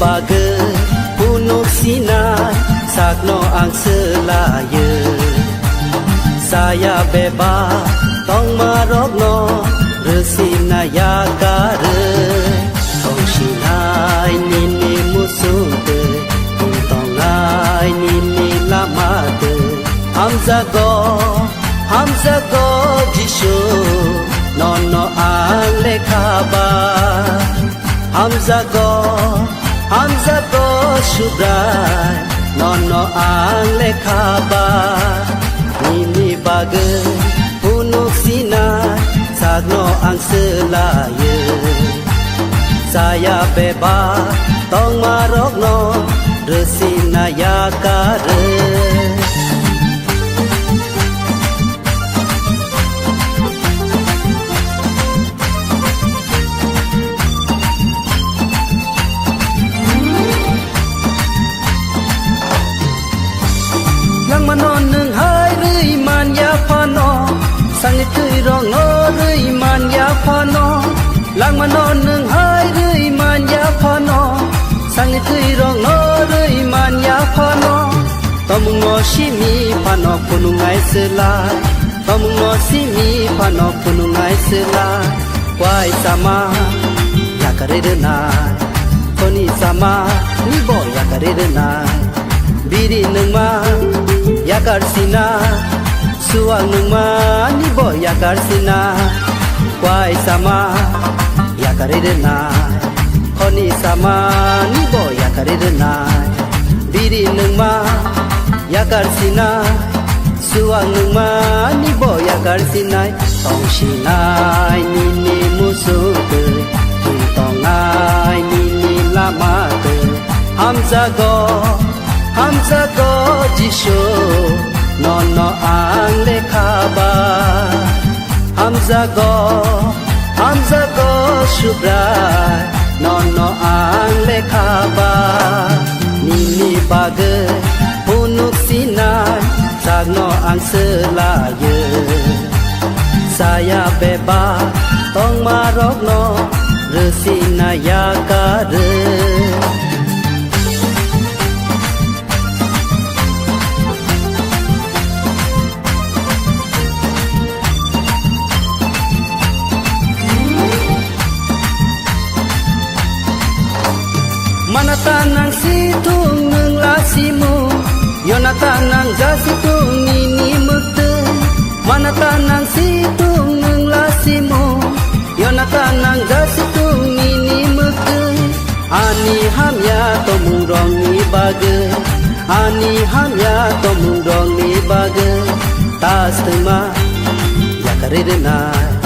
bagai punuk Sinai sakno ang selaya saya bebas tong marokno resina yakare tong Sinai nini musuh te tong ai nini lamate Hamza go jisho nono ang lekhaba Hamza go shubrai nono ang lekhaba nini bagai punuk Sinai sagno ang selaya saya bebas tong marokno resina yakare manon nung hai rui man ya phano sang tui rong no rui man ya phano lang manon nung hai rui man ya phano sang tui rong no rui man ya phano tomung no shimi phano punungai selai tomung no simi phano punungai selai wai sama yakare denai koni sama ni bo yakare denai biri nung ma yakar sina suang nung ma ni bo yakar sina kwai sama yakare denai koni sama ni bo yakare denai biri nung ma yakar sina suang nung ma ni bo yakar sinai tong Sinai nini musuh te tong ai nini lama te Hamza go jisho nono ang lekhaba Hamza go shubrai nono ang lekhaba nini bagai punuk Sinai sagno ang selaya saya bebas tong marokno resina yakare Manatanang situng nung lasimu Yonatanang jasitung nini mukte Manatanang situng nung lasimu Yonatanang jasitung nini mukte Ani hamya tomung rong ni bagai Ani hamya tomung rong ni bagai Tas tema yakare denai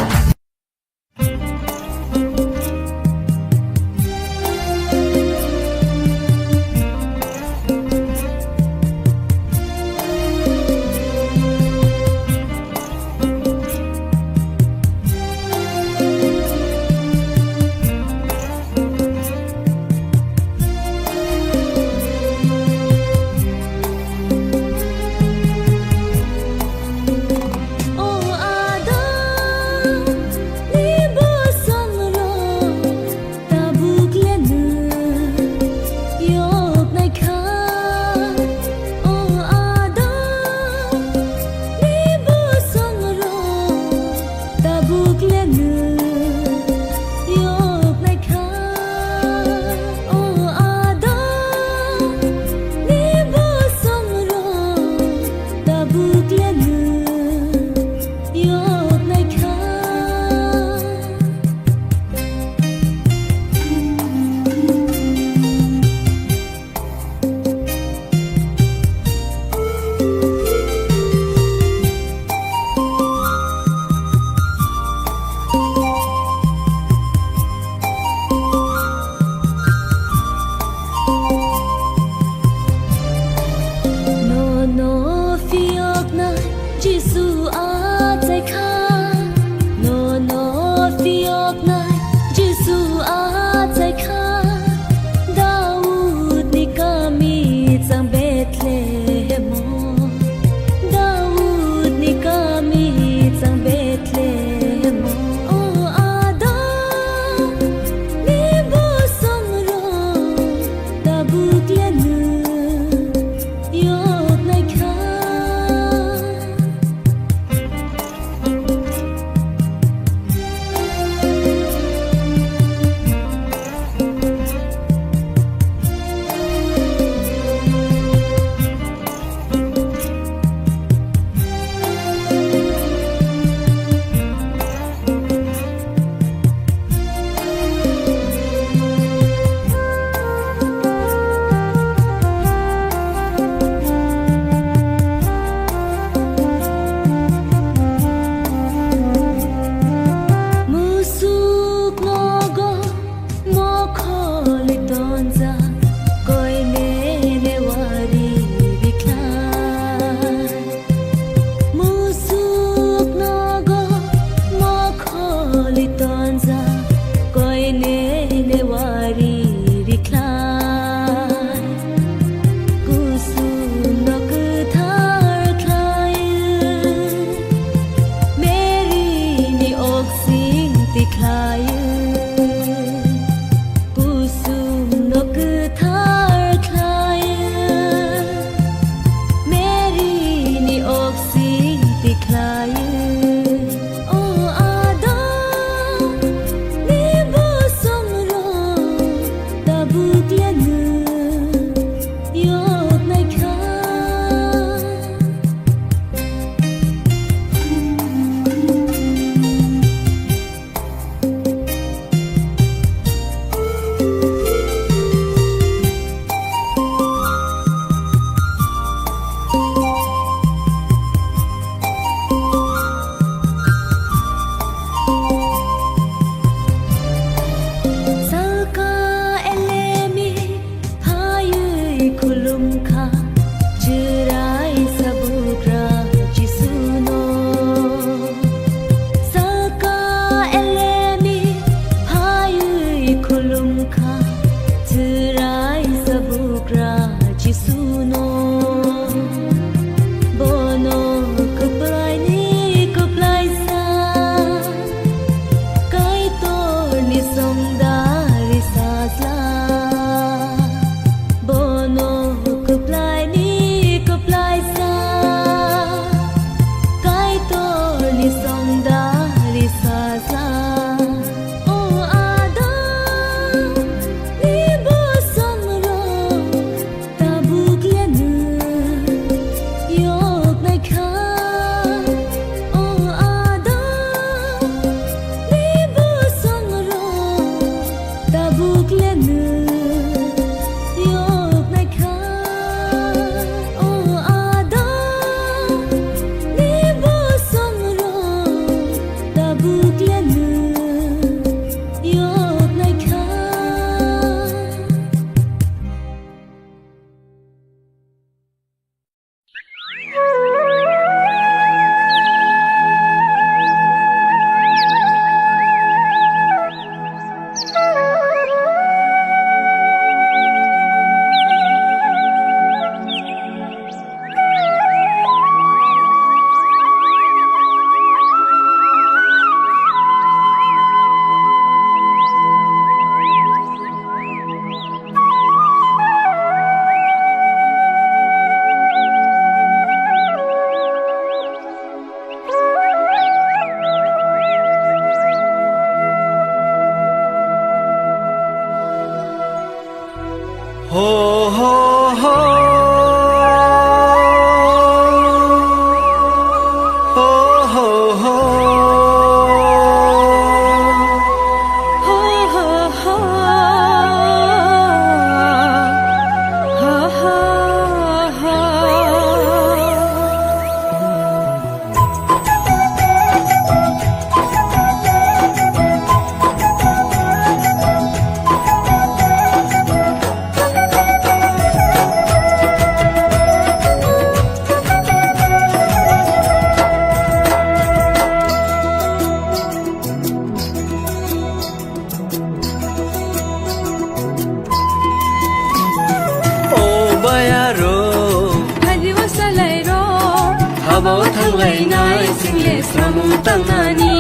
Habo thang lai nai sing le samu tang ani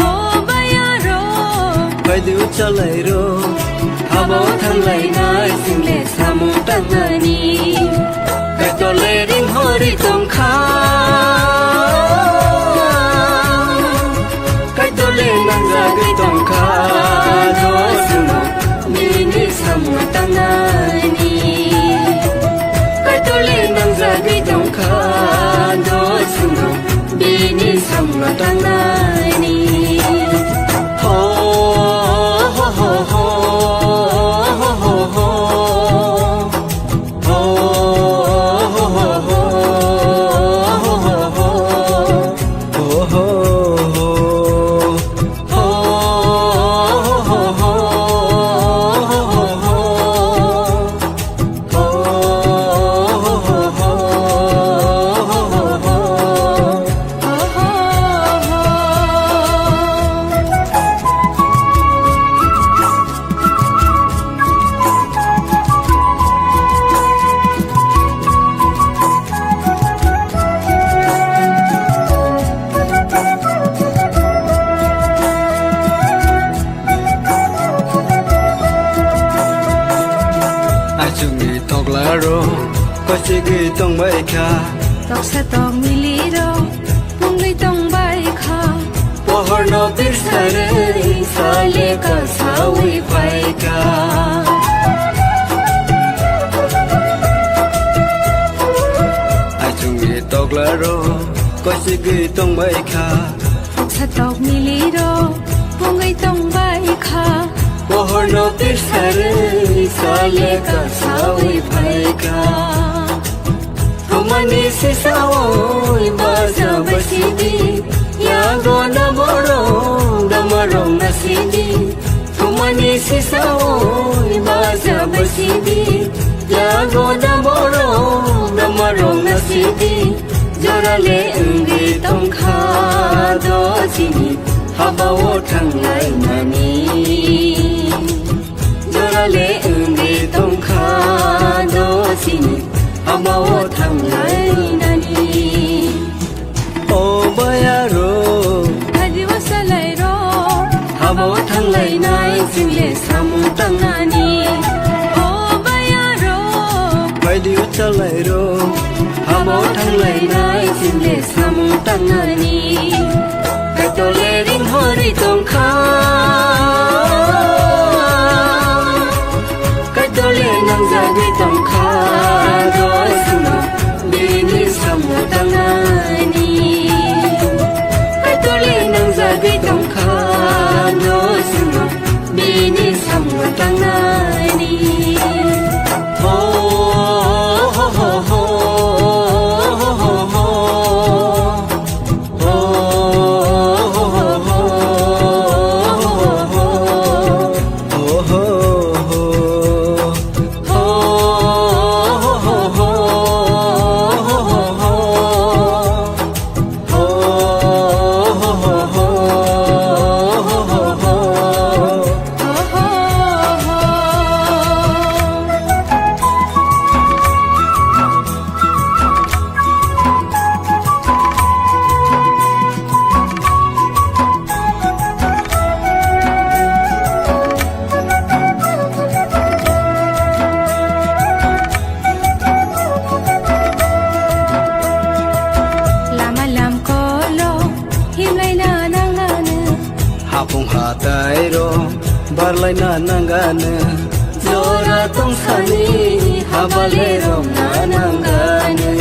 O baya ro Pai du cha lai ro Habo thang lai nai sing le samu tang ani Kai to le ring hori tong kha Kai to le nang za gai tong kha Do suno mi ni samu tang ani Kai to le nang za gai tong kha Bini sama tangani Ho ho ho ho ho ho ho Ho ho ho ho ho ho ho Ro có chỉ ghi tông bay kha tóc sẽ tông mi lý ro mong ghi tông bay kha po hor no bir sare sa le ka sa wi pai ka ai chung ghi tóc la ro có chỉ ghi tông bay kha tóc sẽ tông mi lý ro mong ghi tông bay kha po hor no bir sare sa le ka sa wi pai ka Mani se saoi baza basidi ya gona morong damarong nasidi Mani se saoi baza basidi ya gona morong damarong nasidi jorale ungi tong kha do sini habawo thang lai nani jorale ungi tong kha do sini Amawo thang lai nani O baya ro Adiwa sa lai ro Amawo thang lai nai sing le samu tang ani O baya ro Pai diu cha lai ro Amawo thang lai nai sing le samu tang ani Kai to le ring hori tong kha Kai to le nang za gai tong kha tangani Kai to le nang za gai tong kha no suno bini samwa tangani Ho ho ho ho ho ho ho Ho ho ho ho ho ho Hapung hatai ro barlai na nangane Zora tong sani habale ro na nangane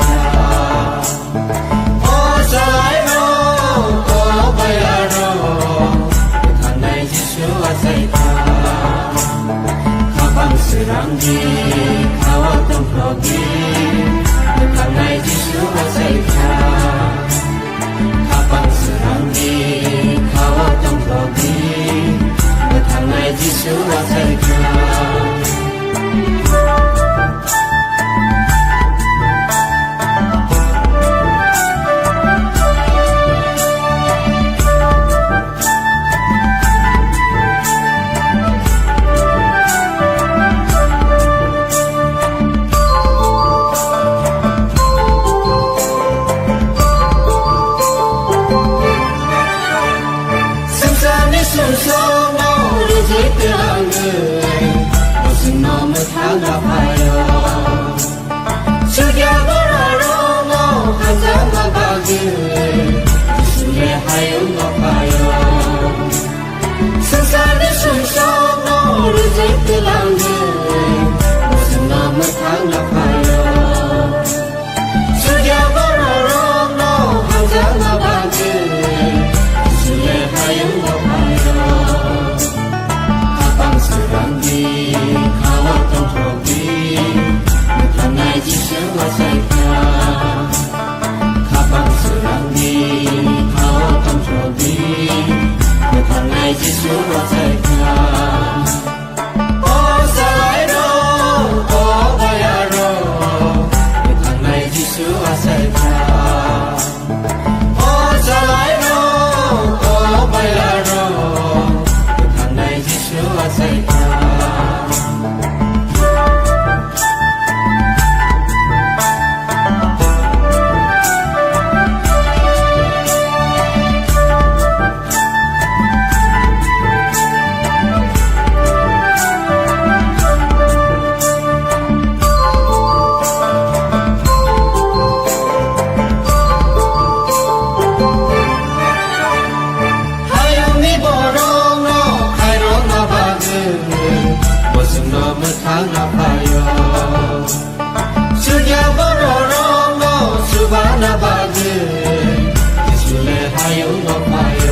था 어서이로 오바야로 하나의 지수와 사이다 가방스랑기 가왔던 거기 하나의 지수와 사이다 가방스랑기 가왔던 거기 하나의 지수와 사이다 무슨 놈을 탄압하여 죽여버려로 너 한잔만 박을 술에 하여 높아요 승산의 순서 너를 제끼라는 무슨 놈을 탄압하여 죽여버려로 너 한잔만 박을 술에 하여 높아요 가방스랑기 가왔던 거기 하나의 지수와 사이다 가방스랑기 가왔던 거기 하나의 지수와 사이다 어서이로 오바야로 하나의 지수와 사이다 어서이로 오바야로 하나의 지수와 사이다 탄압하여 죽여버려로 너 수바나 박을 기술에 하여 높아요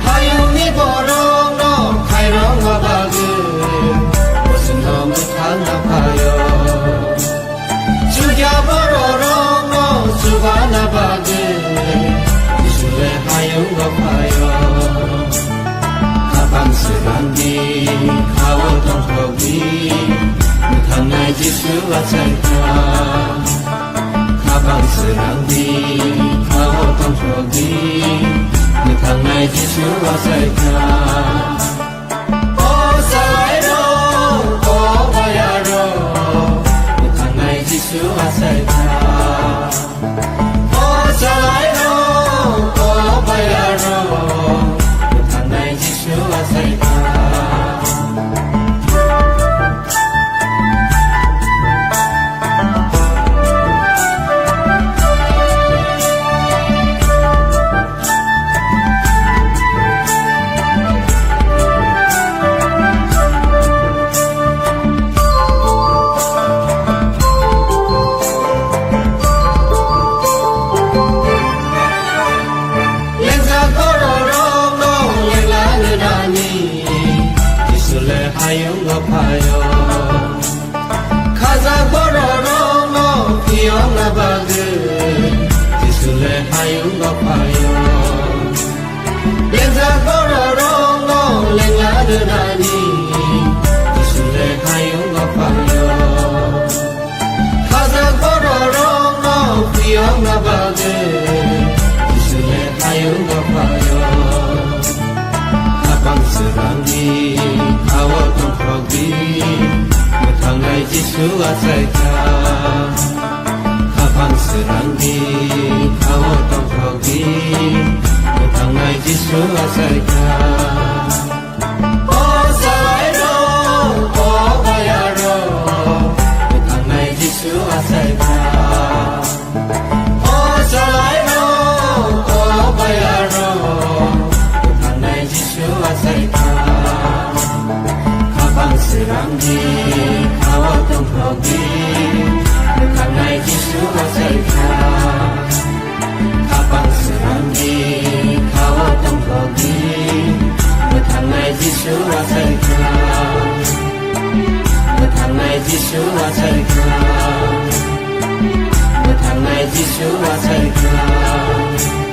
하용이 버려 너 카이롱과 박을 무슨 놈을 탄압하여 죽여버려로 너 수바나 박을 기술에 하여 높아요 가방스랑기 가왔던 거기 하나의 지수와 사이다 가방스랑기 가왔던 거기 하나의 지수와 사이다 어서이로 오바야로 하나의 지수와 사이다 어서이로 오바야로 하나의 지수와 사이다 높아요 가자 걸어로 너 기억나 박을 기술에 하용 높아요 렌자 걸어로 너 랭라를 하니 기술에 하용 높아요 가자 걸어로 너 기억나 박을 기술에 하용 높아요 가방스랑기 가왔던 거기 하나의 지수와 사이다 가방스랑기 가왔던 거기 하나의 지수와 사이다 어서이로 오바야로 하나의 지수와 사이다 어서이로 오바야로 하나의 지수와 사이다 가방스랑기 가왔던 거기 하나의 Jisu asaika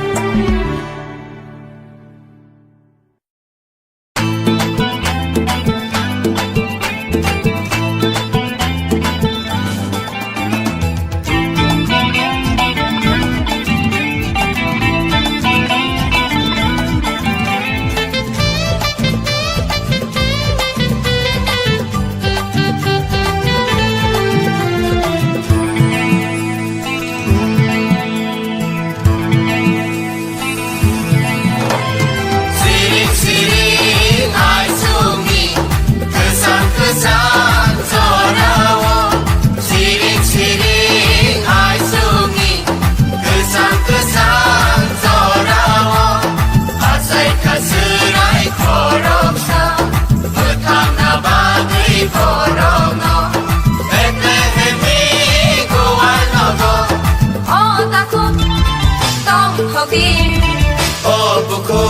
Oh buku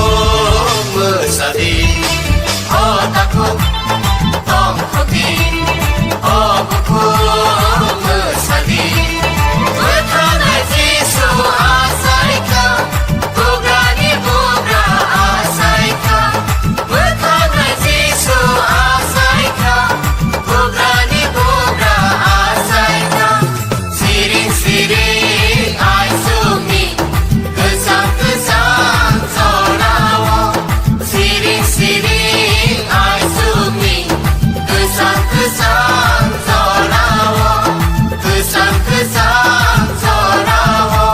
mesadi Oh takut Tom hoki Oh buku mesadi Bertanai Jisu asaika Bugrani bugra asaika Bertanai Jisu asaika Bugrani bugra asaika Siring-siring ai sumi Kesang-kesang zorawo Siring-siring ai sumi Kesang-kesang zorawo Kesang-kesang zorawo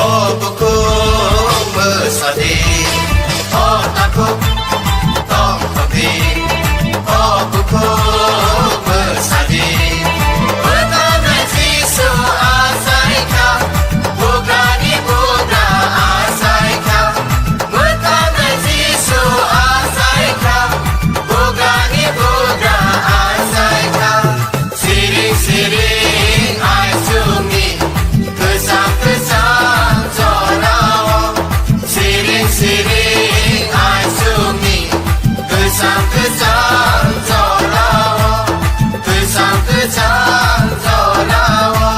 Oh buku mesadi Oh takut Tom hoki Oh buku mesadi Bertanai Jisu asaika Bugrani bugra asaika Bertanai Jisu asaika Bugrani bugra asaika Siring-siring ai sumi Kesang-kesang zorawo Siring-siring ai sumi Kesang-kesang zorawo Kesang-kesang zorawo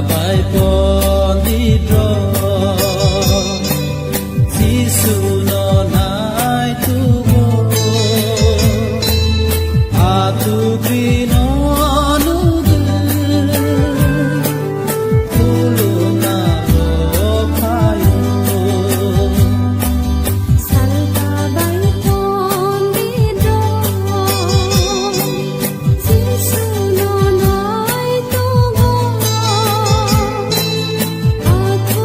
bai pon di dro Gisu no nai tu go atu krino nu de Kulu na lo phayo Salta bai pon di dro Gisu no nai tu go Atu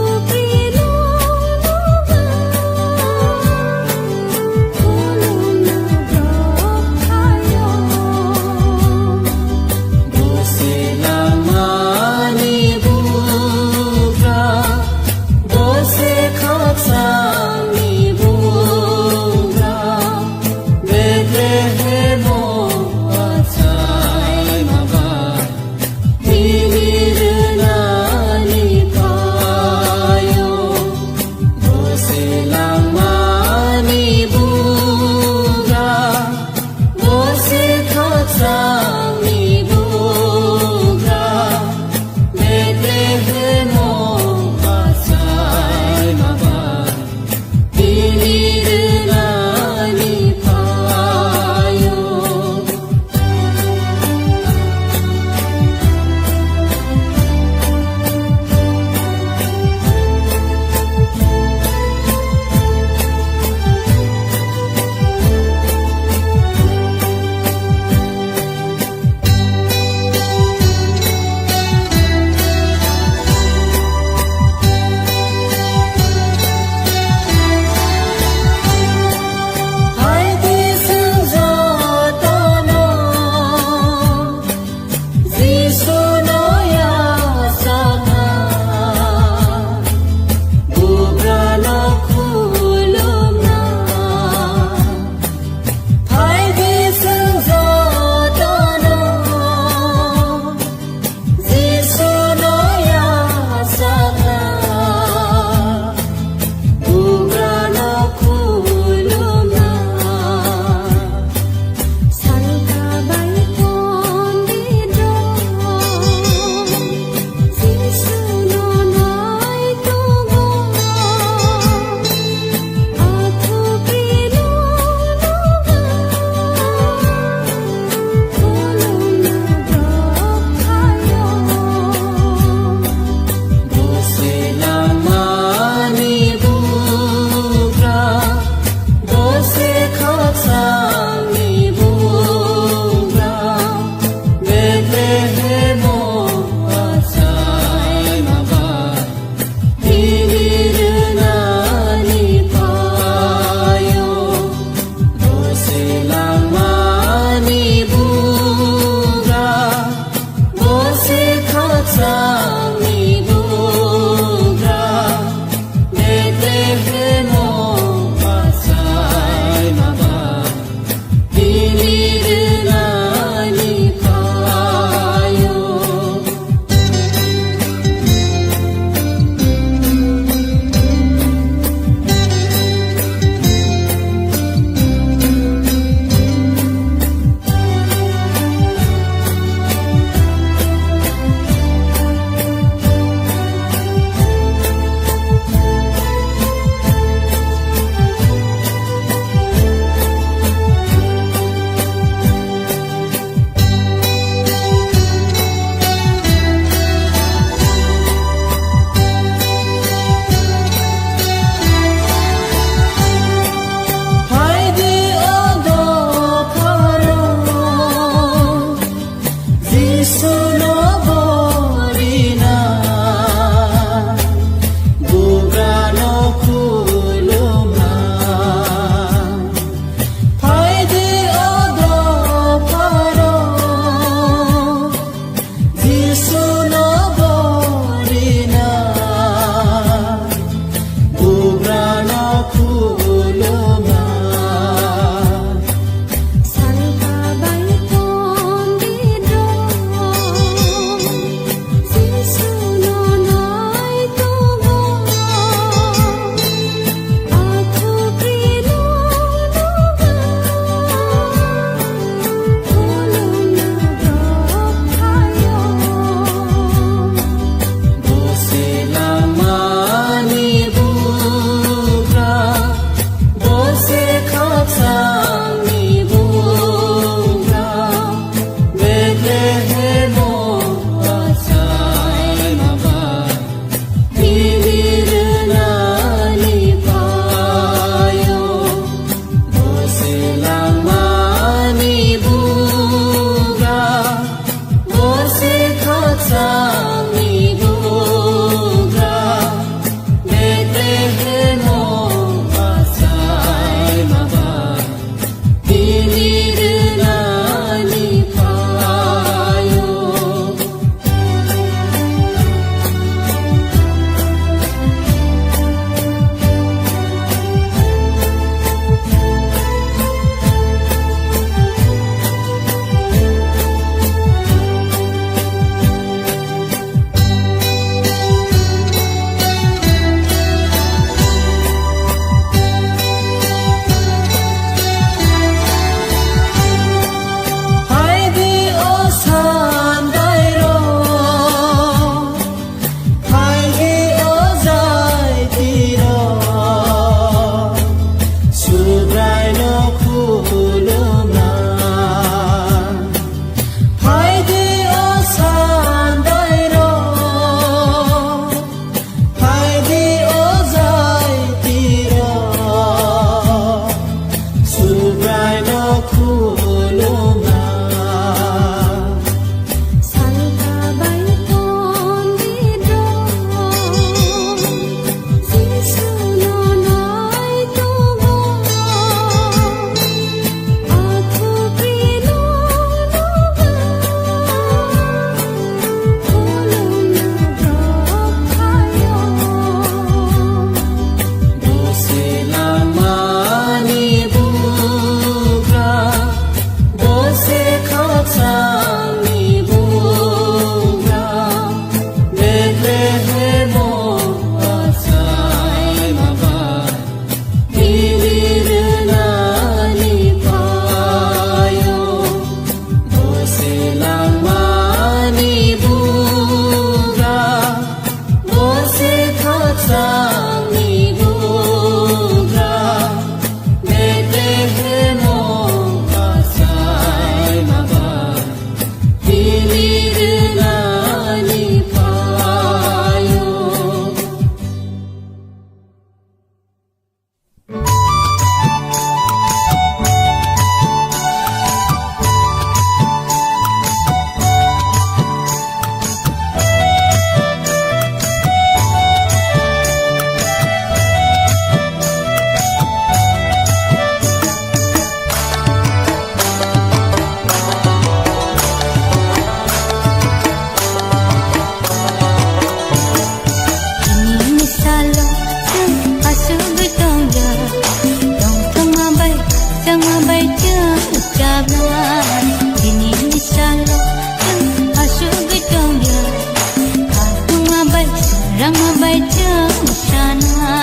rama baca sana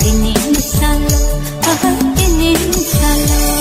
ini salah ini salah.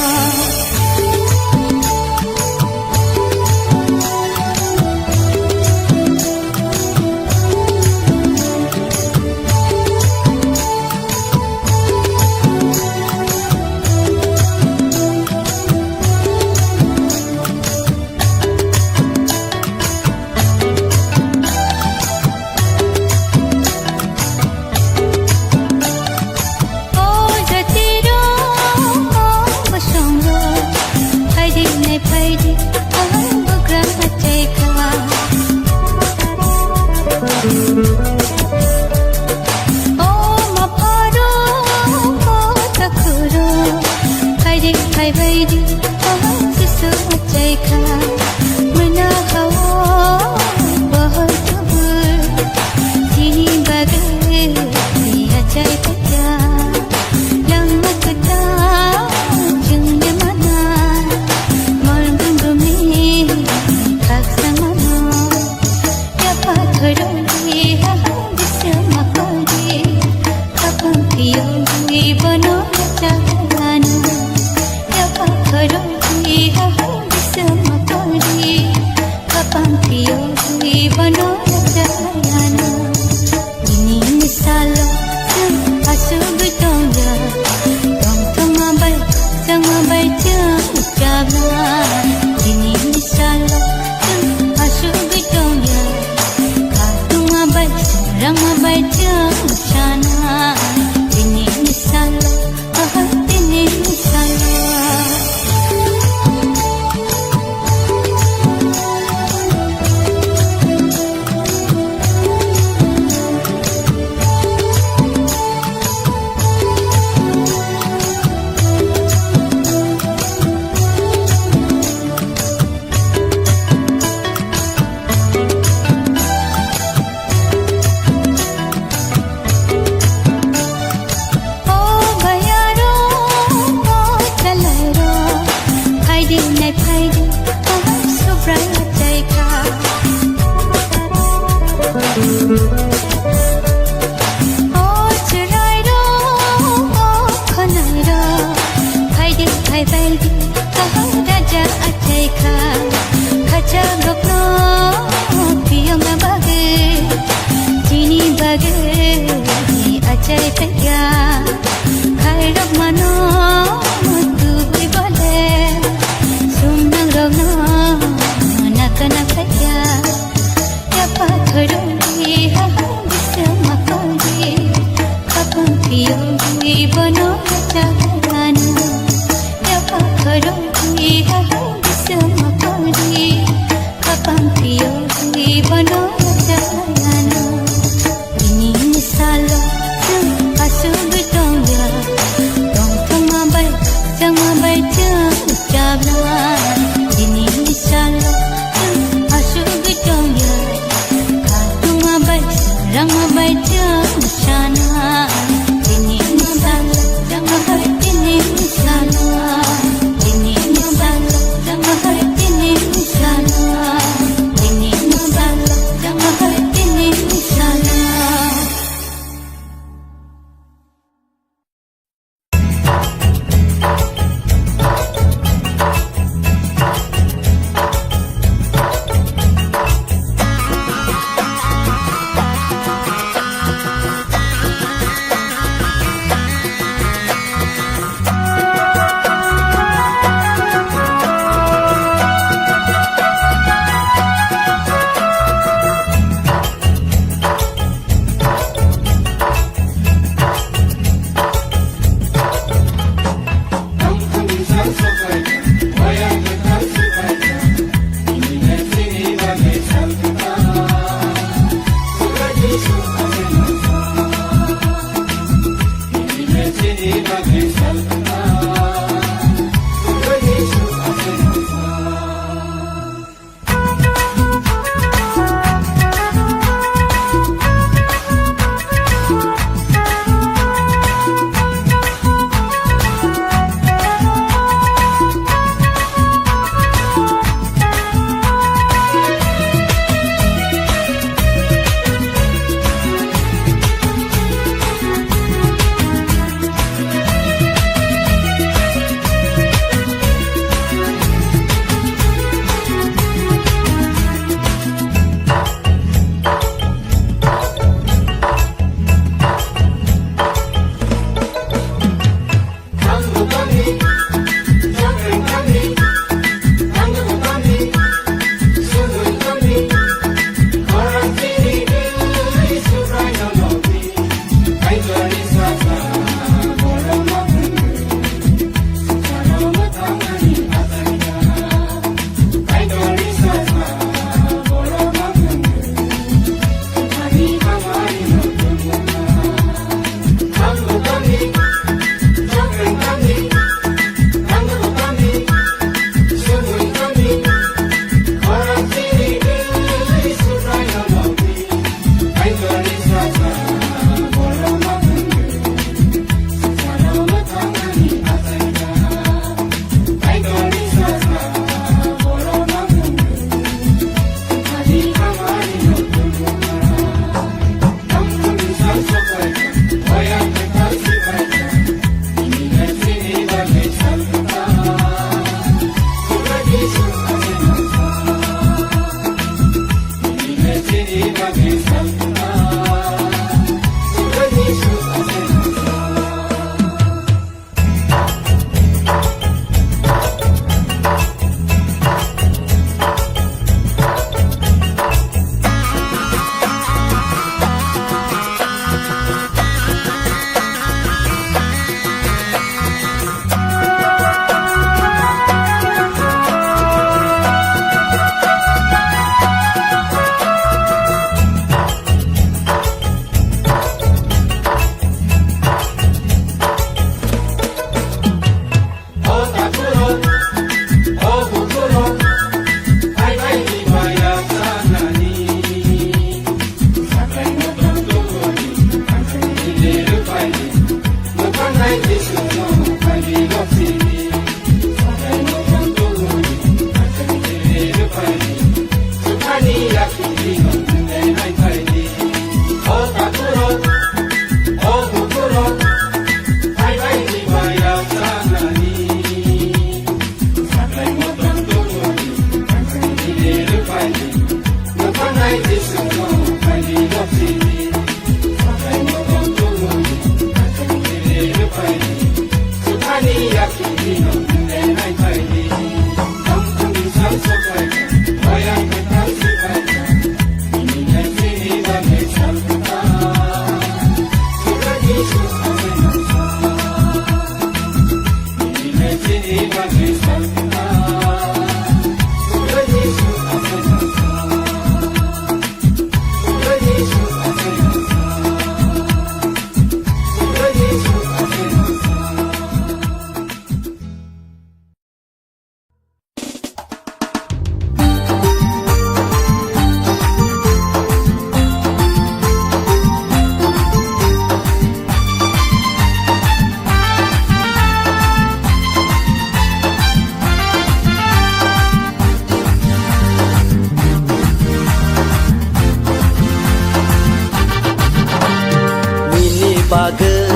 bagai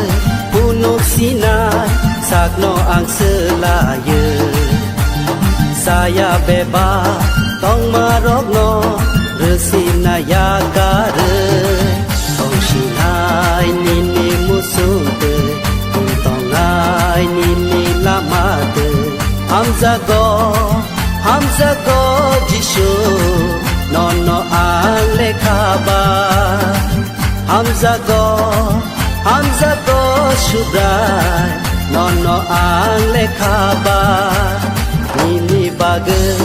punuk sinai sakno ang selaya saya bebas tong marokno resina yakare tong sinai nini musuh te tong ai nini lamate hamzago jishu nono ang lekaba Hamzago subrai nono ang lekaba ini bagai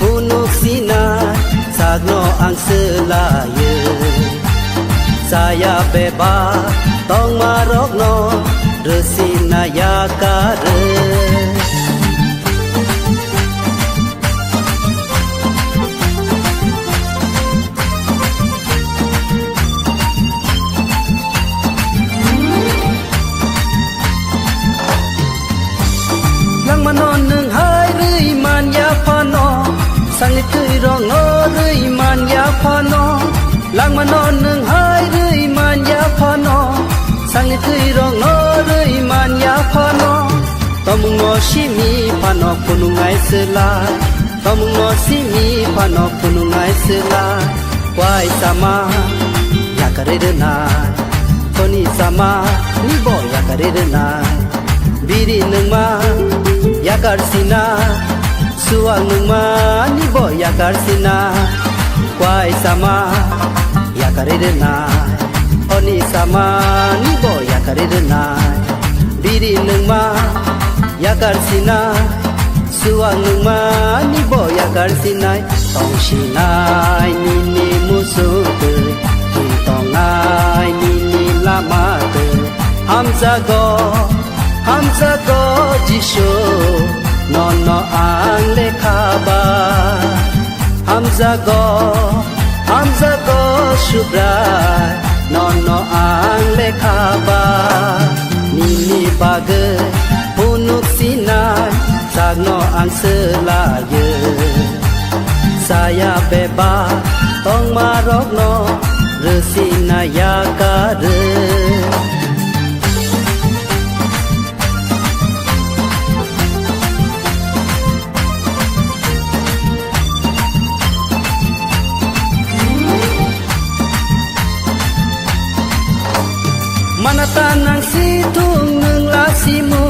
punuk sinai sagno ang selaya saya bebas tong marokno resina yakare manon nung hai rui man ya phano sang tui rong no rui man ya phano lang manon nung hai rui man ya phano sang tui rong no rui man ya phano tomung no shimi phano punungai selai tomung no shimi phano punungai selai wai sama ya kare denai toni sama ni bo ya kare denai biri nung ma yakar sina suang nungma ni bo yakar sina kwai sama yakare denai oni sama ni bo yakare denai biri nungma yakar sina suang nungma ni bo yakar sinai tong sinai nini musuh te tong ai nini lama te Hamzago jisho nono ang lekaba Hamzago subrai nono ang lekaba nini bagai punuk sinai sagno ang selaya saya bebas tong marokno resina yakare Manatanang situng nung lasimu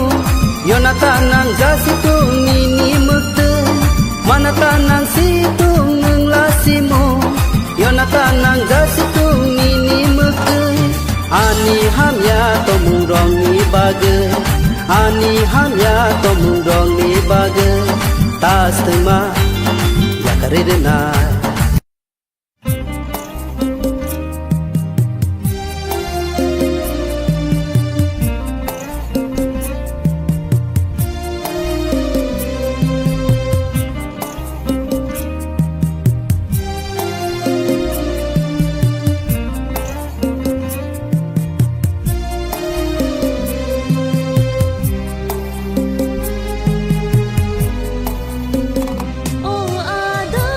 Yonatanang gasitung nini mukte Manatanang situng nung lasimu Yonatanang gasitung nini mukte Ani hamya tomung rong ni bagai Ani hamya tomung rong ni bagai Tas tema yakare denai Oh ada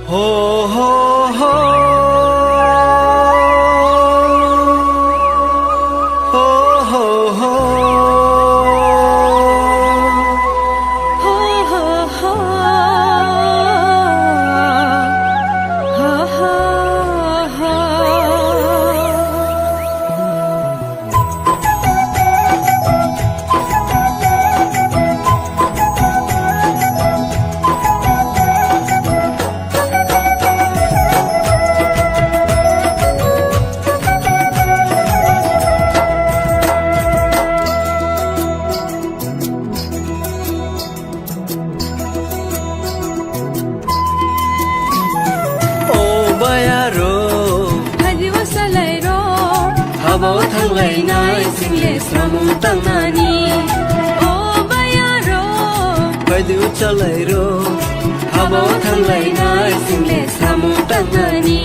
ho ho ho ho ho ho Habo thanglai nai single samung tangani o bayaro Paidu chalai ro Habo thanglai nai single samung tangani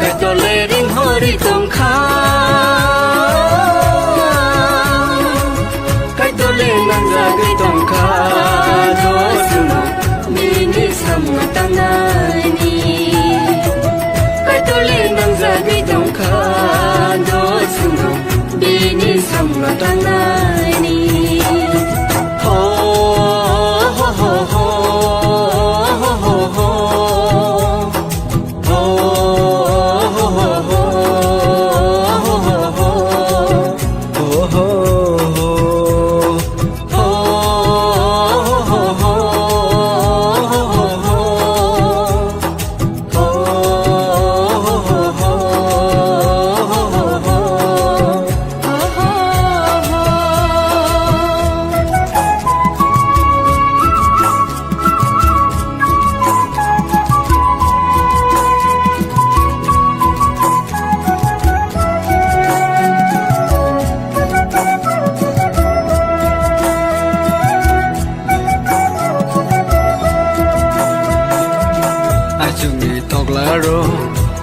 Kaitole ring hori tongkha Kaitole nanja gai tongkha Do suno mini samung tangani Kaitole nanja gai tongkha Bini samla tanani ho ho ho ho ho ho ho ho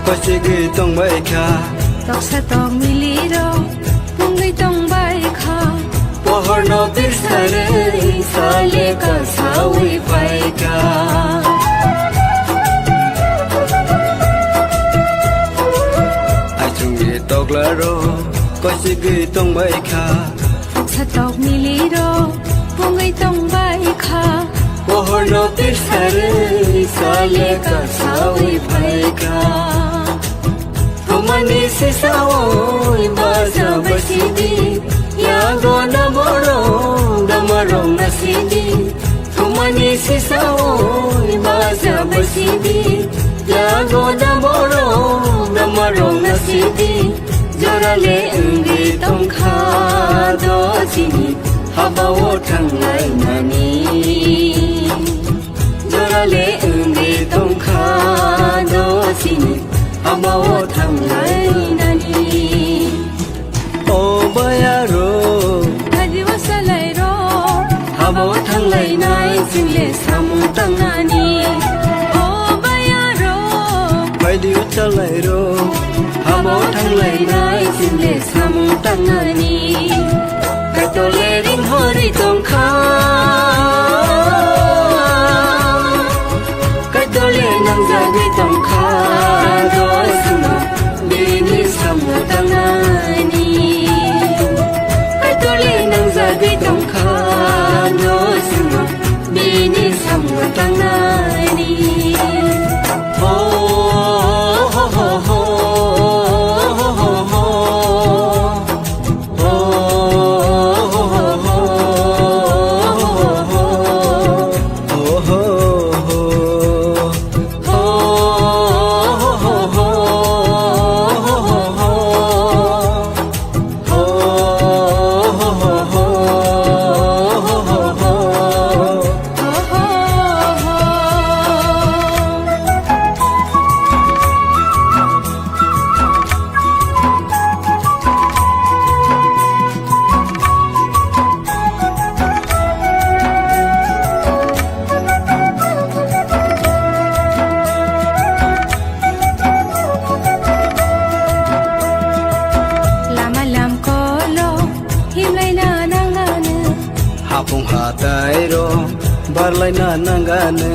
Pasigi tong bai kha Tok sa tok mili ro Pungai tong bai kha Pohor no birsare Sale ka sawi bai kha Achungi tok la ro Pasigi tong bai kha Tok sa tok mili ro Pungai tong bai kha Pohor no birsare Sale ka sawi bai kha Mani se sawoi baza basidi ya gona borong damarong nasidi Mani se sawoi baza basidi ya gona borong damarong nasidi Jorale ungi tongkha do sini habawo thanglai nani Jorale ungi tongkha do sini Amawo thanglai nani O bayaro Hadiwa salai ro Habo thanglai nai Single samung tangani o bayaro Paidu chalai ro Habo thanglai nai Single samung tangani Kaitole ring hori tongkha Kaitole nangja gai tongkha barlai na nangane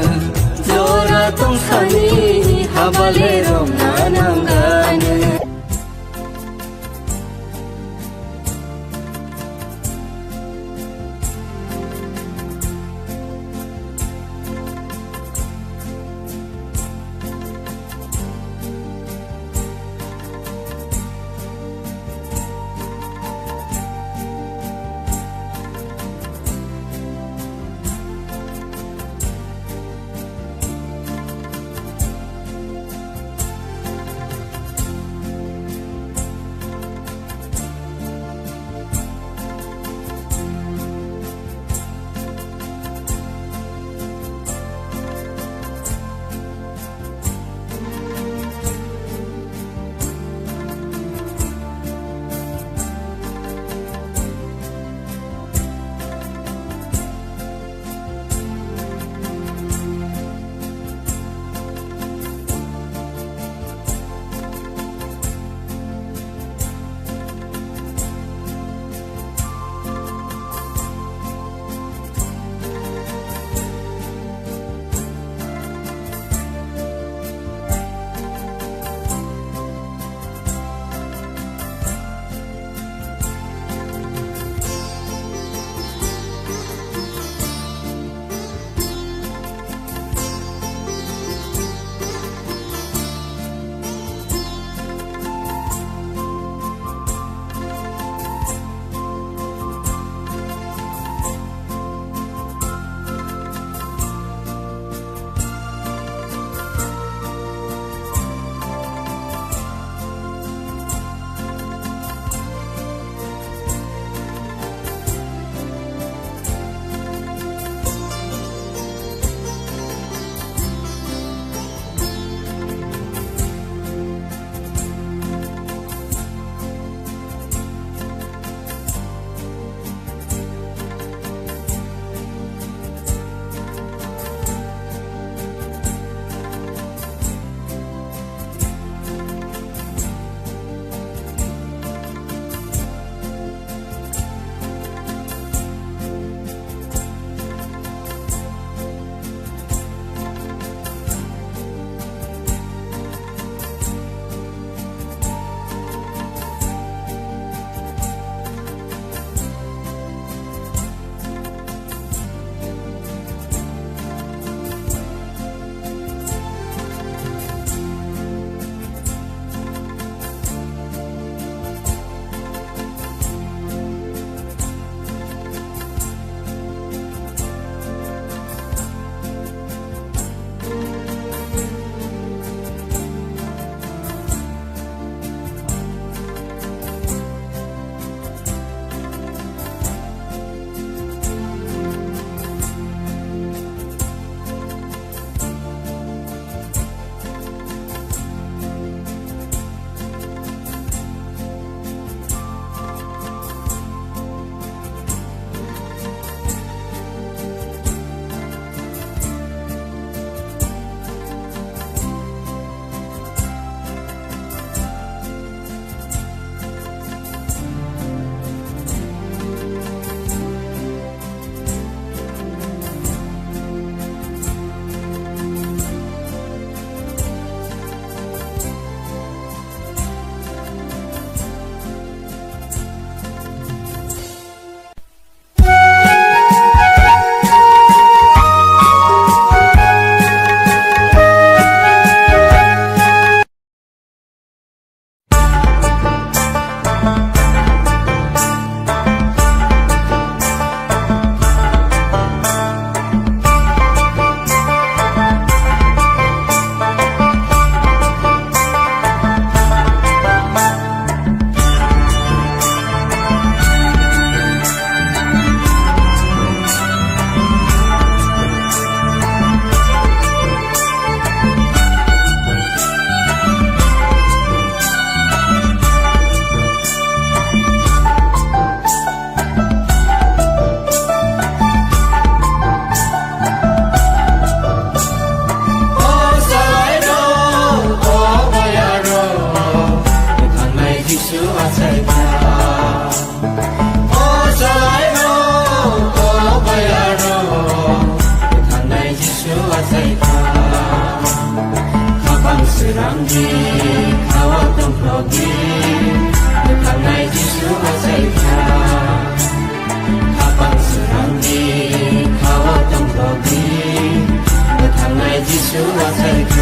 जरा तंसानि हाबाले रंना नांगानो 사랑이 가왔던 거기 내 나의 지수가 살까 가방스랑이 가왔던 거기 내 나의 지수가 살까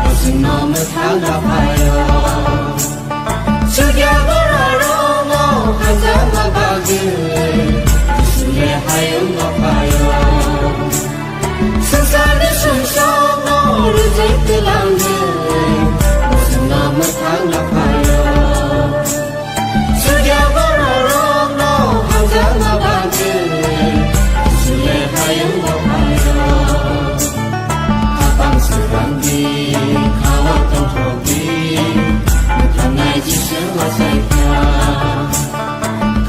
무슨 놈을 당합하여 죽여버려로 너 한잔만 박을 술에 하용업하여 승산의 순서 너를 제때랑을 무슨 놈을 당합하여 죽여버려로 너 한잔만 박을 술에 하용업하여 가방스랑이 가왔던 거기 내 나의 지수가 살까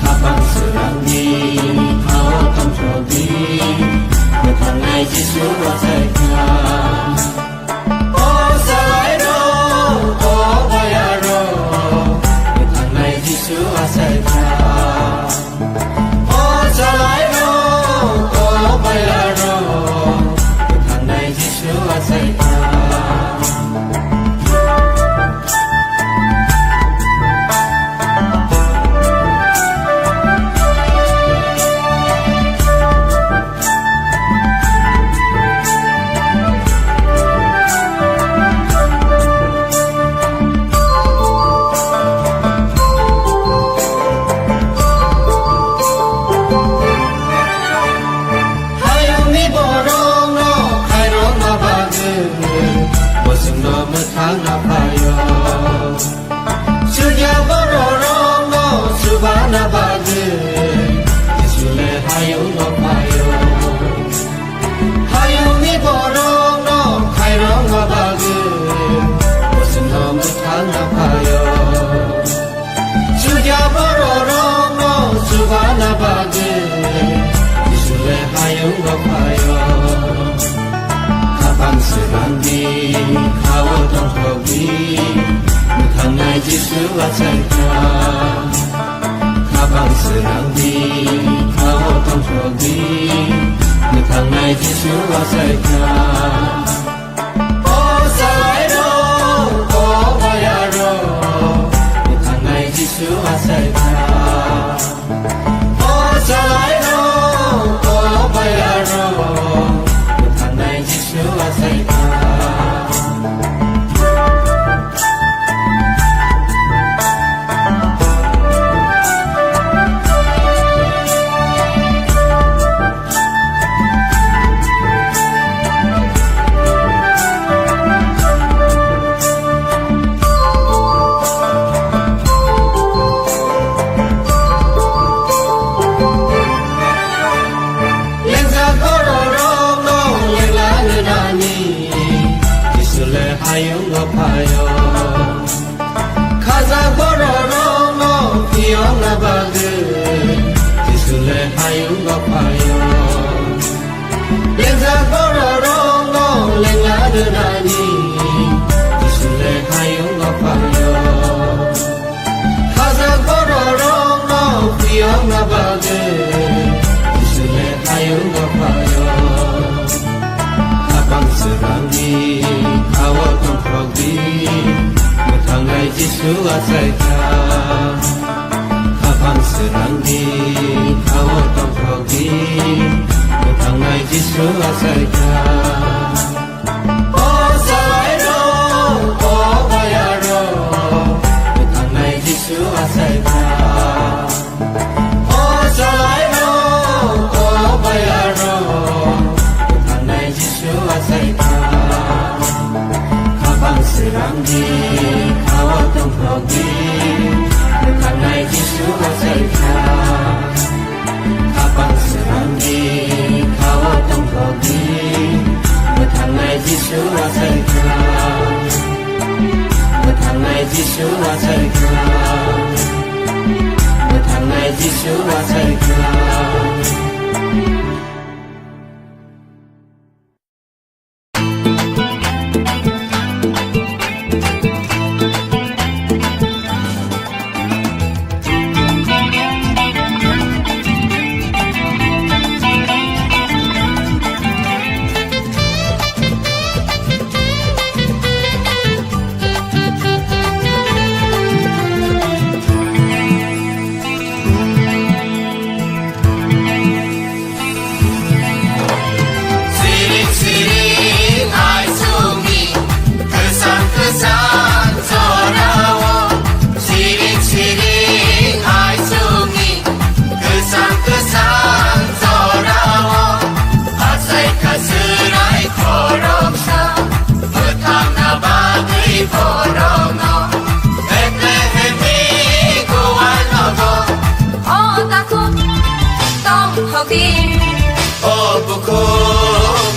가방스랑이 가왔던 거기 내 나의 지수가 살까 오사이로 오바야로 내 나의 지수가 살까 오사이로 오바야로 나의 지수가 살까 무슨 놈을 당합하여 죽여버려로 너 수바나 받을 예술의 하용업하여 하용이 버려 너 가이롱아 받을 무슨 놈을 당합하여 죽여버려로 너 수바나 받을 예술의 하용업하여 가방스랑이 가왔던 거기 내 나의 지수가 살까 가방스랑이 가왔던 거기 내 나의 지수가 살까 오사이로 오바야로 내 나의 지수가 살까 오사이로 오바야로 나의 지수가 살까 하용업하여 가자버러로 너 기억나봐들 기술의 하용업하여 랭자버러로 너 랭라르라니 기술의 하용업하여 가자버러로 너 기억나봐들 기술의 하용업하여 가방스랑이 가왔던 거기 내 나의 지수가 살까 가방스랑이 가왔던 거기 내 나의 지수가 살까 오사이로 오바야로 내 나의 지수가 살까 오사이로 오바야로 나의 지수가 살까 가방스랑이 가왔던 거기 내 나의 지수가 살까 가방스랑이 가왔던 거기 내 나의 지수가 살까 asaika Betangai Jisu asaika Oh buku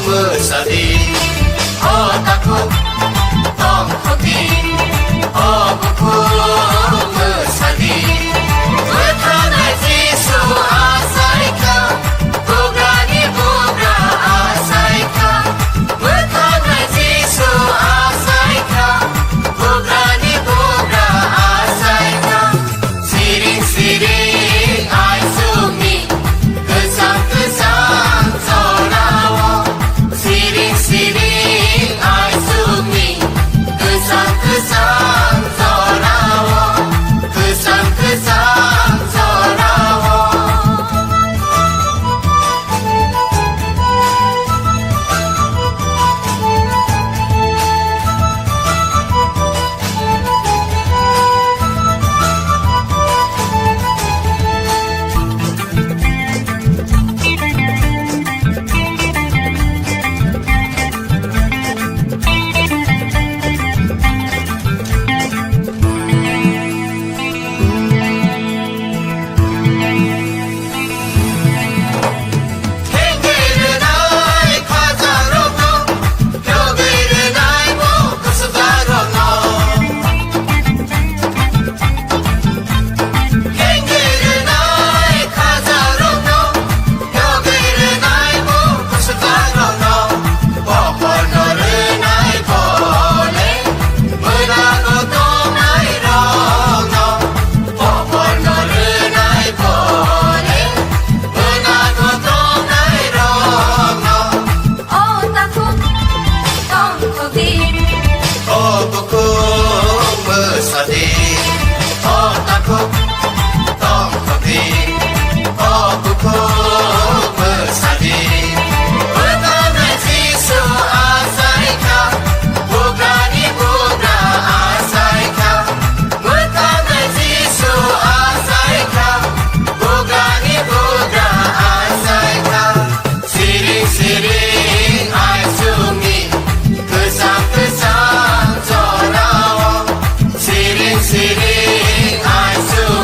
mesadi Oh takut Tom hoki Oh buku mesadi Betanai Jisu asaika Bugrani bugra asaika Betanai Jisu asaika Bugrani bugra asaika Siring-siring ai sumi Kesang-kesang zorawo Siring-siring ai sumi Kesang-kesang zorawo Kesang-kesang zorawo Oh buku mesadi Oh takut Tom hoki Oh buku mesadi Betanai Jisu asaika Bugrani bugra asaika Betanai Jisu asaika Bugrani bugra asaika Siring-siring ai sumi Kesang-kesang zorawo Siring-siring ai sumi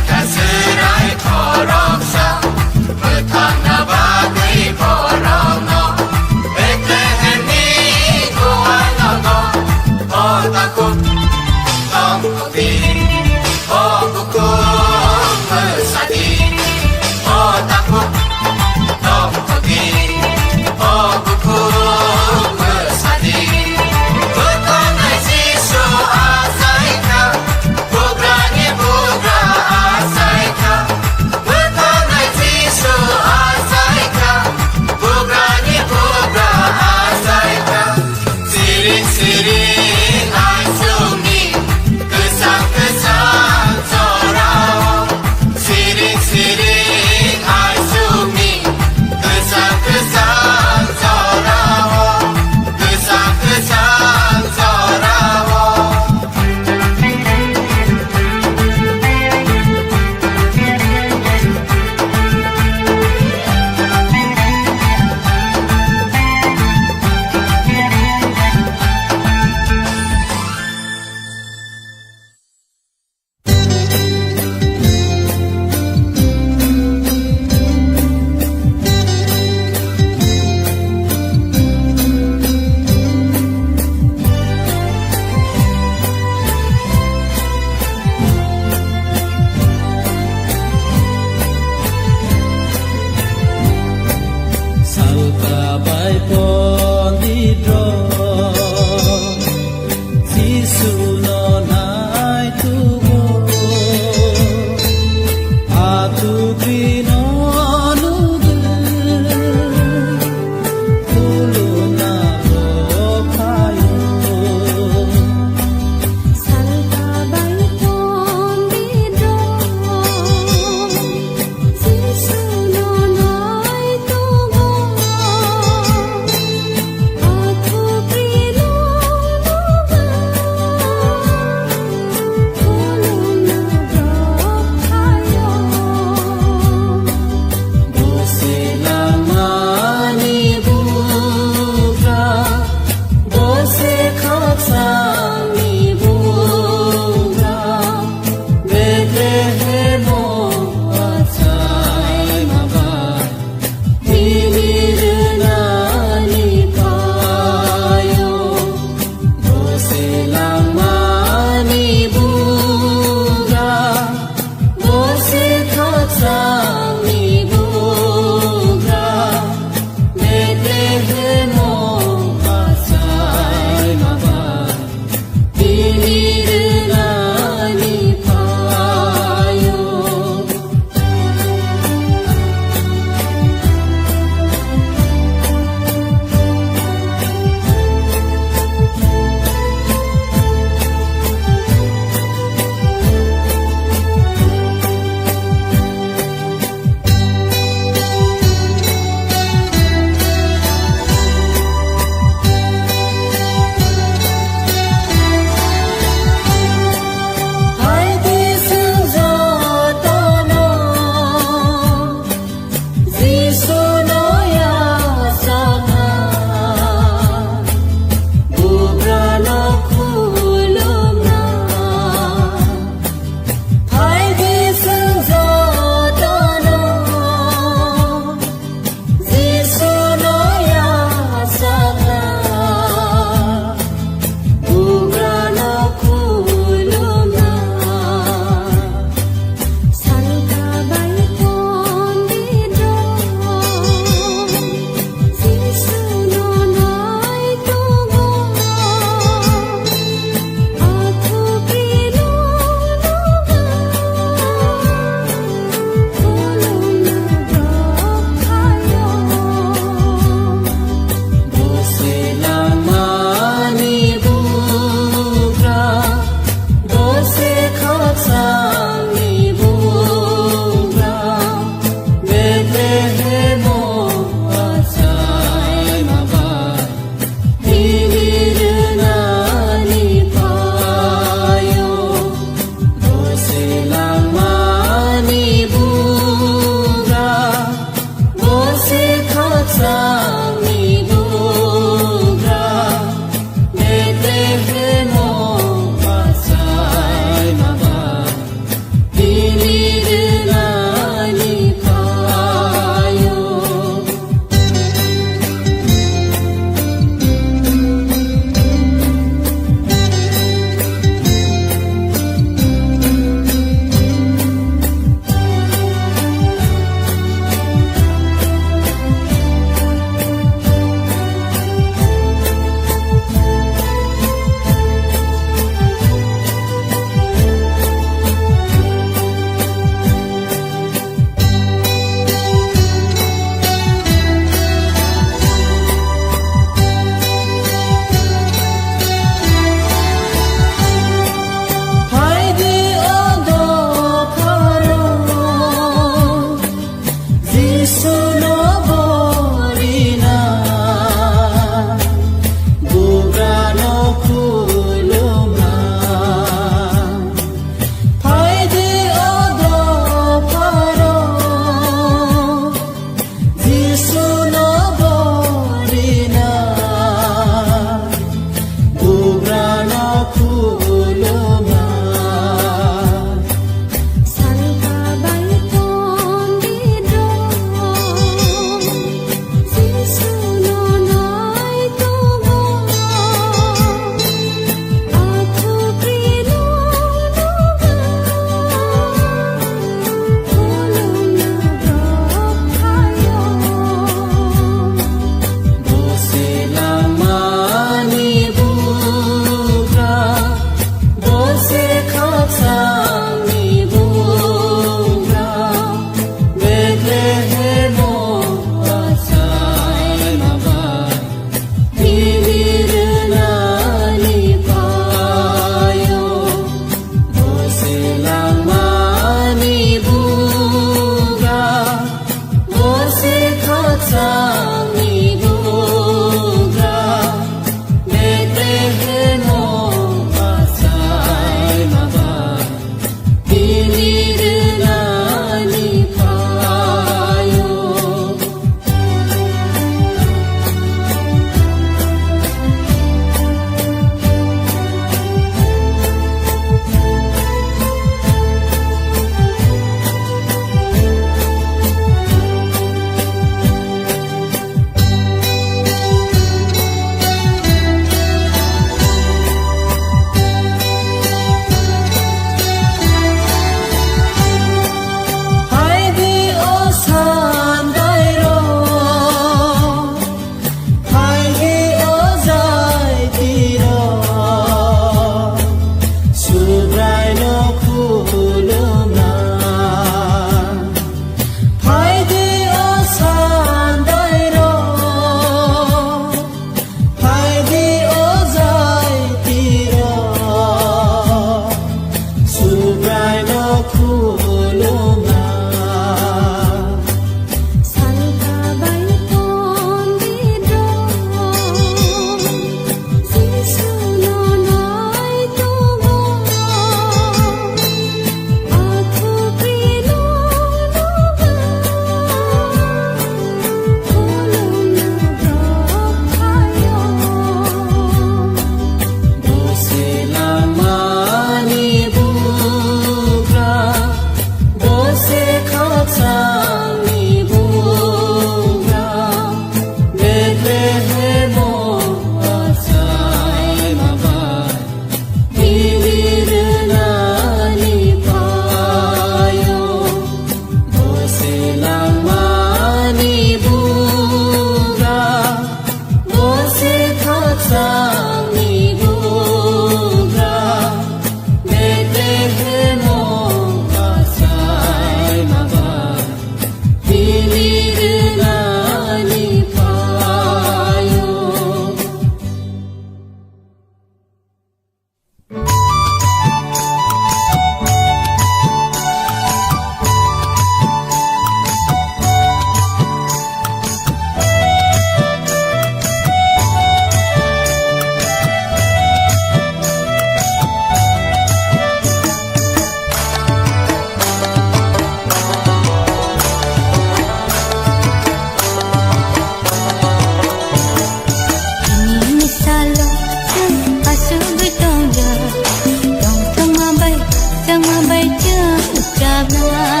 sang mabai jang ucapna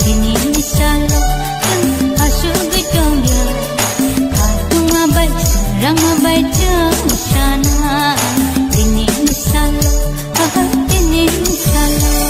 ini misalnya asuk gedong ya aku mabai serang mabai jang usana ini misalnya ini misalnya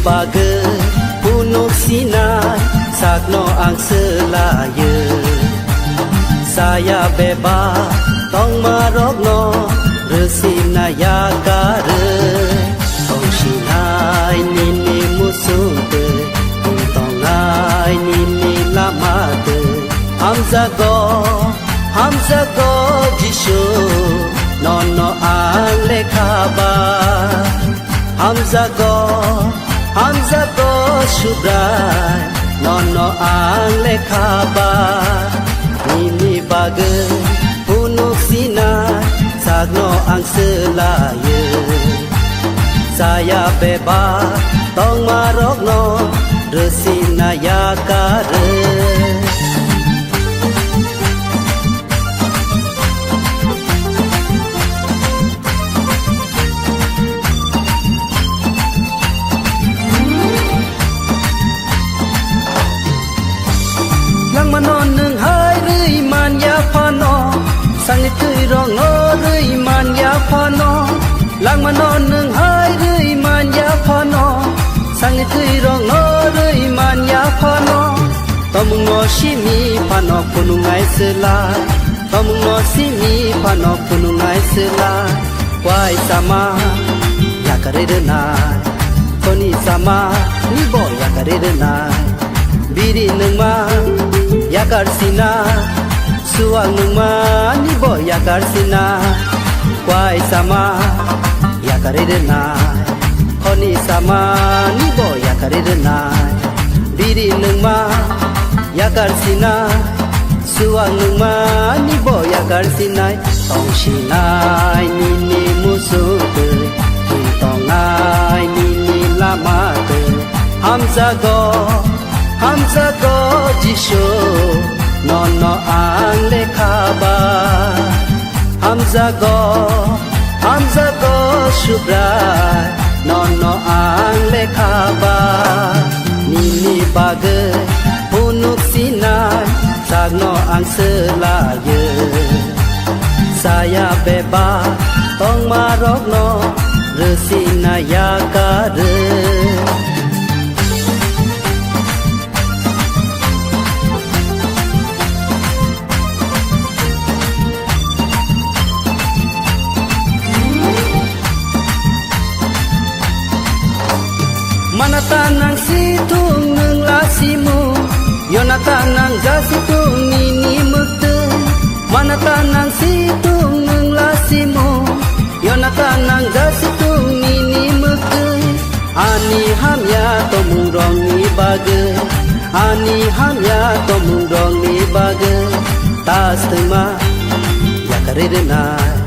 bagai punuk sinai sakno ang selaya saya bebas tong marokno resinaya kare tong sinai nini musunte tong ai nini lamate Hamza go jisho nono ang lekhaba Hamza go shubrai nono ang lekhaba ini bagai punuk sinai sagno ang selaya saya bebas tong marokno resinaya kare manon nung hai rui man ya phano sang tui rong no rui man ya phano lang manon nung hai rui man ya phano sang tui rong no rui man ya phano tomung no shimi phano punungai sela tomung no simi phano punungai sela wai sama ya kare de na koni sama ni bo ya kare de na biri nung ma yakar sina suang numa ni bo yakar sina kwai sama yakare de na khoni sama ni bo yakare de na biri numa yakar sina suang numa ni bo yakar sina tong sinai ni ni musuke tong ai ni ni lamate Hamza go jisho nono ang lekhaba Hamza go shubrai nono ang lekhaba nini bagai punuk sinai sagno ang selaya saya bebas tong marokno resinaya kare Manatanang situng nung lasimu Yonatanang jasitung nini mukte Manatanang situng nung lasimu Yonatanang jasitung nini mukte Ani hamya tomung rong ni bagai Ani hamya tomung rong ni bagai Tas tema ya kare denai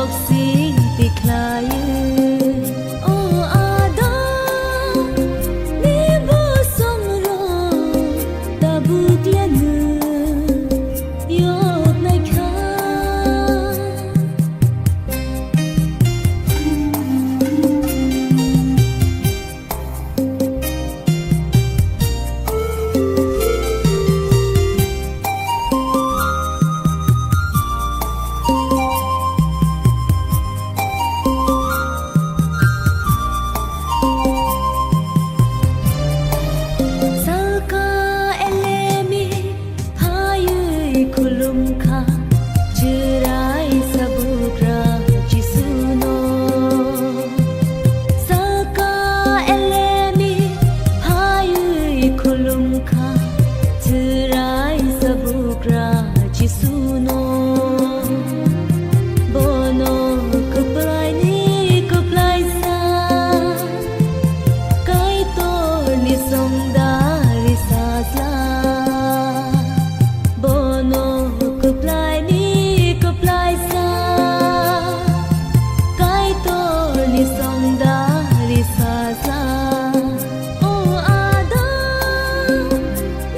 อกสิติคลายโอ้อาดานี่บ่สมรอตาบุกเล่นยอกในคา Saka elemi hayu kulumka jirai sabukra jisuno Saka elemi hayu kulumka jirai sabukra jisuno Bono kuplai ni kuplai sa Kai to ni somda risasla Bono kuplai ni kuplai sa Kai to ni somda risasla Oh ada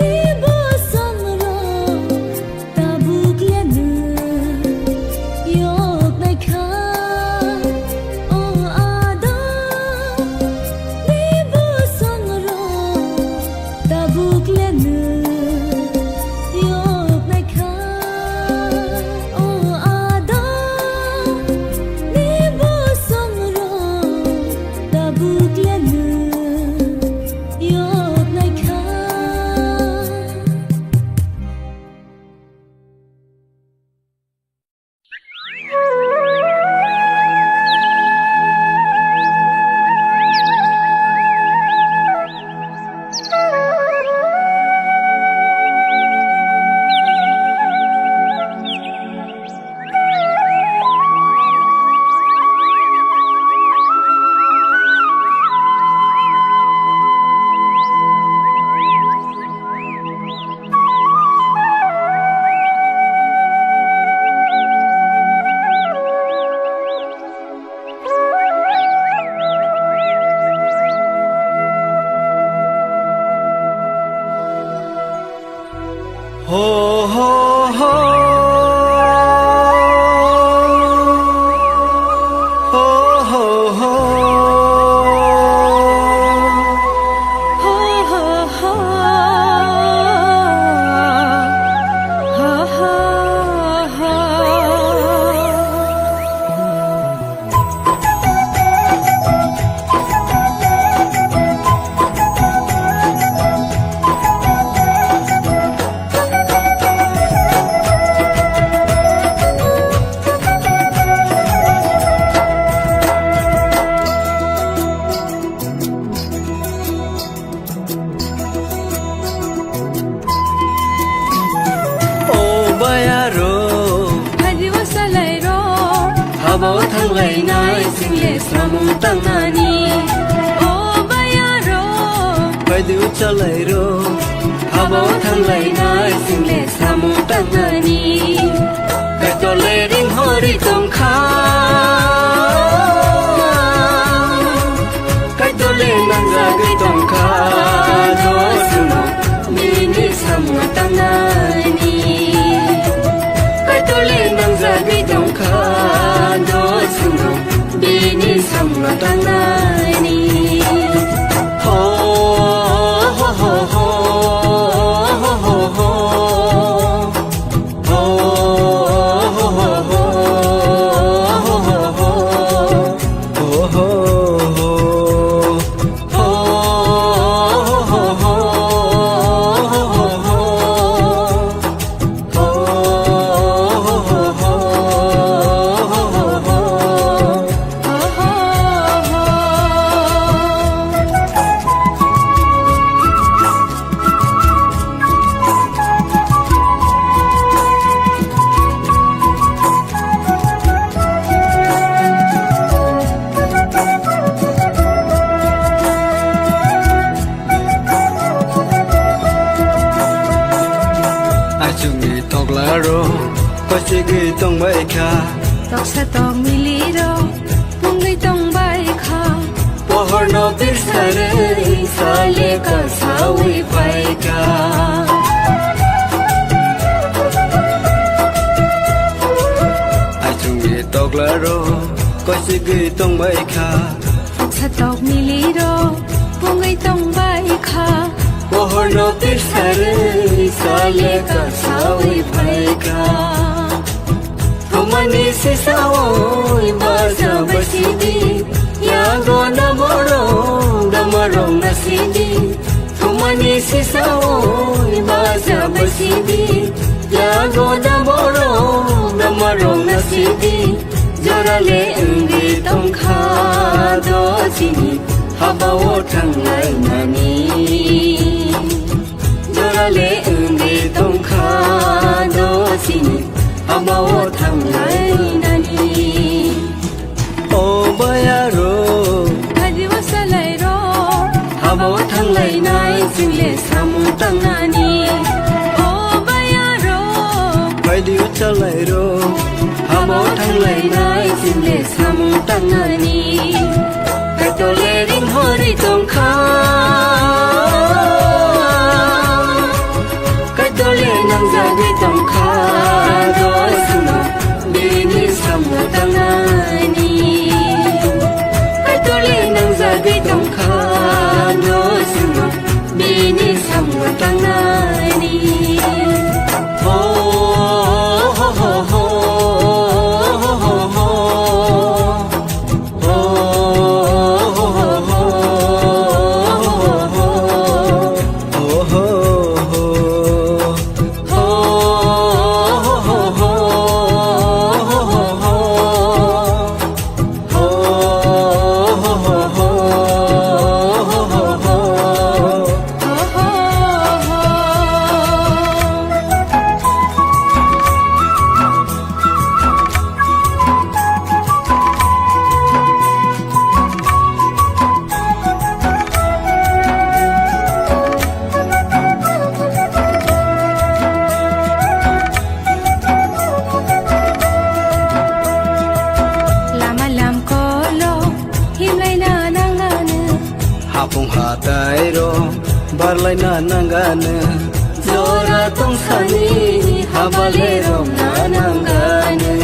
ni bo samro tabuk lenu yok nai kha Oh ada ni bo samro tabuk lenu yok nai kha Oh ada ni bo samro tabuk lenu yok nai kha Ho ho ho Ho ho ho Ho ho ho Ha ha ha O bayaro Hadi wasalai ro Habo thanglai nai single samu tangani O bayaro Paidu chalai ro Habo thanglai nai single samu tangani Kai to le ring hori tong kha Kai to le nang za gai tong kha Do suno Mini samu tangani Kai to le nang za gai tong kha Do suno Bini samu tangani Ho ho ho ho ho ho ho Ho ho ho ho ho ho ho Ai chung ni tok la ro Ko chi gi tong bai kha Tok sa tong mi Pohorno birsarei saleka sawi paika ai chung ge tok la ro ko si ge tong bai kha Satok miliro pungai tong bai kha Pohorno birsarei saleka sawi paika Tumani se sawoi baza basidi Yago namorong damarong nasidi Tumani se sawoi baza basidi Yago namorong damarong nasidi Jorale engge tongkha do sini Habawo thanglai nani Jorale engge tongkha do sini Habawo thanglai nani o baya ro Hadiwa salai ro Habawo thanglai nai single samu tangani O baya ro bai diu chalai ro Habawo thanglai nai single samu tangani Katole ring hori tongkha Katole nang jagi tongkha do sino bini samu tangani Katole nang jagi tongkha do sino bini samu tangani ho ho ho ho Hapung hatai ro barlai na nangane Zora tong sani habale rom na nangane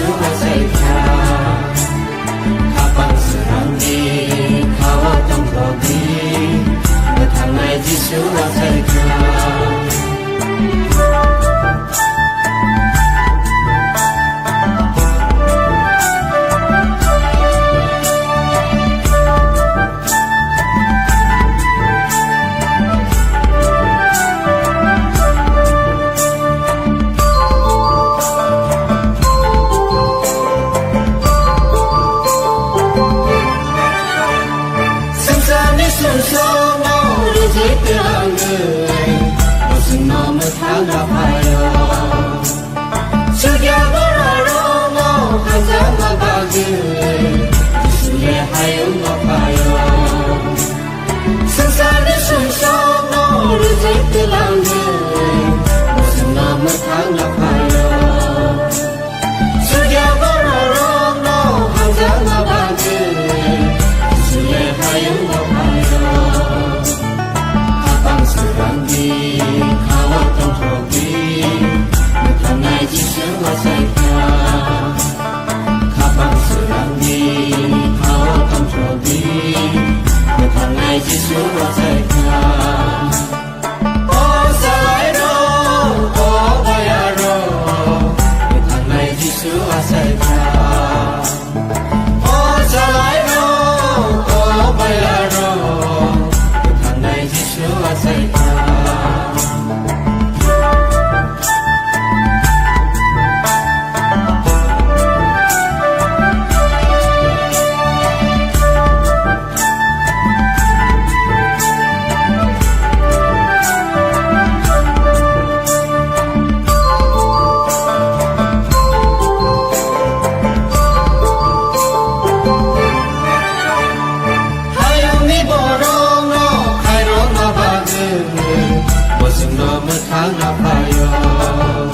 지수와 살까 가방스러운디 가왔던 거기 당나의 지수와 살까 너를 절대 안 그래 무슨 놈을 탄압하여 죽여버려라 너 한잔만 박으래 술에 하얀 거 봐요 승산의 순서 너를 절대 안 그래 무슨 놈을 탄압하여 죽여버려라 너 한잔만 박으래 술에 하얀 거 봐요 가방스러운디 가왔던 저기 당나의 지수와 살까 가방스러운디 가왔던 저기 당나의 지수와 살까 어사이로 어바야로 당나의 지수와 살까 어사이로 어바야로 당나의 지수와 살까 무슨 놈을 탄압하여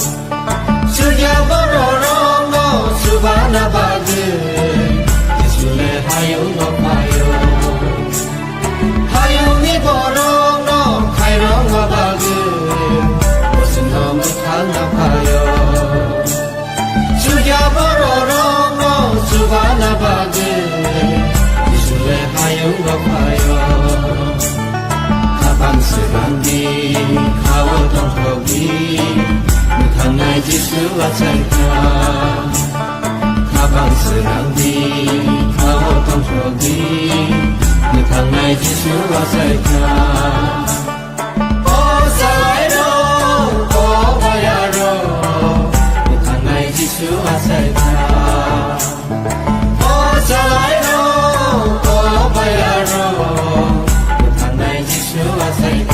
죽여버려라 너 수바나 박을 기술의 하용 높아요 하용이 버려 너 카이롱아 박을 무슨 놈을 탄압하여 죽여버려라 너 수바나 박을 기술의 하용 높아요 가방스러운디 가왔던 거기 당나의 지수와 살까 가방스러운디 가왔던 저기 당나의 지수와 살까 어사이로 어바야로 당나의 지수와 살까 어사이로 어바야로 당나의 지수와 살까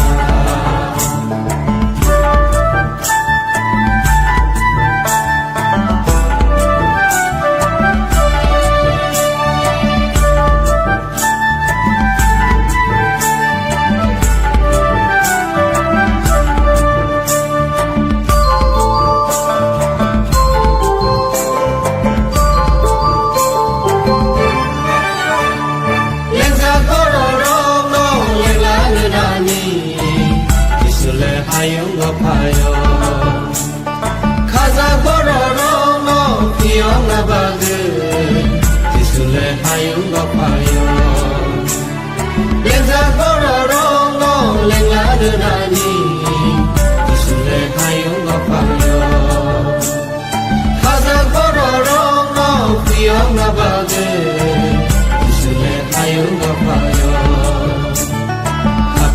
하용 높아요 가자 걸어라 너 기억나 박을 기술의 하용 높아요 랭자 걸어라 너 랭라는 아니 기술의 하용 높아요 가자 걸어라 너 기억나 박을 기술의 하용 높아요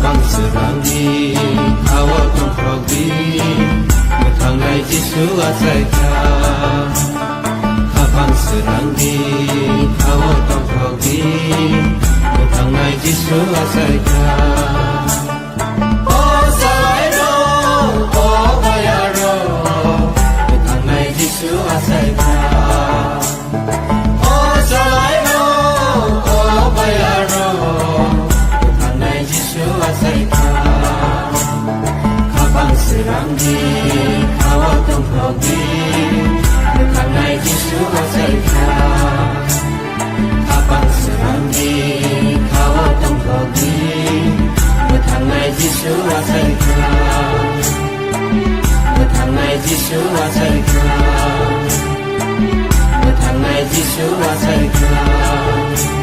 가방스러운디 가왔던 거기 당나의 지수와 살까 가방스러운디 가왔던 거기 당나의 지수와 살까 어사이로 어바야로 당나의 지수와 살까 어사이로 어바야로 당나의 지수와 살까 가방스러운디 가왔던 거기 당나의 지수와 살까 가방스러운디 가왔던 거기 Yesu asaika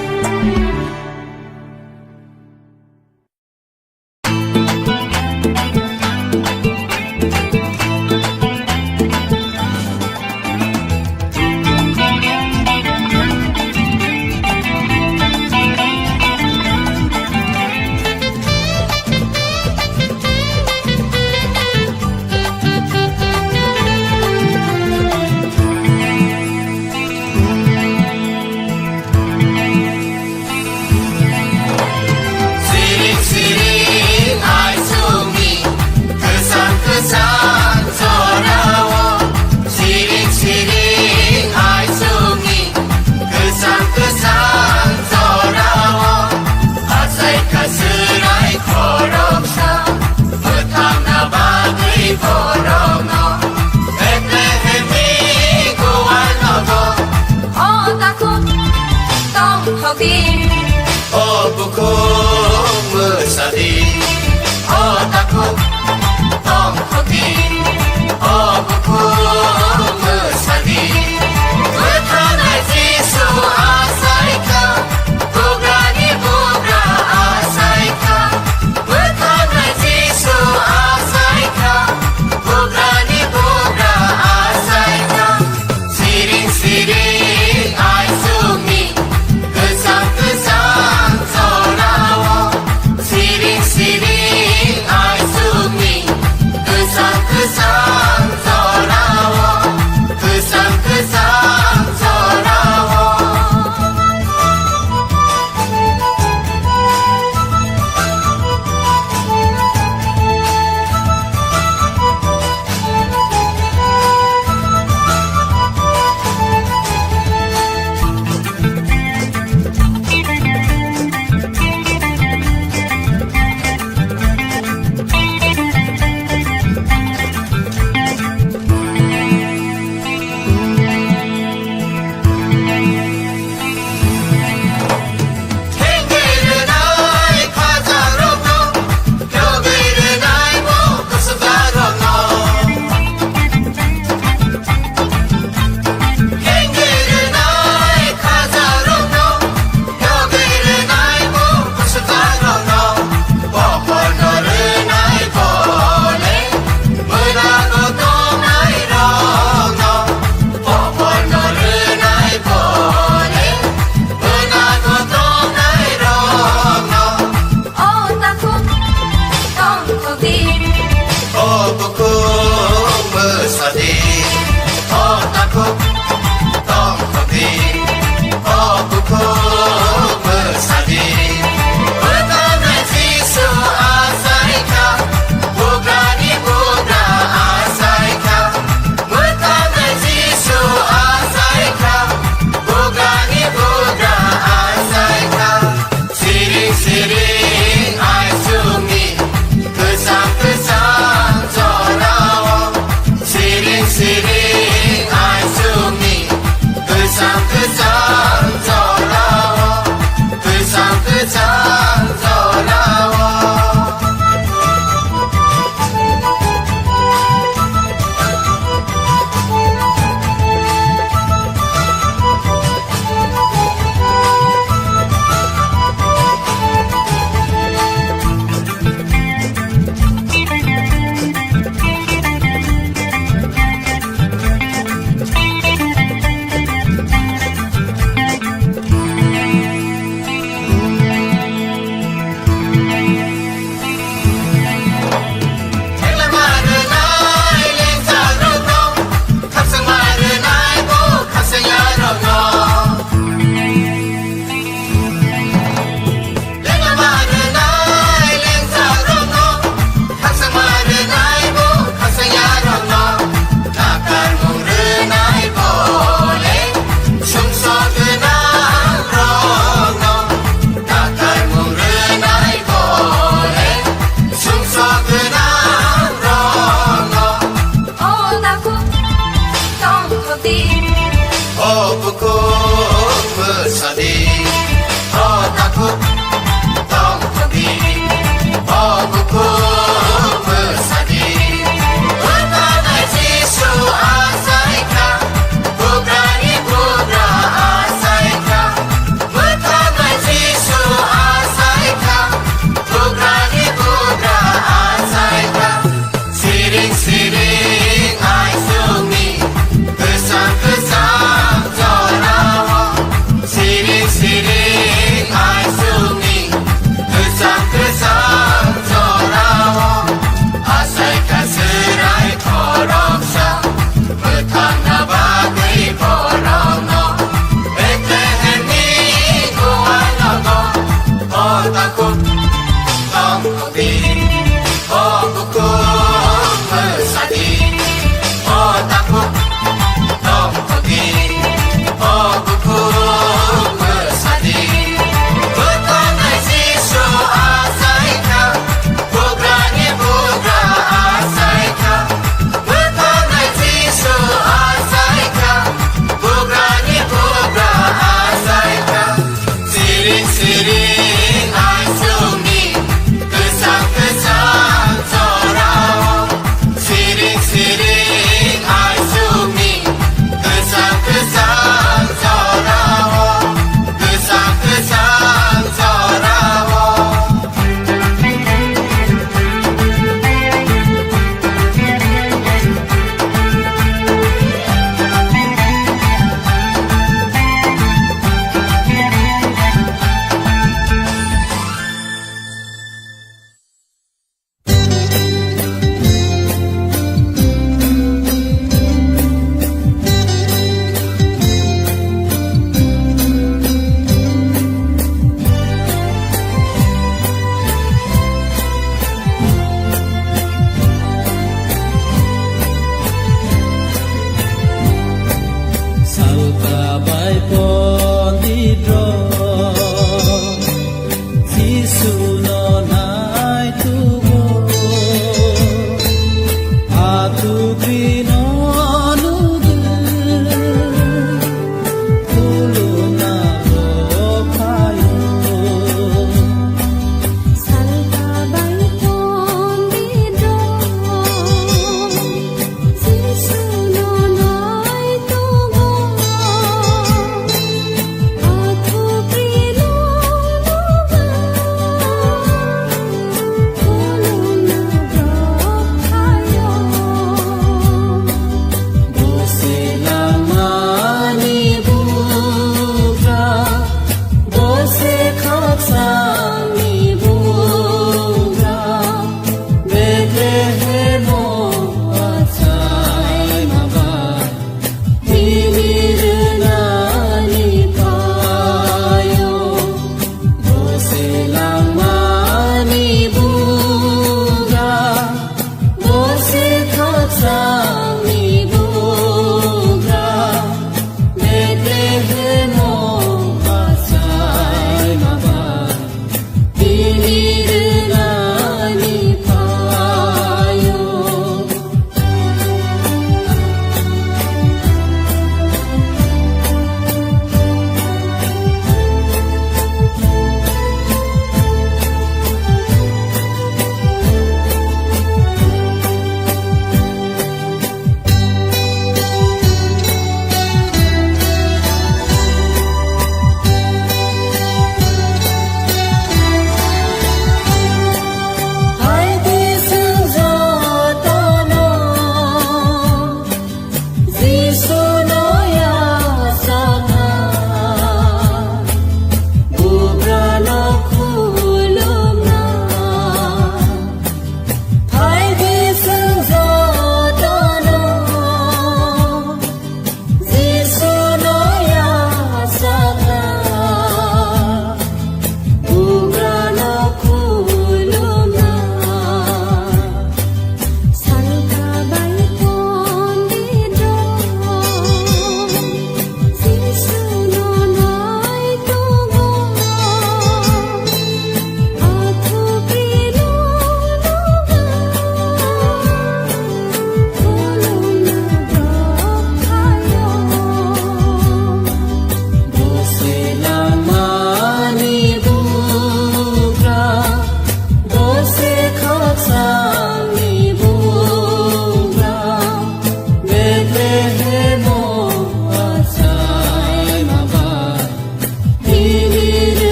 Oh buku mesadi Oh takut Tom hoki Oh buku mesadi Bertanai Yesu asaika Bugrani bugra asaika Bertanai Yesu asaika Bugrani bugra asaika Siring-siring aisumi Kesang-kesang zorawo Siring-siring aisumi Kesang-kesang zorawo Kesang-kesang zorawo Oh buku mesadi Oh takut Tom hoki Oh buku mesadi Bertanai Yesu asaika Bugrani bugra asaika Bertanai Yesu asaika Bugrani bugra asaika Siring-siring aisumi Kesang-kesang zorawo Siring-siring aisumi Kesang-kesang zorawo Kesang-kesang zorawo Oh buku mesadi Oh takut Tom hoki Oh buku mesadi Bertanai Yesu asaika Bugrani bugra suka bai pon di dro Sisu no nai tu go Atu krino nu du Kulu na lo payo Salta bai pon bidro Sisu no nai tu go Atu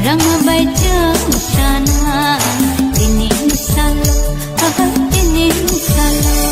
serang baca sana ini salah ini salah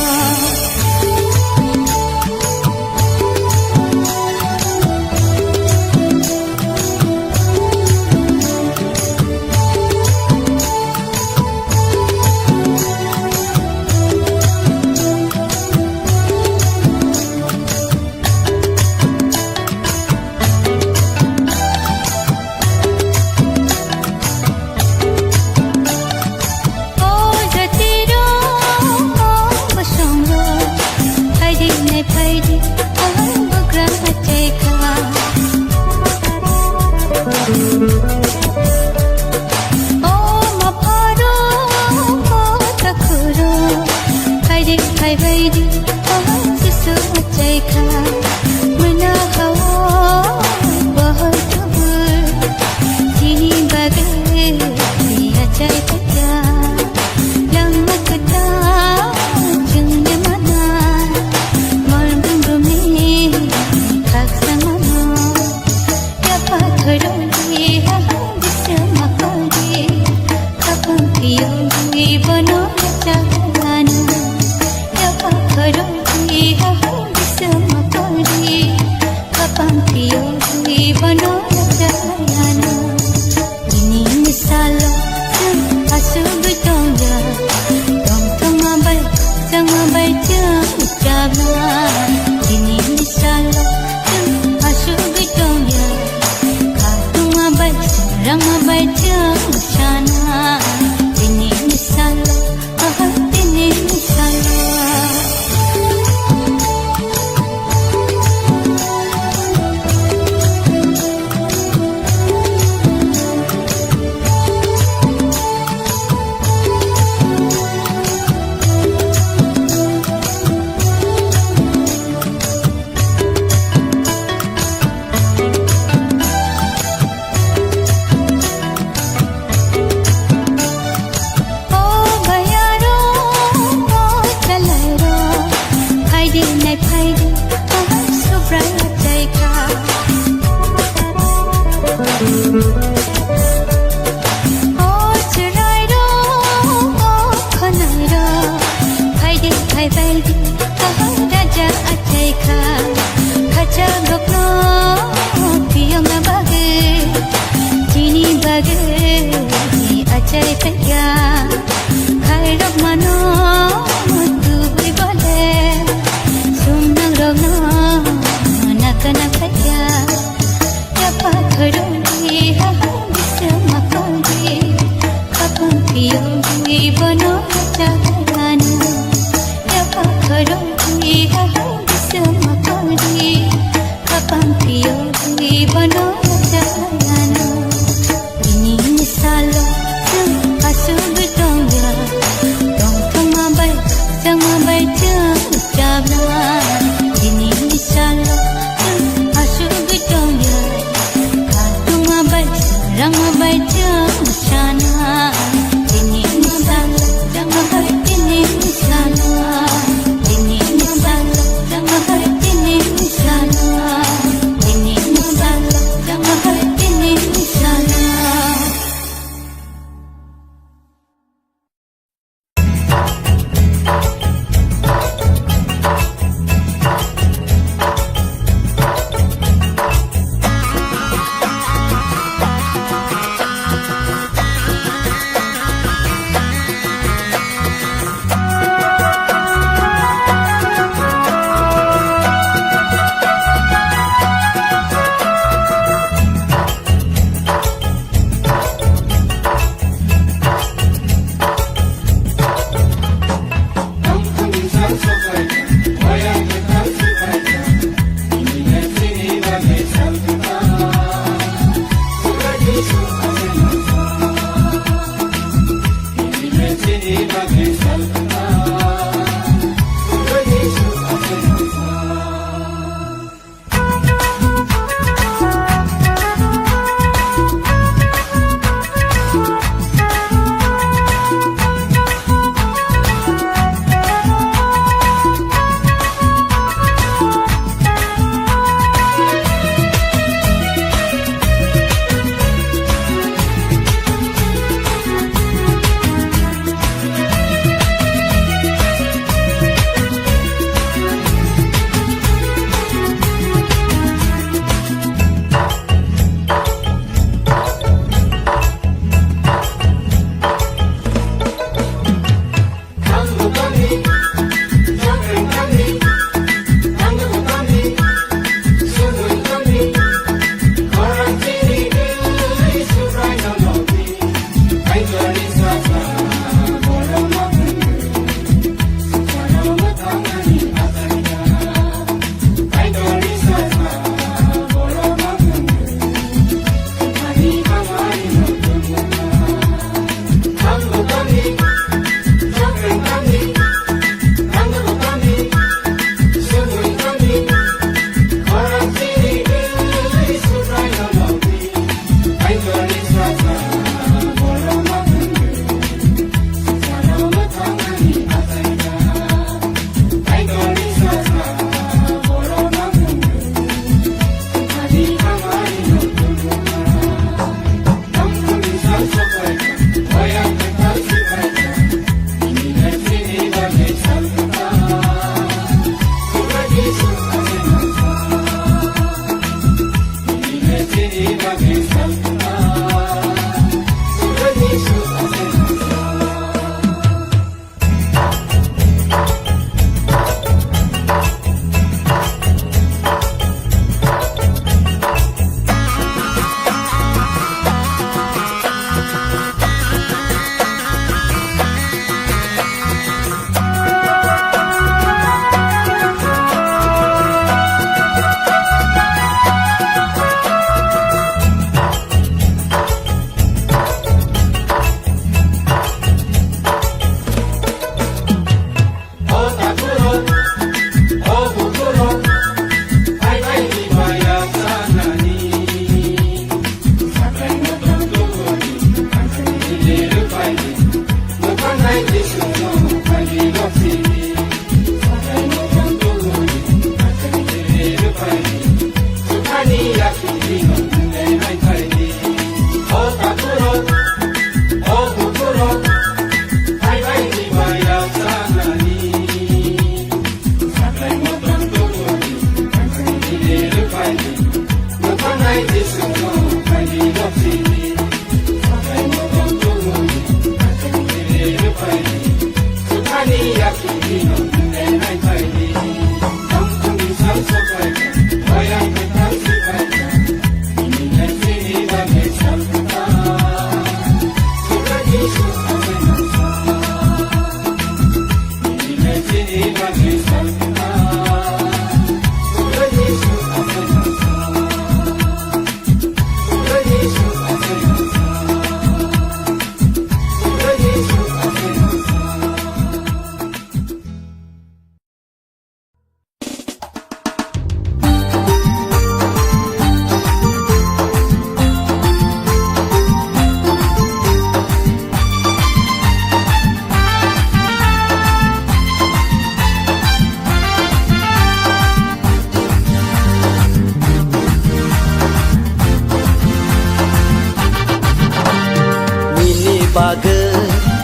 bagai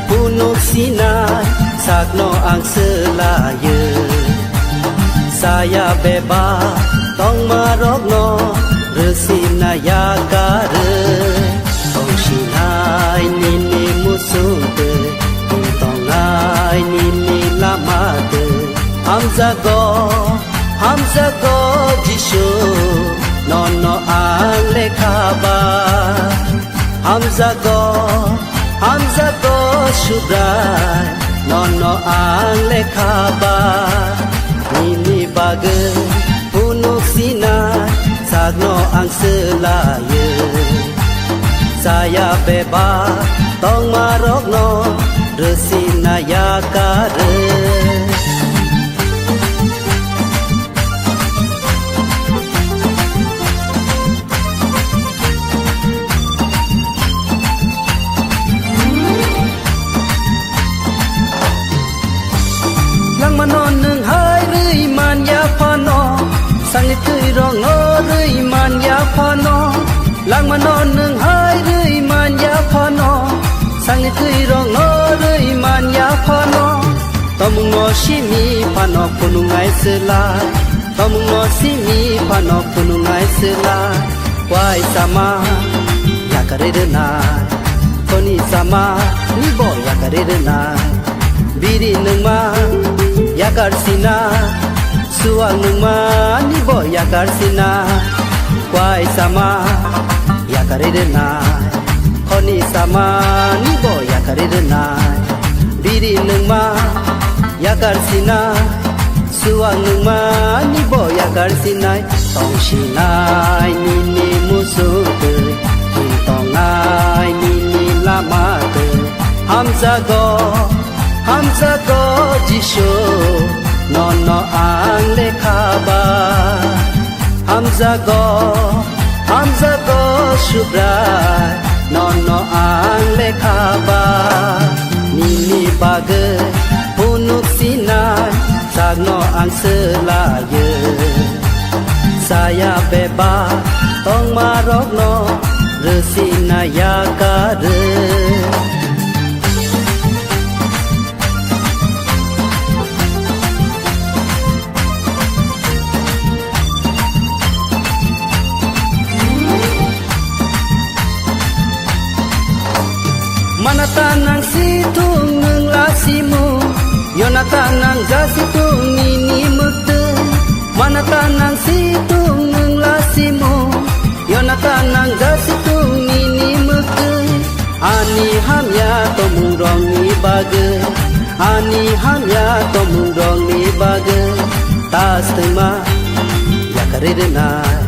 punuk sinai sakno ang selaya saya bebas tong marokno resina yakare tong sinai nini musunte tong ai nini lamate hamzago jisho nono ang lekhaba hamzago shubrai nono ang lekhaba nini bagai punuk sinai sagno ang selaya saya bebas tong marokno resina yakare manon nung hai rui man ya phano sang tui rong no rui man ya phano lang manon nung hai rui man ya phano sang tui rong no rui man ya phano tomung no shimi phano punungai selai tomung no simi phano punungai selai wai sama ya kare de na koni sama ni bo ya kare de na biri nung ma yakar sina suang nung ma ni bo yakar sina kwai sama yakare de na khoni sama ni bo yakare de na biri nung ma yakar sina suang nung ma ni bo yakar sina tong sinai ni ni musute tong ai ni ni lamate hamzago jisho nono ang lekhaba hamzago shubrai nono ang lekhaba nini bagai punuk sinai sagno ang selaya saya bebas tong marokno resina yakare Manatanang situng nung lasimu Yonatanang jasitung nini mute Manatanang situng nung lasimu Yonatanang jasitung nini mute Ani hamya tomung rong ni bagai Ani hamya tomung rong ni bagai Tas tema yakare denai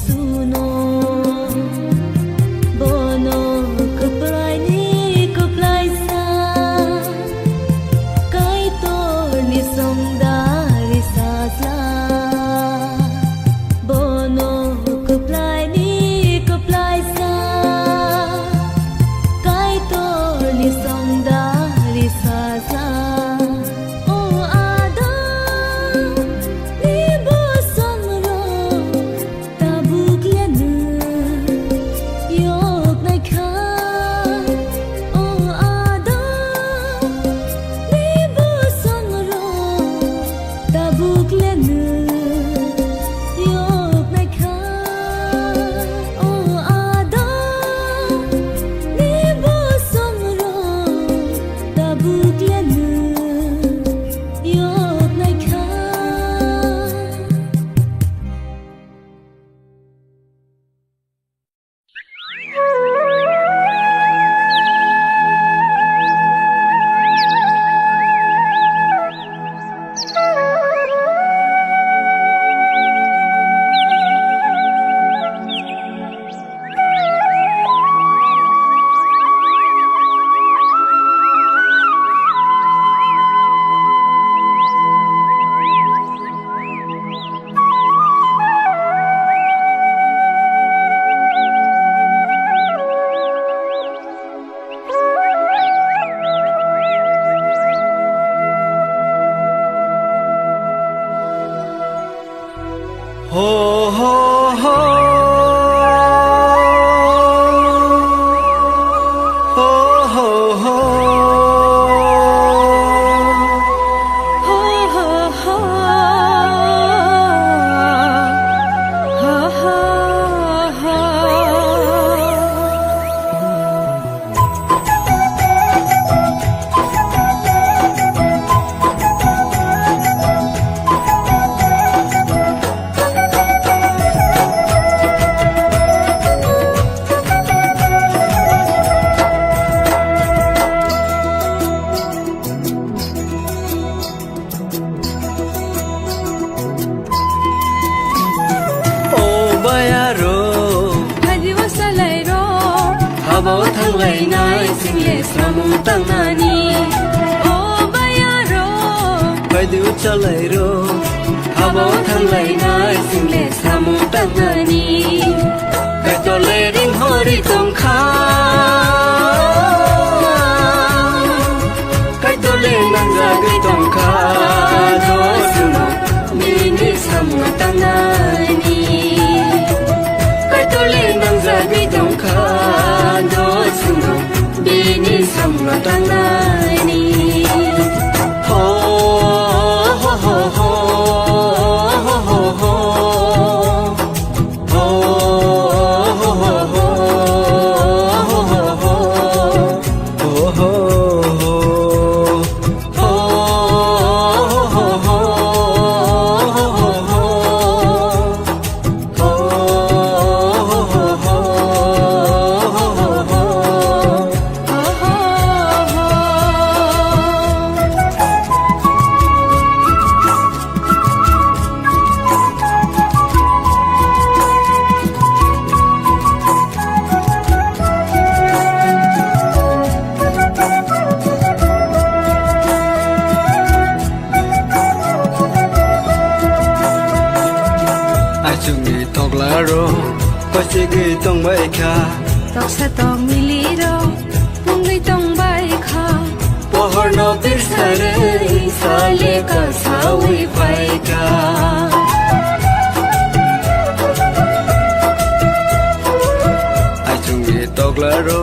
suno bono kuplai ni kuplai sa kai tor ni somda ri sa la bono kuplai ni kuplai sa kai tor ni somda ri sa la Chalairo habo thanglai nai single samu tangani katole ring hori tongkha katole nangja gai tongkha do suno mini samu tangani katole nangja gai tongkha do suno mini samu tangani Pasigi tong bai kha tok sa tong mili ro pungi tong bai kha pohor no birsare sale ka sawi pai kha achungi tokla ro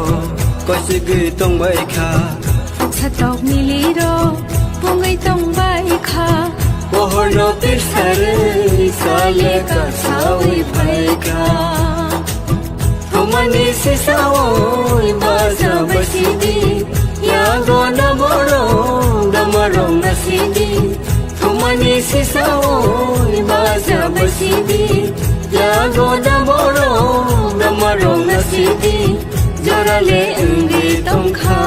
pasigi tong bai kha tok sa tong mili ro pungi tong bai kha pohor no birsare sale ka sawi pai kha Mani se sawoi baza basidi ya gona morong damarong nasidi Mani se sawoi baza basidi ya gona morong damarong nasidi Jorale ungi tongkha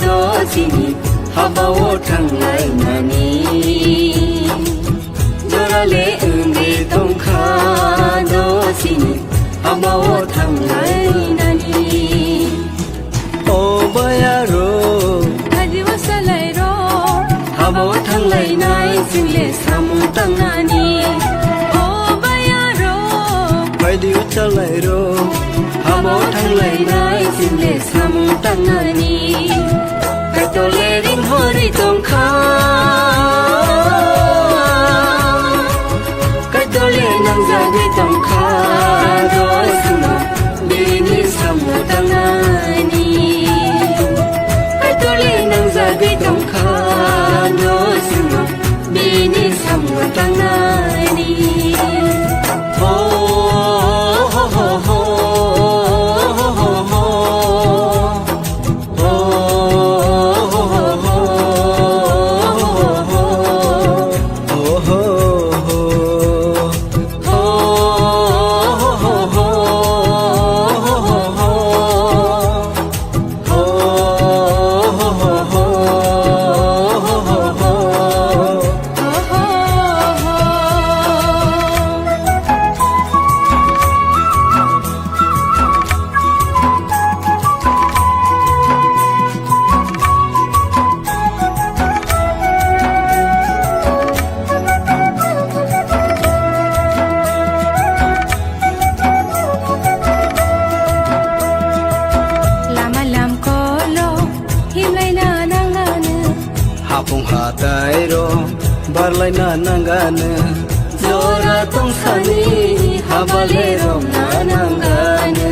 do sini habawo thanglai nani Jorale ungi tongkha do sini Hamawo thanglai nani O bayaro Hadiwa salai ro Hamawo thanglai nai single samu tangani O bayaro Baidiu chalai ro Hamawo thanglai nai single samu tangani Katole ring hori tongkha Katole nang jagi tongkha Do suno bini samu tangani Katole nang jagi tongkha Do suno bini samu tangani Ho ho ho ho ho ho ho Ho ho ho ho ho ho Lama lam kolo himlai na nangane Hapung hatai ro barlai na nangane Zora tong sani habale rom na nangane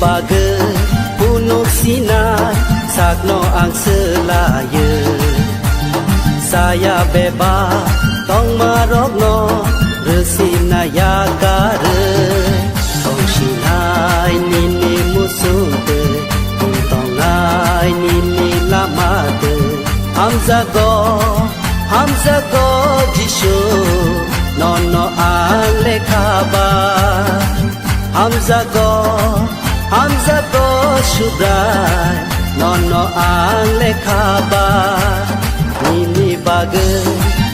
bagai punuk sinar sakno ang selaya saya bebas tong marokno resina yakare tong sinai nini musude tong nai nini lamade hamzago jishu nono ang lekaba hamzago Hamza ko subrai nono ang lekhaba Nini baga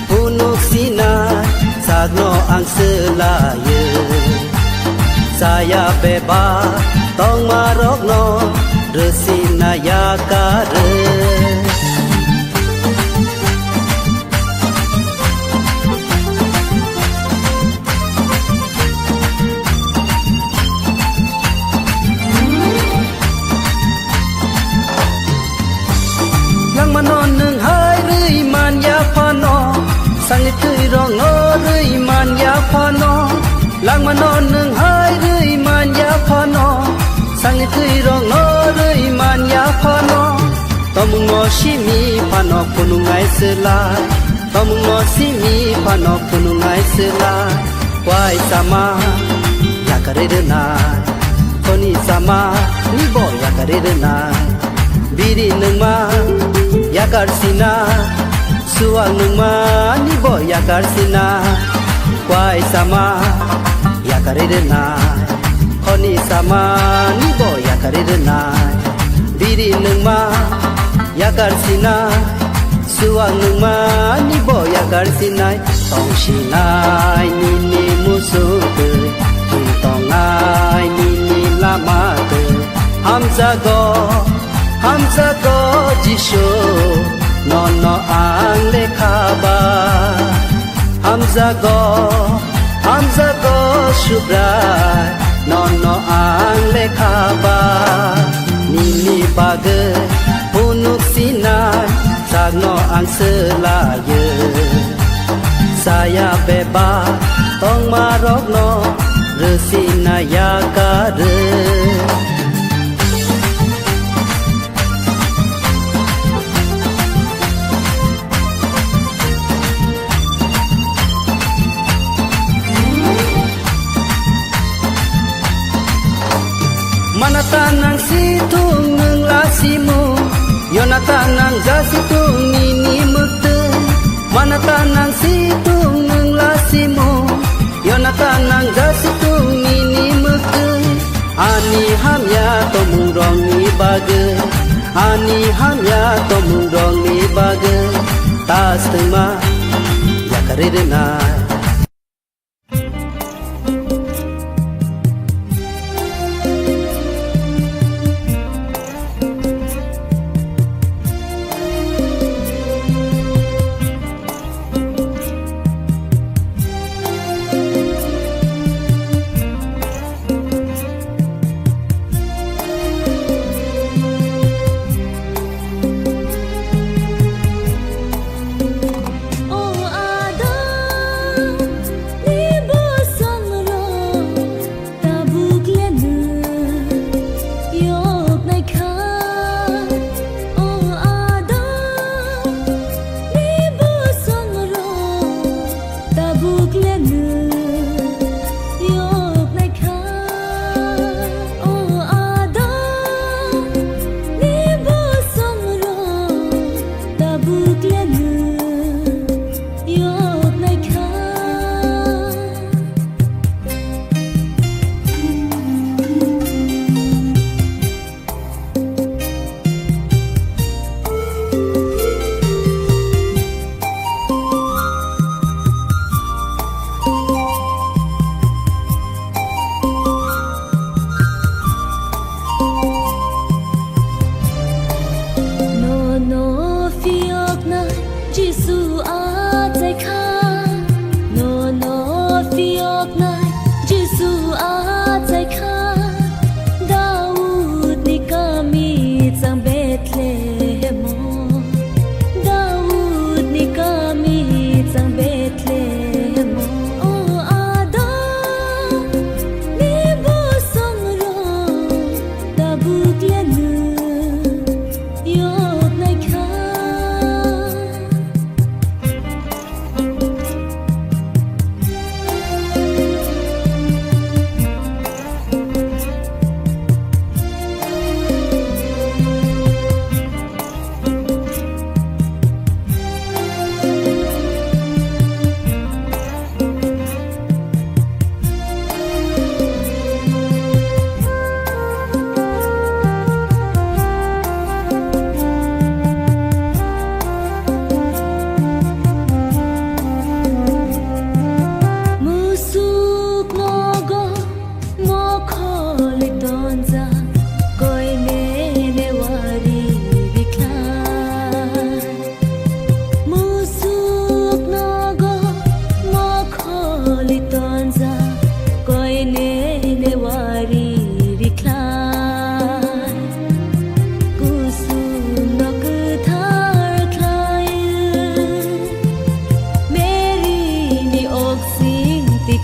punuk sinai sagno ang selaya Saya bebas tong marokno resina yakare Manon nung hai rui man ya phano sang tui rong no rui man ya phano lang manon nung hai rui man ya phano sang tui rong no rui man ya phano tomung no shimi phano punungai sela tomung no shimi phano punungai sela wai sama ya kare na koni sama ni bo ya kare na biri nung ma yakar sina suang nung ma ni bo yakar sina kwai sama yakare na khoni sama ni bo yakare na biri nung ma yakar sina suang nung ma ni bo yakar sina tong sinai ni ni musu te tong ai ni ni lama te hamza go jisho nono ang lekhaba Hamza go subrai nono ang lekhaba Nini baga punuk sinai sagno ang selaya Saya bebas tong marokno resina yakare Manatanang situng nung lasimu Yonatanang jasitung nini mute Manatanang situng nung lasimu Yonatanang jasitung nini mute Ani hamya tomung rong ni baga Ani hamya tomung rong ni baga Tas tema yakare na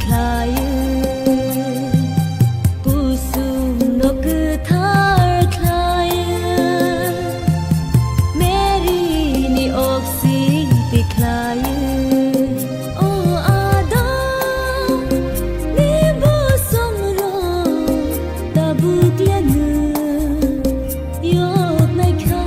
คลายปูซุมนกทาร์คลายเมรีนี่อกสีติคลายโออาดานี่บ่สงรอตาบุกเละยกในคา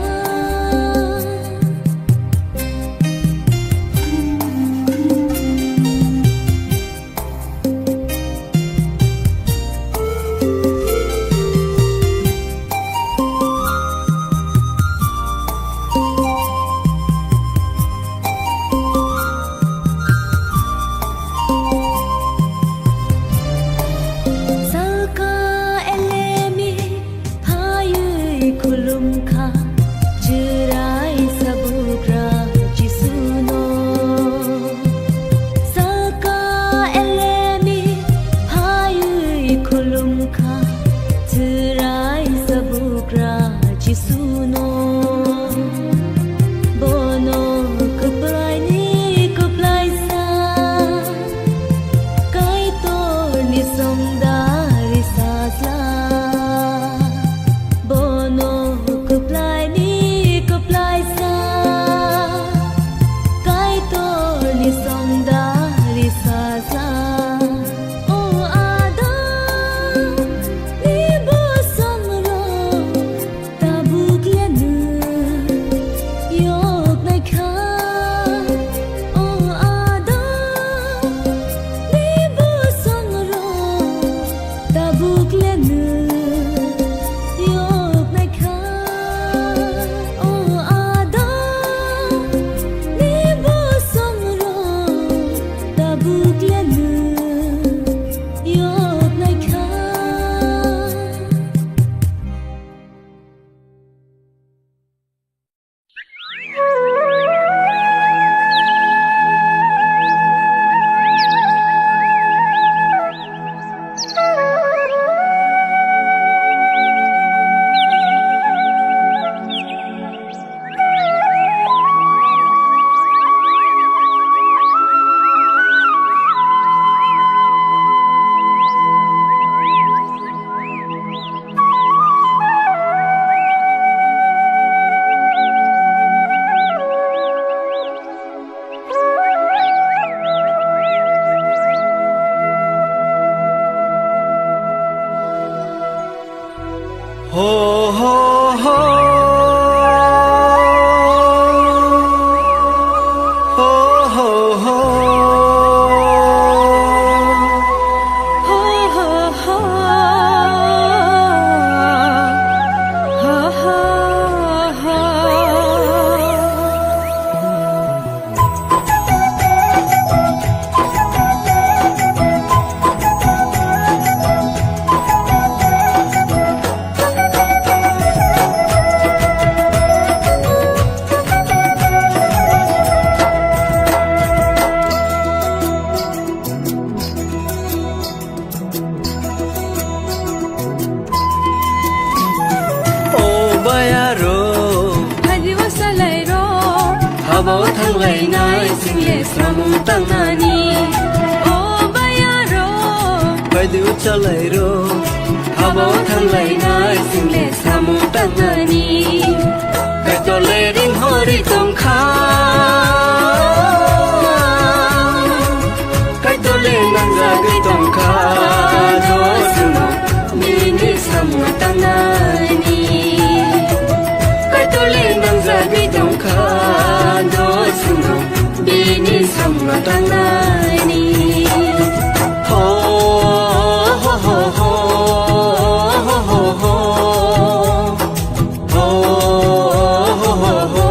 โฮโฮโฮโฮโฮโฮHabo thang lai nai sing le samu tang nani o bayaro Pai du cha lai ro Habo thang lai nai sing le samu tang nani Kai to le ring hori tong kha Kai to le nang ra gai tong kha do suno mi ni samu tang nani Kai to le nang ra gai tong kha do suno mi ni samu tang nani Ho ho ho ho ho ho ho Ho ho ho ho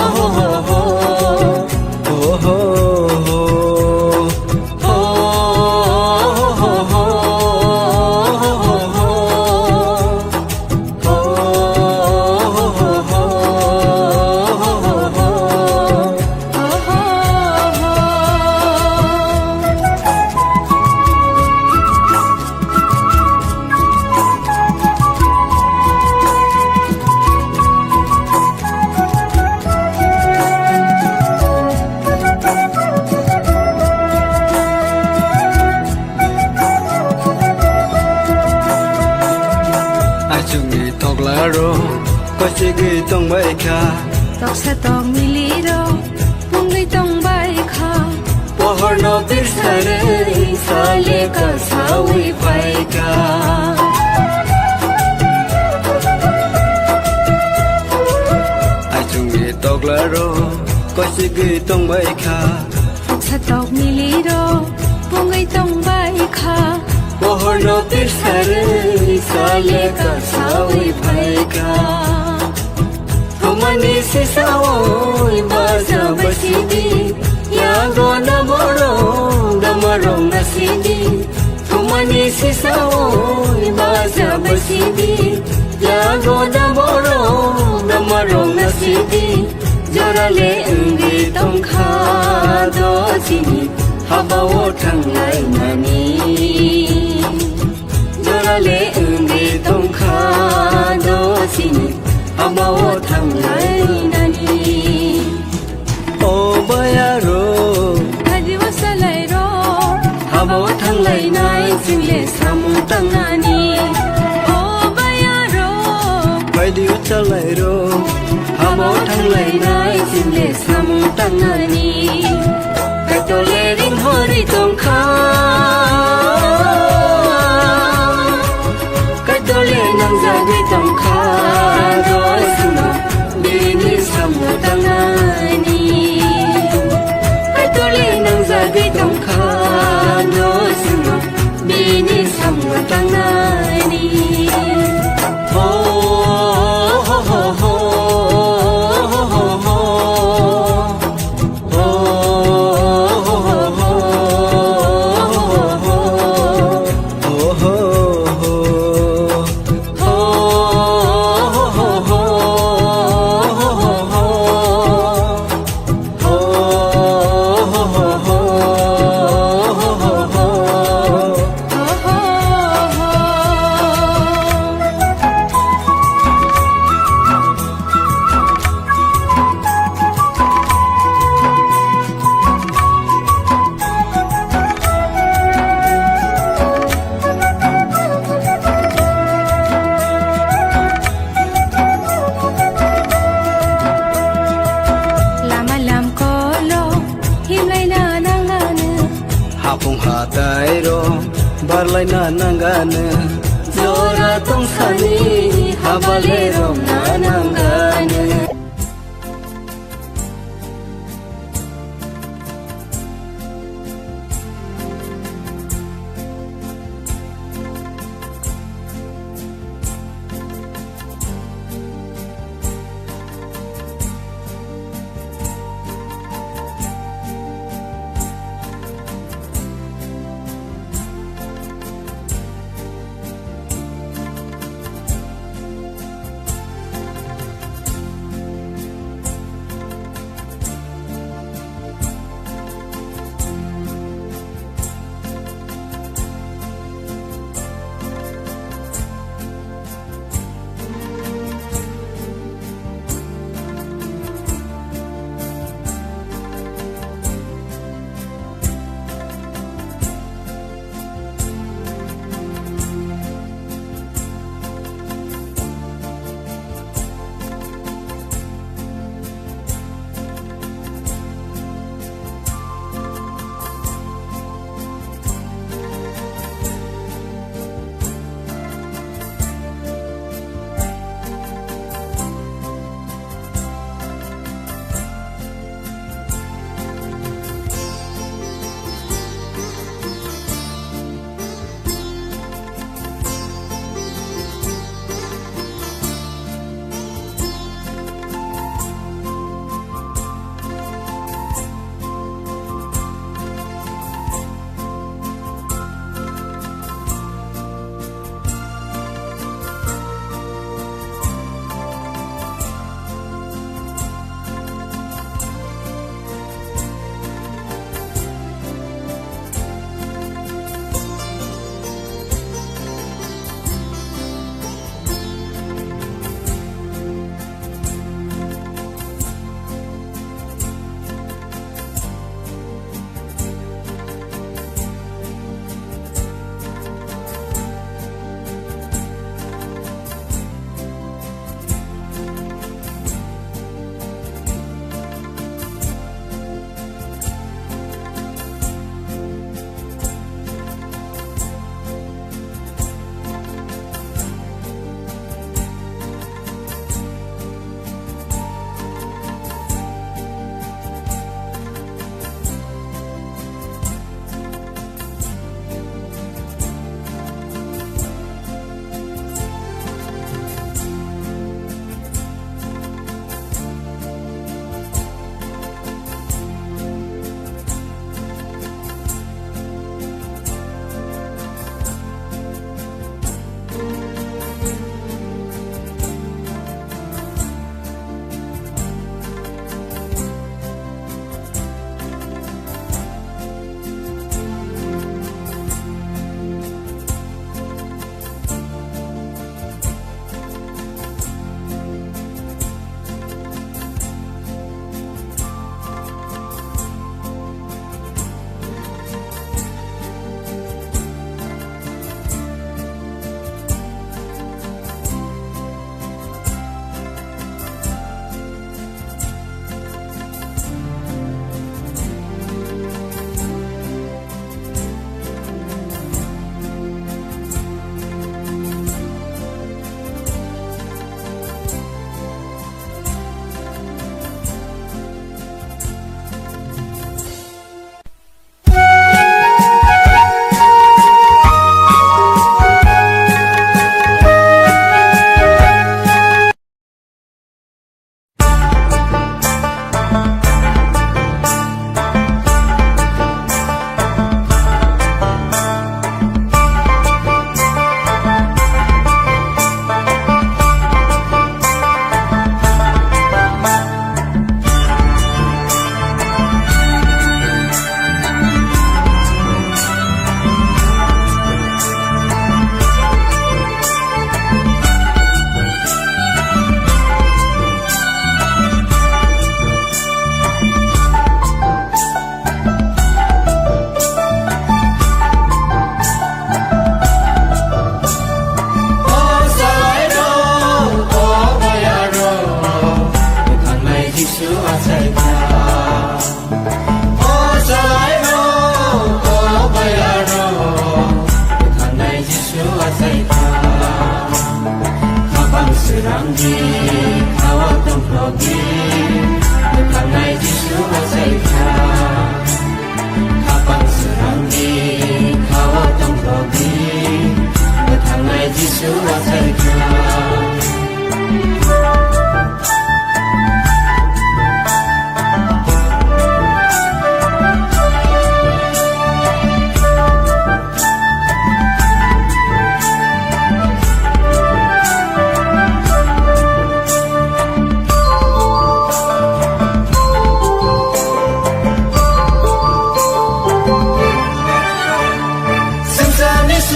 ho ho Kosigi tong baika Tok sa tong miliro Pungi tong baika Pohor no birsare Sale ka sawi paika Achungi toklaro Kosigi tong baika Tok sa tong miliro Pungi tong baika Pohor no birsare Sale ka sawi paika Humani si sawoy Baza basidi Yago na morong Damarong na sidi Humani si sawoy Baza basidi Yago na morong Damarong na sidi Jorale ungi tong khado sini Habawo tanglay nani Jorale ungi tong khado sini Habawo tanglay nani O bayaro Hadiwa salayro Habawo tanglay nai Single samu tangani O bayaro Pwede uchalayro Habawo tanglay nai Single samu tangani Katole ring hori tong kha Katole nang jagi tong kha Doi suno Bini samu tangani Katole nang jagi tong kha Doi suno Bini samu tangani Ho ho ho ho Hapung hatairo barlai na nangane Zora tong sani habalero na nangane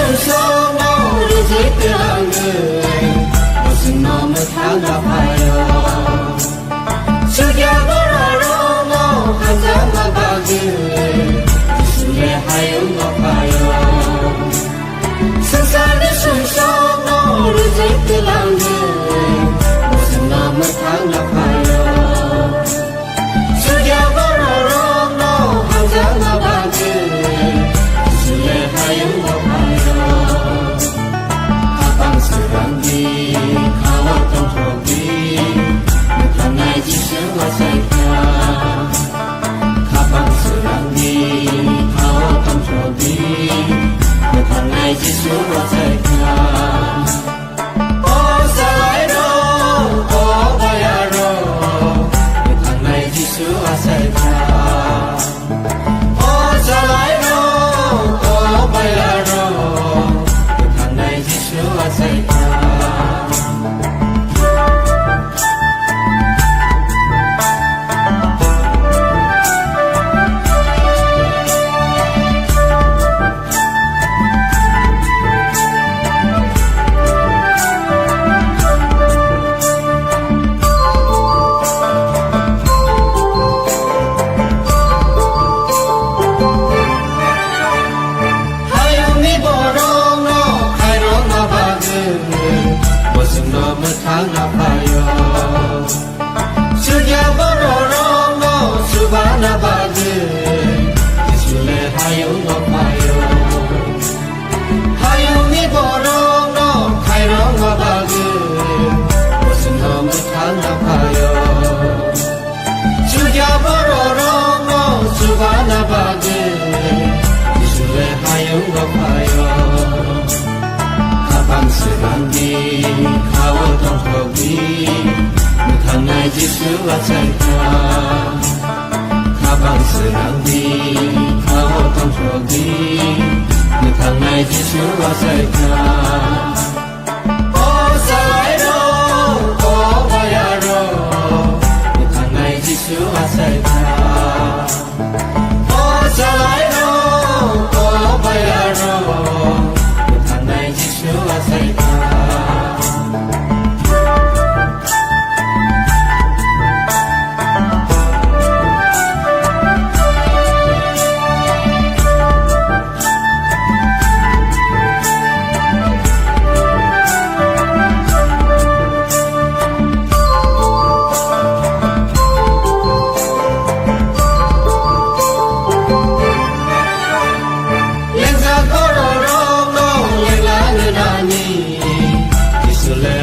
숨쉬어 모르지 그랑은 무슨 놈을 당합하여 죽여버려로 너 한잔만 박을 기술에 하용 높아요 세상에 숨쉬어 모르지 그랑은 무슨 놈을 당합하여 죽여버려로 너 한잔만 박을 기술에 하용 높아요 가방스런 뒤 가왔던 저기 못한 나의 지수와 살펴 가방스런 뒤 가왔던 저기 못한 나의 지수와 살펴 오사이로 오바야로 못한 나의 지수와 살펴 오사이로 오바야로 못한 나의 지수와 살펴 당합하여 죽여버려로 너 수바나 박을 기술에 하용 높아요 하용이 버려 너 카이롱아 박을 무슨 놈을 당합하여 죽여버려로 너 수바나 박을 기술에 하용 높아요 가방스런 뒤 가왔던 거기 못한 나의 지수와 살펴 가방스런 뒤 가왔던 거기 못한 나의 지수와 살펴 오사이로 오바야로 못한 나의 지수와 살펴 오사이로 오바야로 못한 나의 지수와 살펴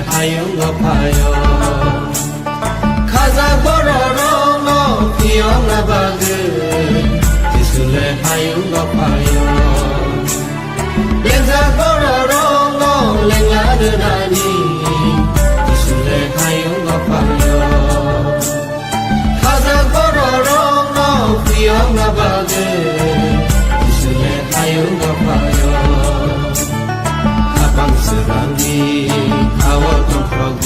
하용 높아요 가자 걸어로 너 기억나 박을 기술에 하용 높아요 랭자 걸어로 너 랭가를 하니 기술에 하용 높아요 가자 걸어로 너 기억나 박을 기술에 하용 높아요 가방스런 뒤 가왔던 거기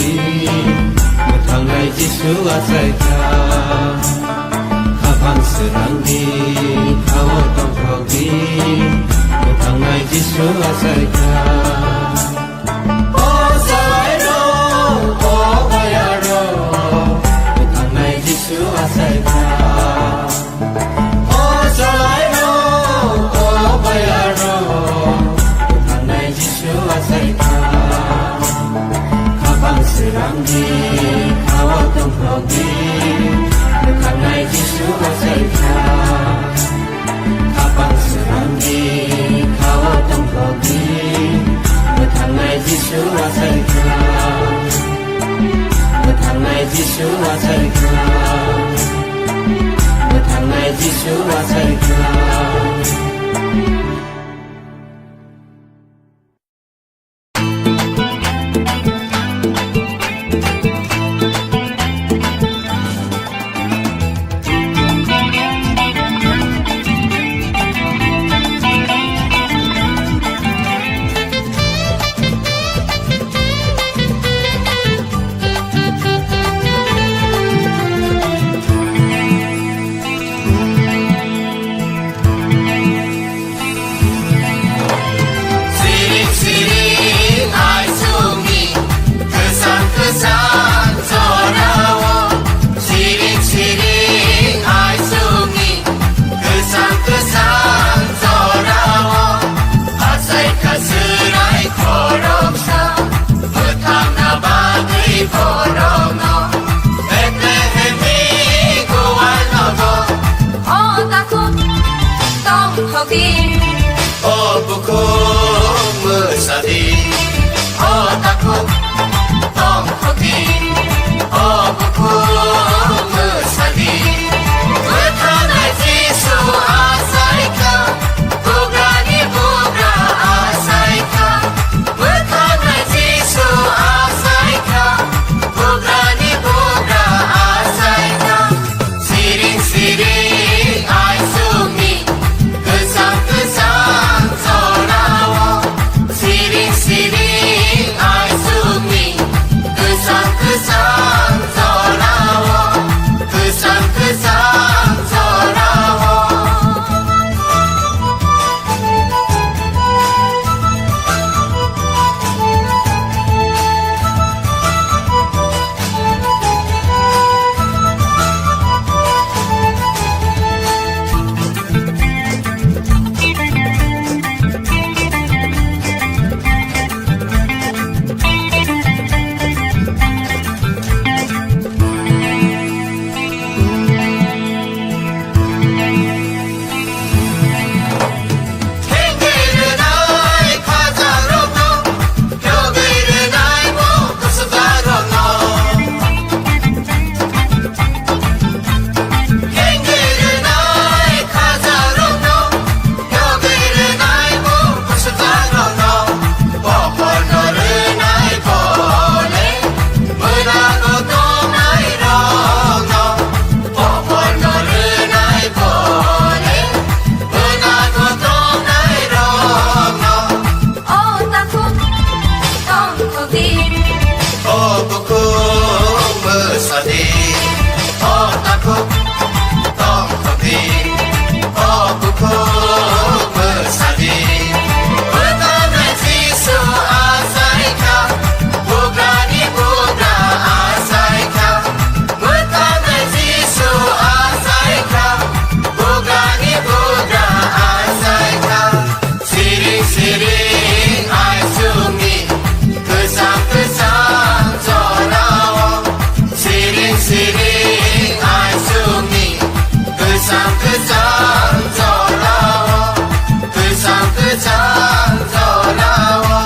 못한 나의 지수와 살펴 가방스런 뒤 가왔던 거기 못한 나의 지수와 살펴 오사이로 오바야로 못한 나의 지수와 살펴 오사이로 오바야로 못한 나의 지수와 살펴 가방스런 뒤 가왔던 거기 못한 나의 지수와 살펴 가방스런 뒤 가왔던 거기 buku mesadi Oh takut Tom Hoki Oh buku mesadi Bertanai Jisu asaika Bugrani bugra asaika Bertanai Jisu asaika Bugrani bugra asaika Siring-siring ai sumi Kesang-kesang zorawo Siring-siring ai sumi Kesang-kesang zorawo Kesang-kesang zorawo Henggerenai kazarono Yogerenai mo kasagarono Henggerenai kazarono Yogerenai mo kasagarono Pohonorenai bole Menagotonai rono Pohonorenai bole Menagotonai rono Oh takut Tom Hoki Oh buku mesadi Oh takut Tom Hoki Oh buku mesadi Bertanai Jisu asaika Bugrani bugra asaika Bertanai Jisu asaika Bugrani bugra asaika Siring-siring ai sumi Kesang-kesang zorawo Siring-siring ai sumi Kesang-kesang zorawo Kesang-kesang zorawo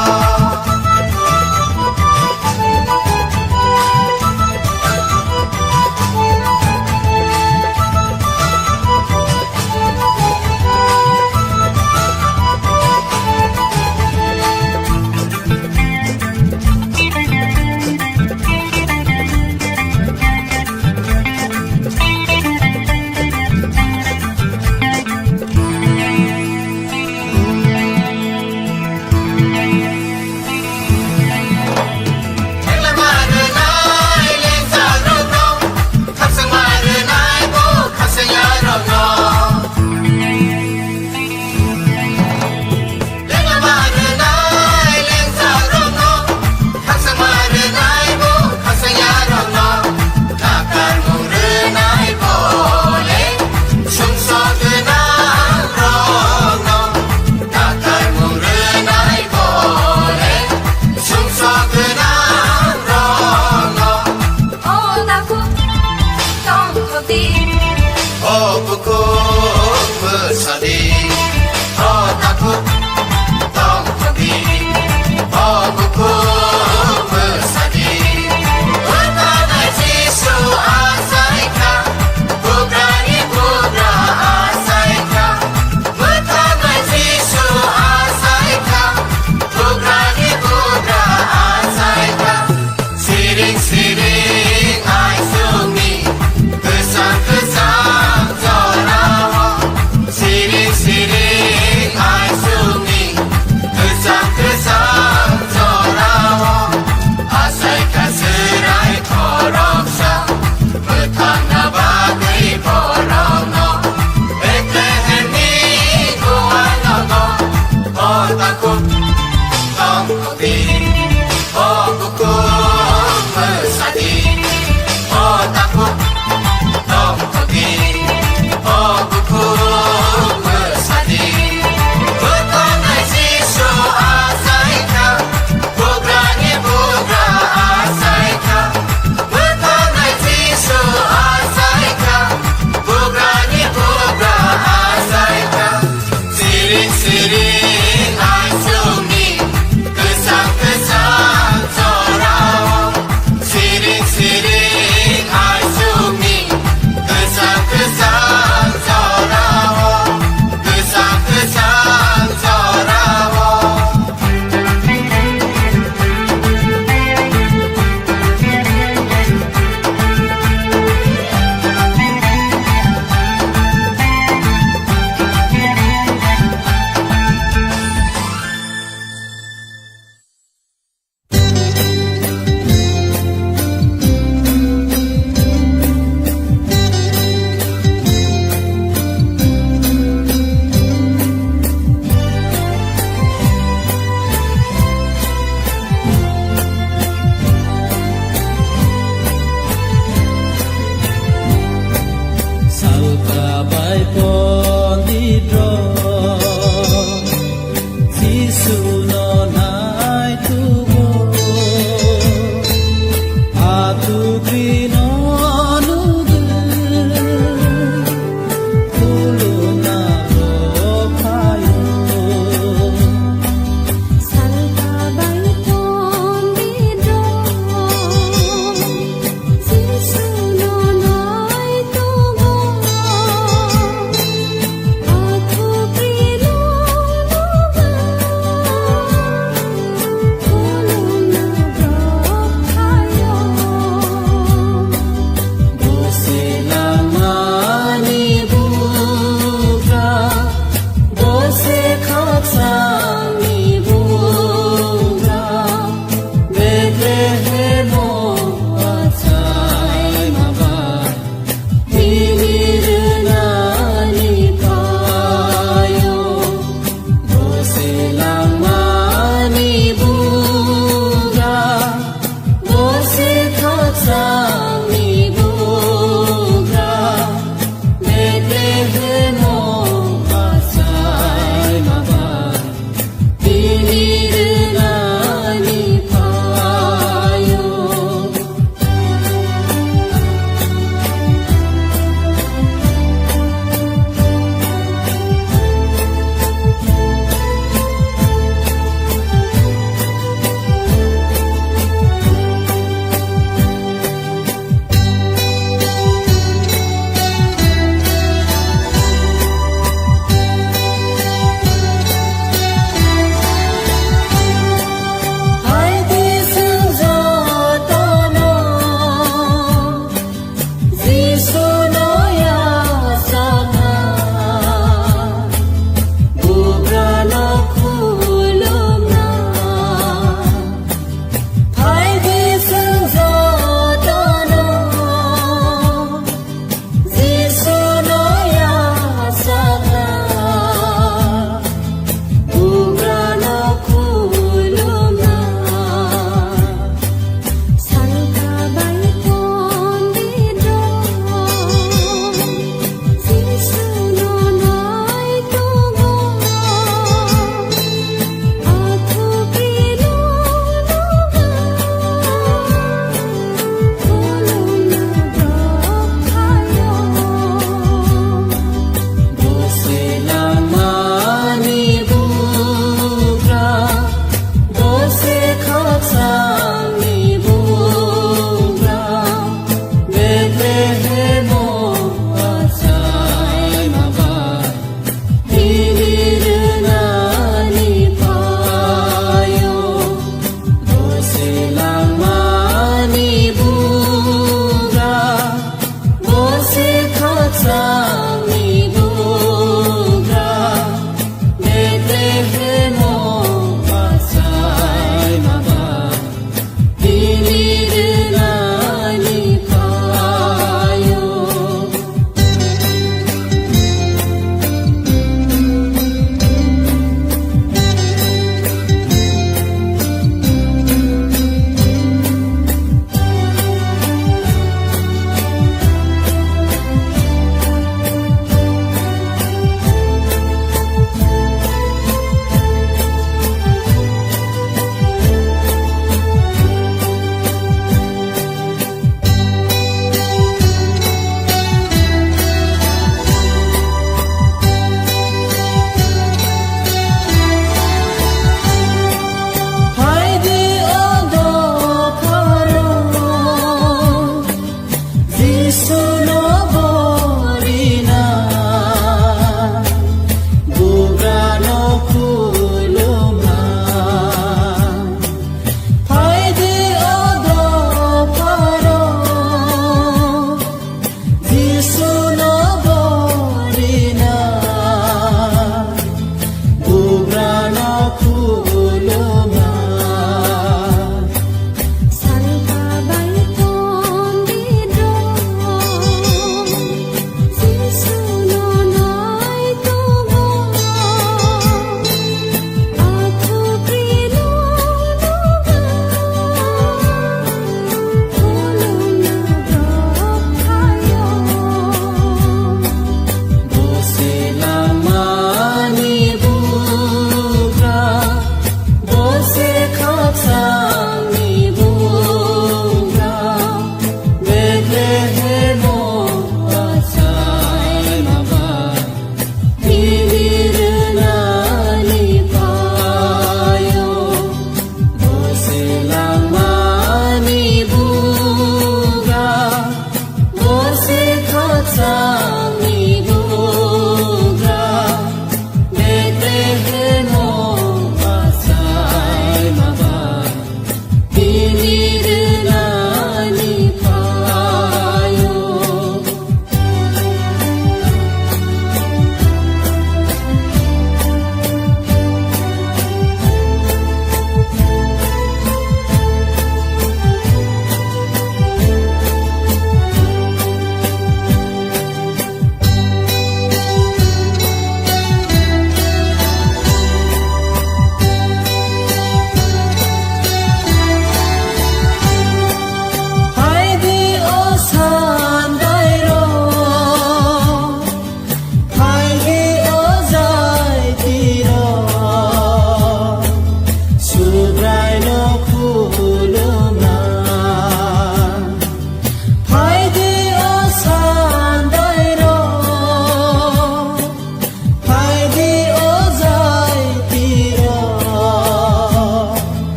Henglemanenai lengsarono Kapsangmarenai mo kasayarono Henglemanenai lengsarono Kapsangmarenai mo kasayarono Takkan murenai bole Sungsogenang rono Takkan murenai bole Sungsogenang rono Oh takut Tom Hoki Oh buku mesadi Oh takut Tom Hoki Oh buku mesadi Bertanai Jisu asaika Bugrani bugra asaika Bertanai Jisu asaika Bugrani bugra asaika Siring-siring ai sumi Kesang-kesang zorawo Siring-siring ai sumi Kesang-kesang zorawo Asaika serai koroksa Betana bagai borono Bethlehem ni guanono Oh takut Tom Hoki Oh buku mesadi Oh takut Tom Hoki Oh buku mesadi Bertanai Jisu asaika Bugrani bugra asaika Bertanai Jisu asaika Bugrani bugra asaika Siring-siring ी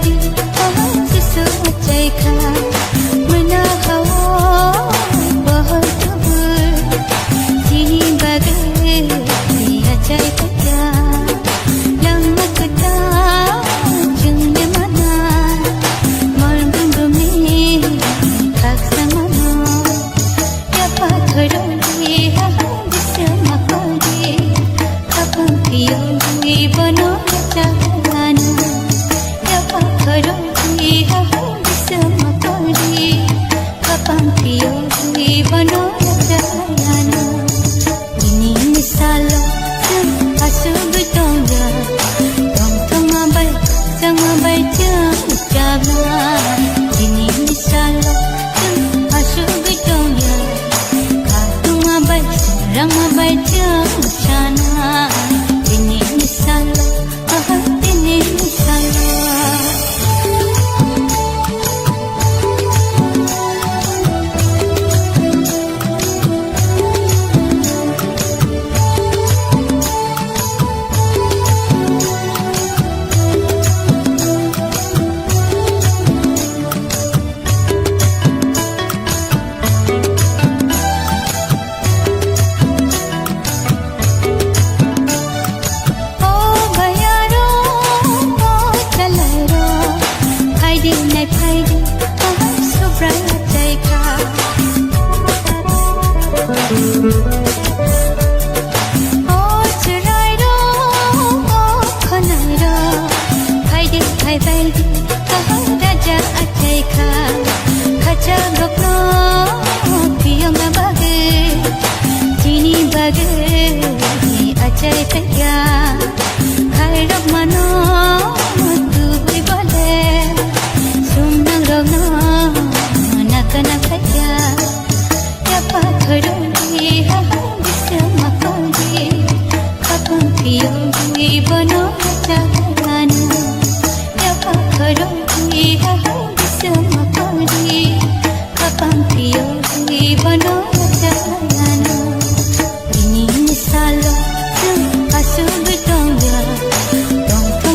baby sisu cai kha mana hawa bahar kabur sini bagai dia cai kaya lama kata jengnya mana mal bumi tak sama dapat teroli bisa makali kapang pioli bano jagana dapat teroli bisa makali kapang pioli bano jagana ini misalo asu betongga tong tong abai jang jaba ini misalo asu betongga katung abai rang abai jang chana ini misalo ini misalo Ini misalo asu betongga tong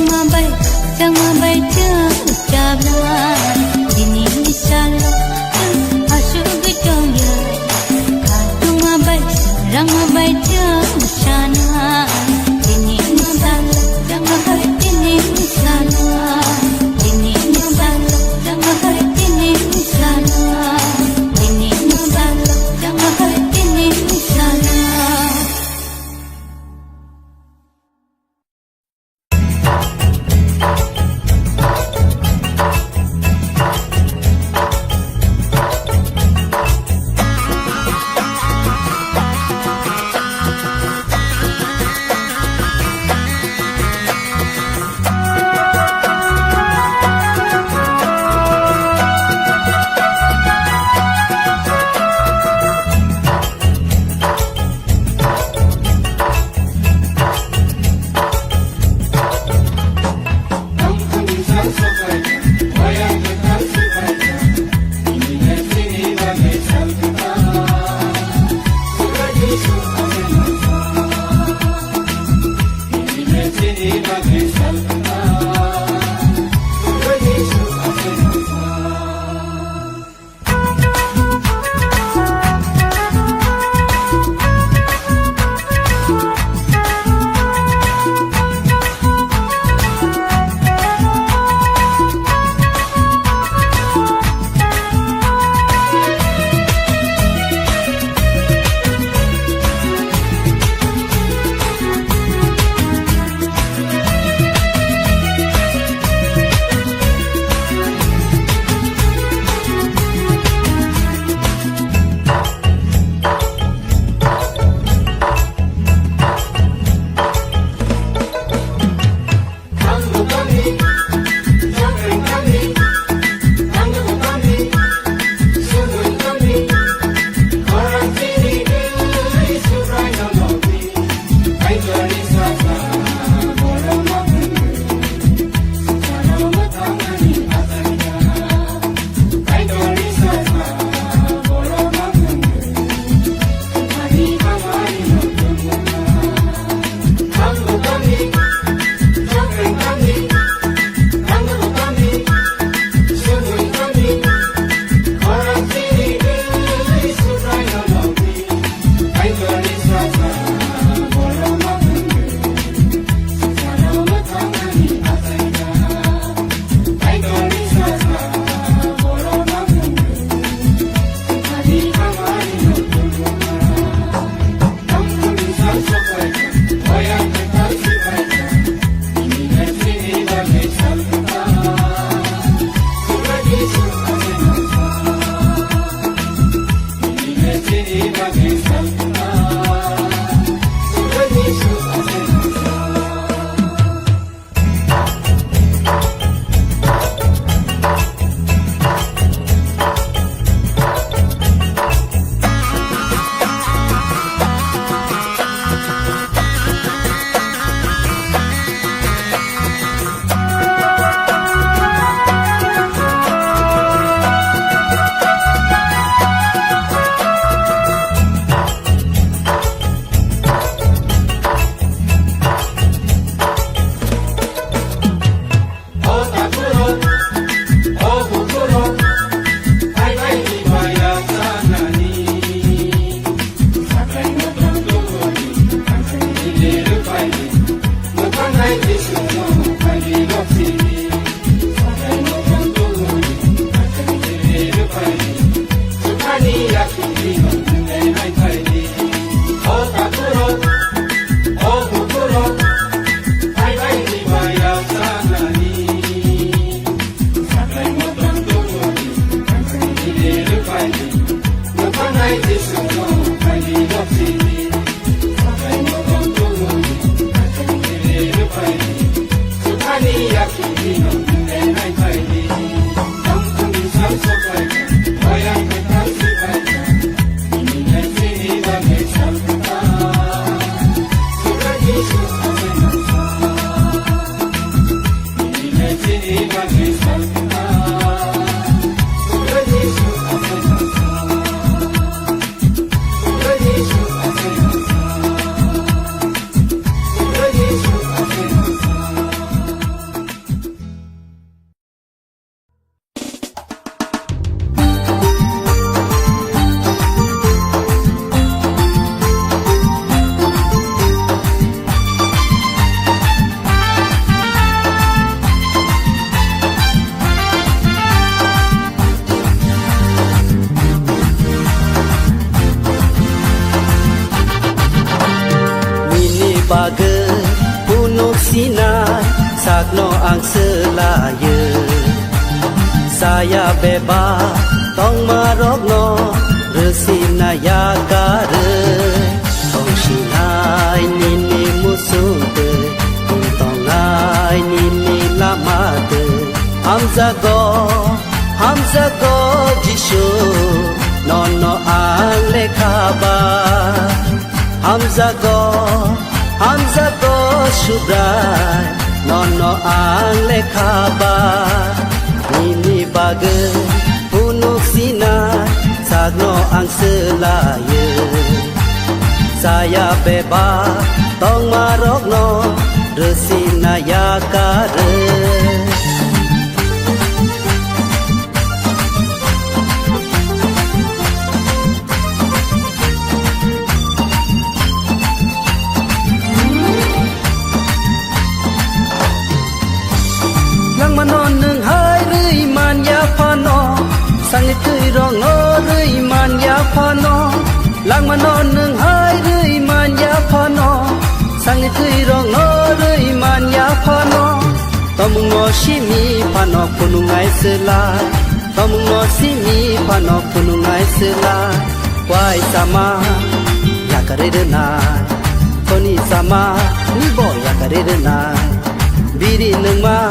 없으니 사랑의 모든 동물이 같은 파이니 습관이 약속이 없는 내 하이파이니 가꾸러 부끄러 하이파이니 와야 사나니 사랑의 모든 동물이 같은 파이니 너가 나의 지수로 파이니 없으니 사랑의 모든 동물이 같은 파이니 습관이 약속이 없는 내 하이파이니 텅텅 상속하여 와야 bagai punuk Sinai sakno ang selaya saya bebas tong marokno resina yakare tong Sinai nini musude tong ai nini lamade hamzago jishu nono ang lekaba Hamzago subrai nono ang lekaba ini bagai punuk Sinai sagno ang selaya saya bebas tong marokno resina yakare manon nung hai rui man ya phano sang tui rong o rui man ya phano lang manon nung hai rui man ya phano sang tui rong o rui man ya phano tomung no shimi phano punungai sela tomung no shimi phano punungai sela wai sama ya kare na koni sama ni bo ya kare na biri nung ma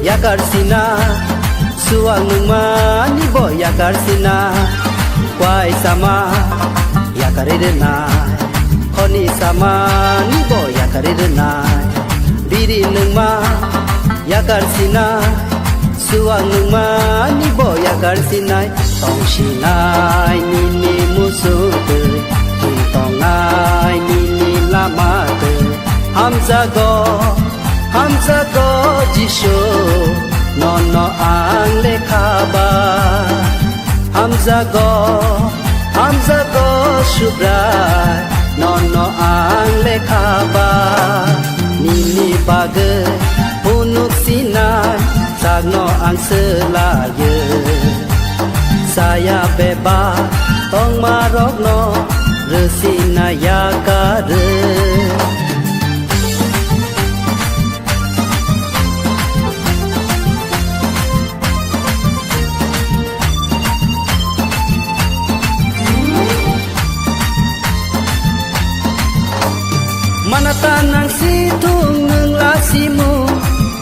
yakar sina suang nungma ni bo yakar sina kwai sama yakarena khoni sama ni bo yakarena biri nungma yakar sina suang nungma ni bo yakar sina tong sinai ni ni musude tong ai ni ni lamate hamzago jisho nono ang lekaba hamzago subrai nono ang lekaba nini bagai punuk Sinai sagno ang selaya saya bebas tong marokno resina yakare Manatanang situng ng lasimu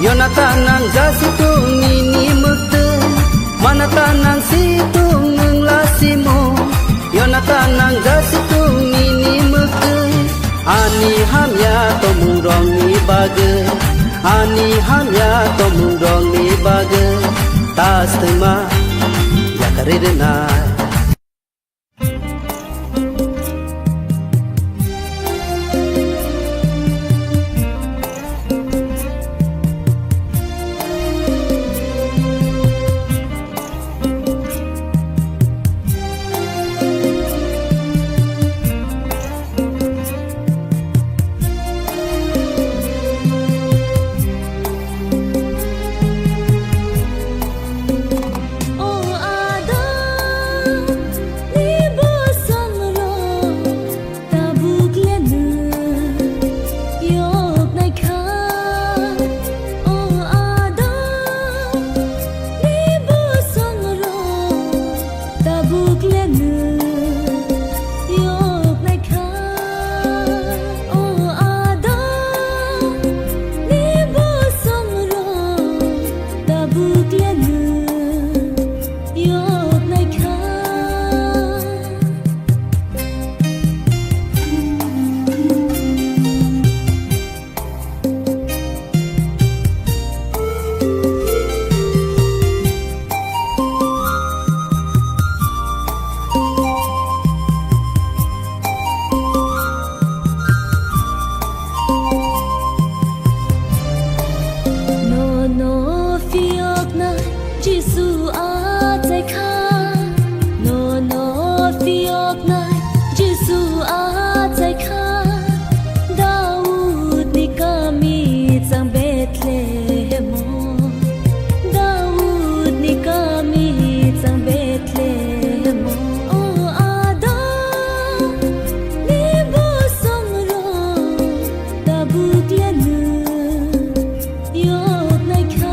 Yonatanang jasitung nini mukte Manatanang situng ng lasimu Yonatanang jasitung nini mukte Ani hamya tomurong ni bagai Ani hamya tomurong ni bagai Tas tema yakaredenai Bethlehem Daud ni kami sang Bethlehem Oh Adam ni bosong ro tabuk lenu yot nai kha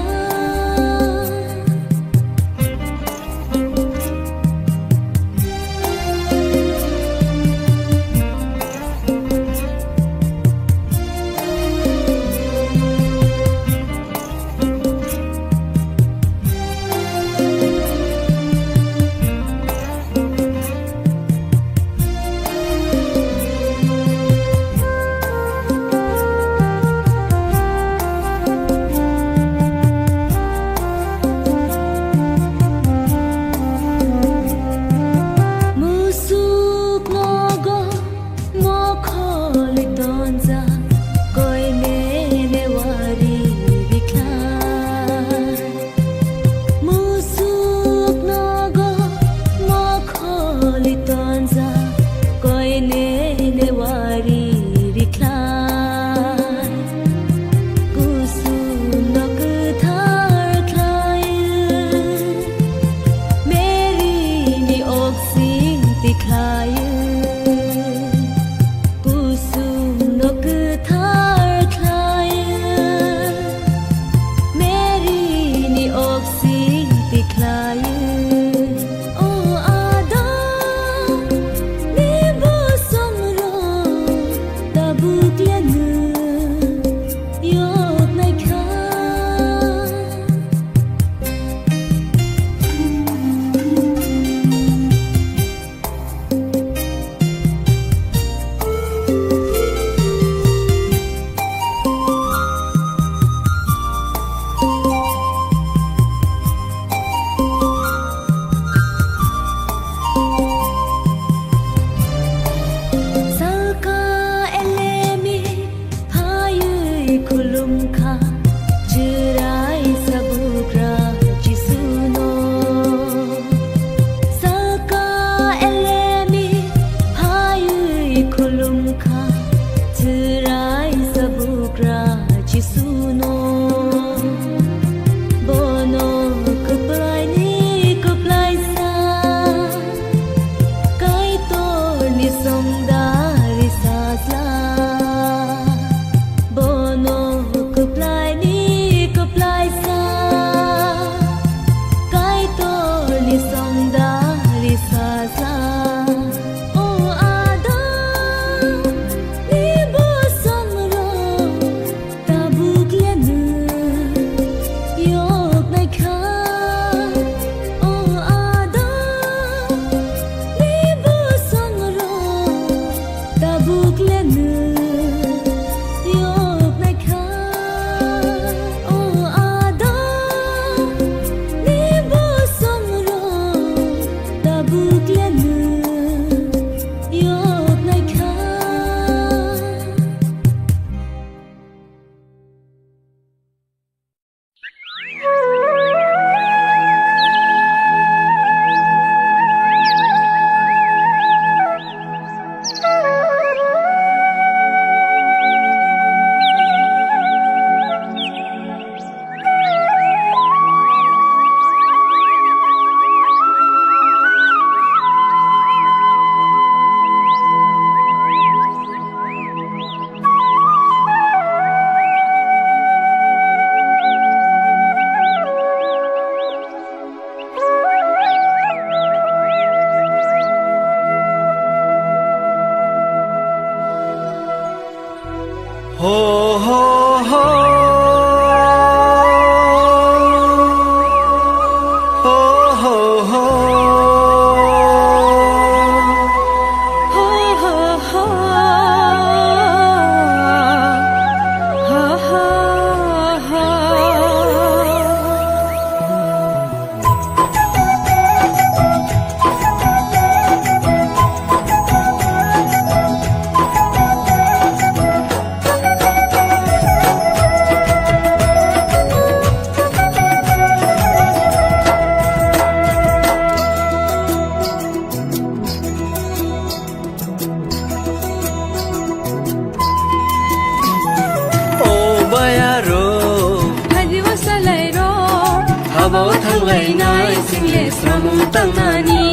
habo thang lai nai sing le samung tang nani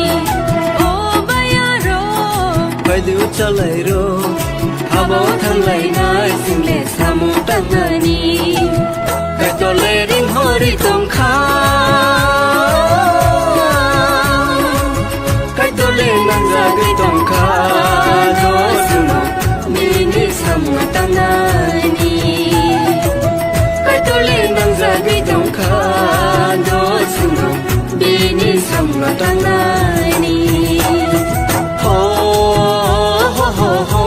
o baya ro pai du cha lai ro habo thang lai nai sing le samung tang nani kai to le ring hori tong kha kai to le nang za gai tong kha do suno mi ni samung tang nani kai to le nang za gai tong kha do suno mi ni samung tang nani ho ho ho ho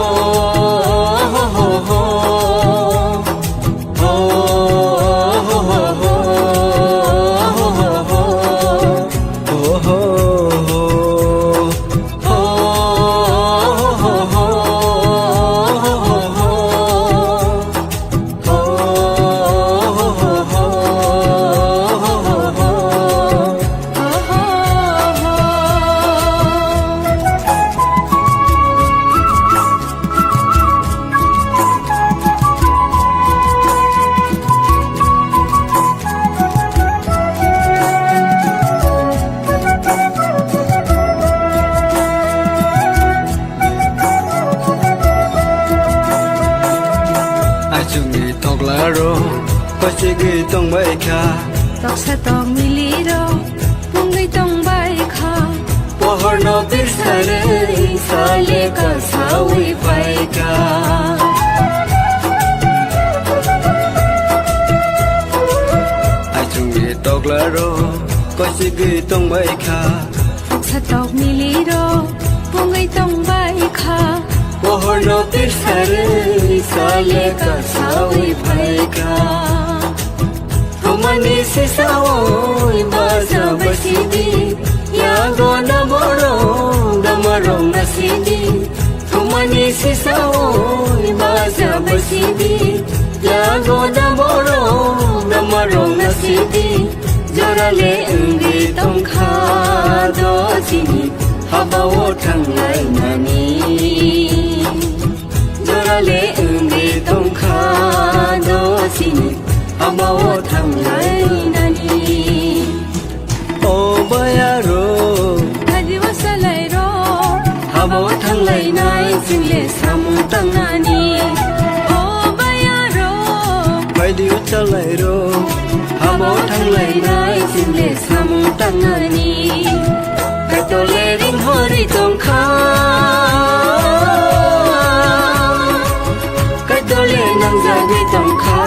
có chỉ ghi tông bay kha tóc sa tóc mi li ro mong gai tong bai kha po hor no bir sare sa le ka sa wi pai ka ai chung ghi tóc la ro có chỉ ghi tông bay kha tóc sa tóc mi li ro mong gai tong bai kha po hor no bir sare sa le ka sa wi pai ka mani se sawoi baza basidi ya gona borong damarong nasidi mani se sawoi baza basidi ya gona borong damarong nasidi jorale ungi tong kha do sini habawo thang lai nani jorale ungi tong kha do sini amawo thang lai nani o baya ro hadi wasa lai ro amawo thang lai nai sing le samung tang nani o baya ro pai di cha lai ro amawo thang lai nai sing le samung tang nani kai to le ring hori tong kha kai to le nang za gai tong kha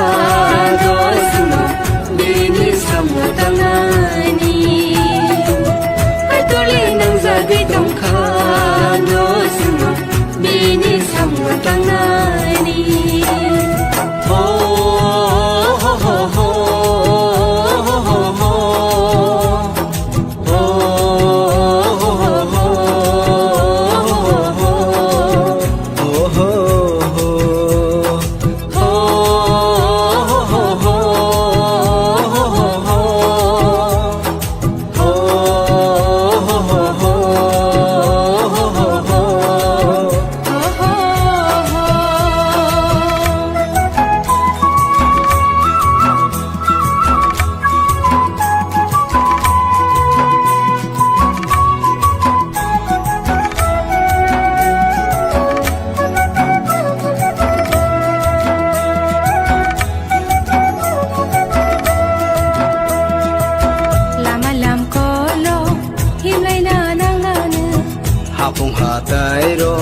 hapung hatai ro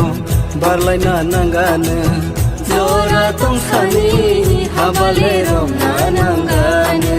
barlai na nangane zora tong sani habale ro na nangane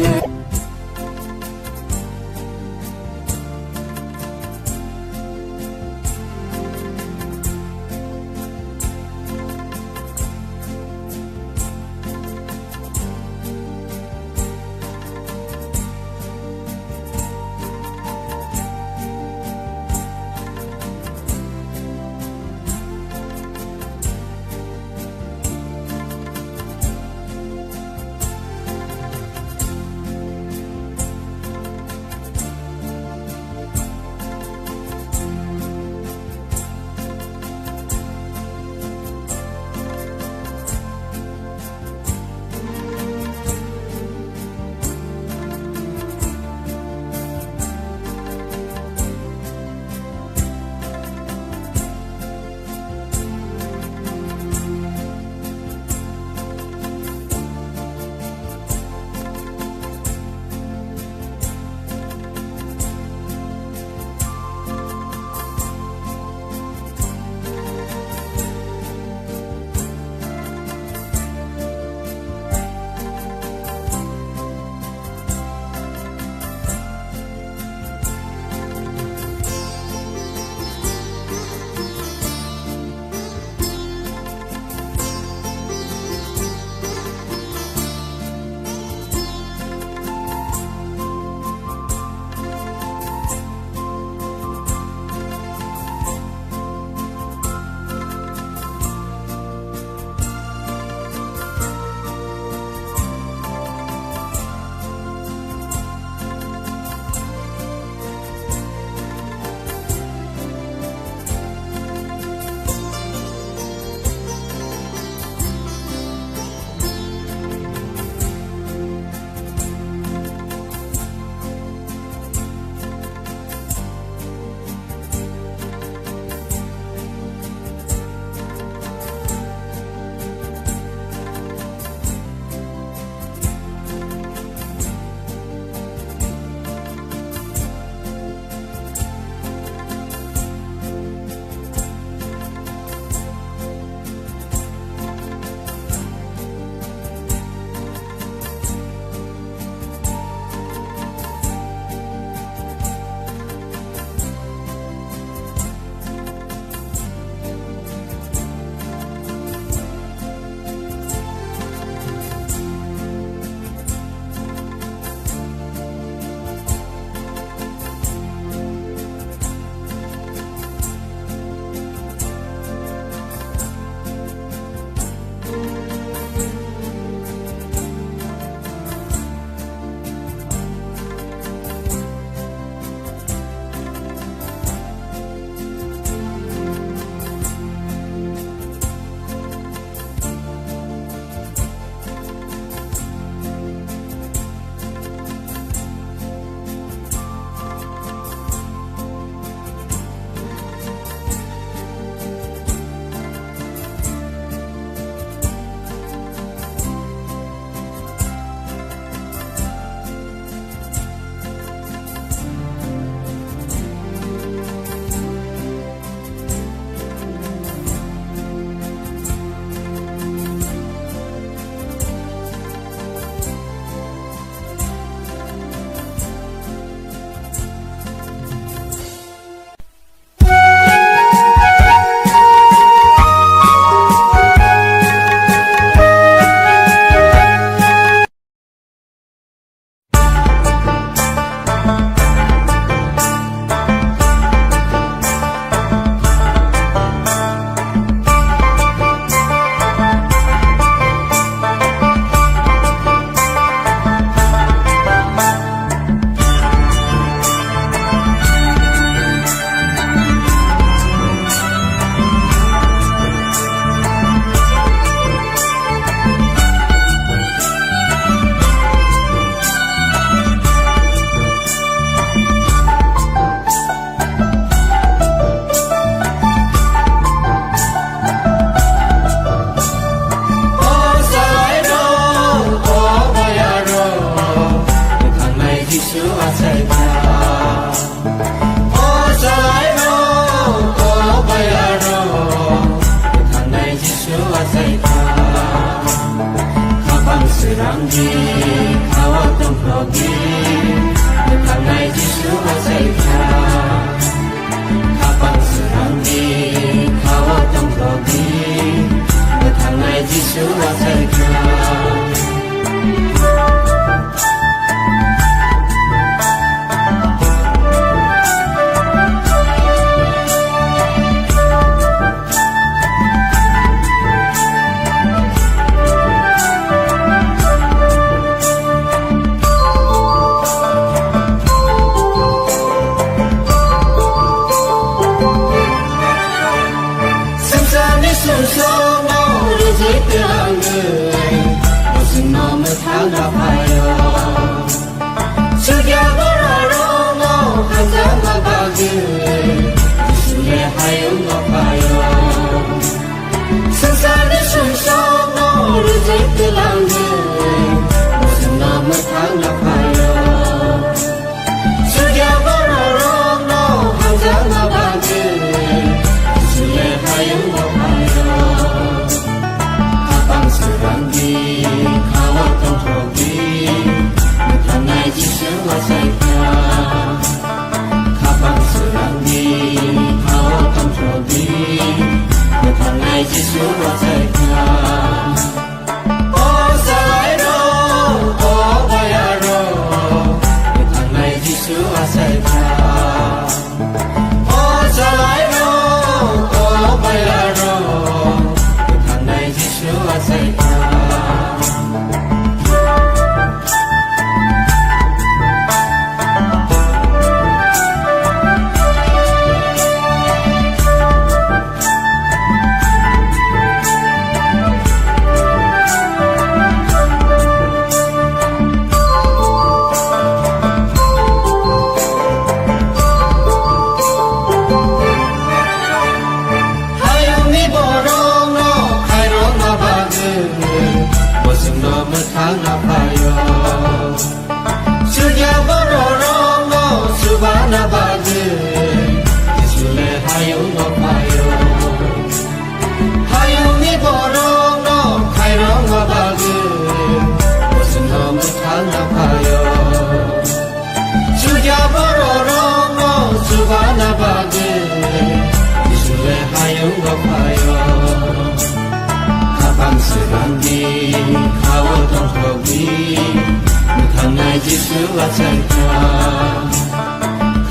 Yesuwa saika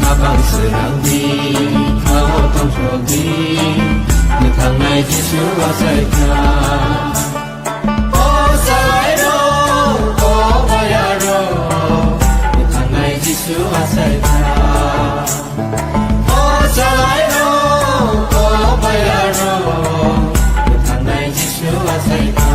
Kabang serang di Kawo tong shogi Mutangai Yesuwa saika Oh sairo Oh bayaro Mutangai Yesuwa saika Oh sairo Oh bayaro Mutangai Yesuwa saika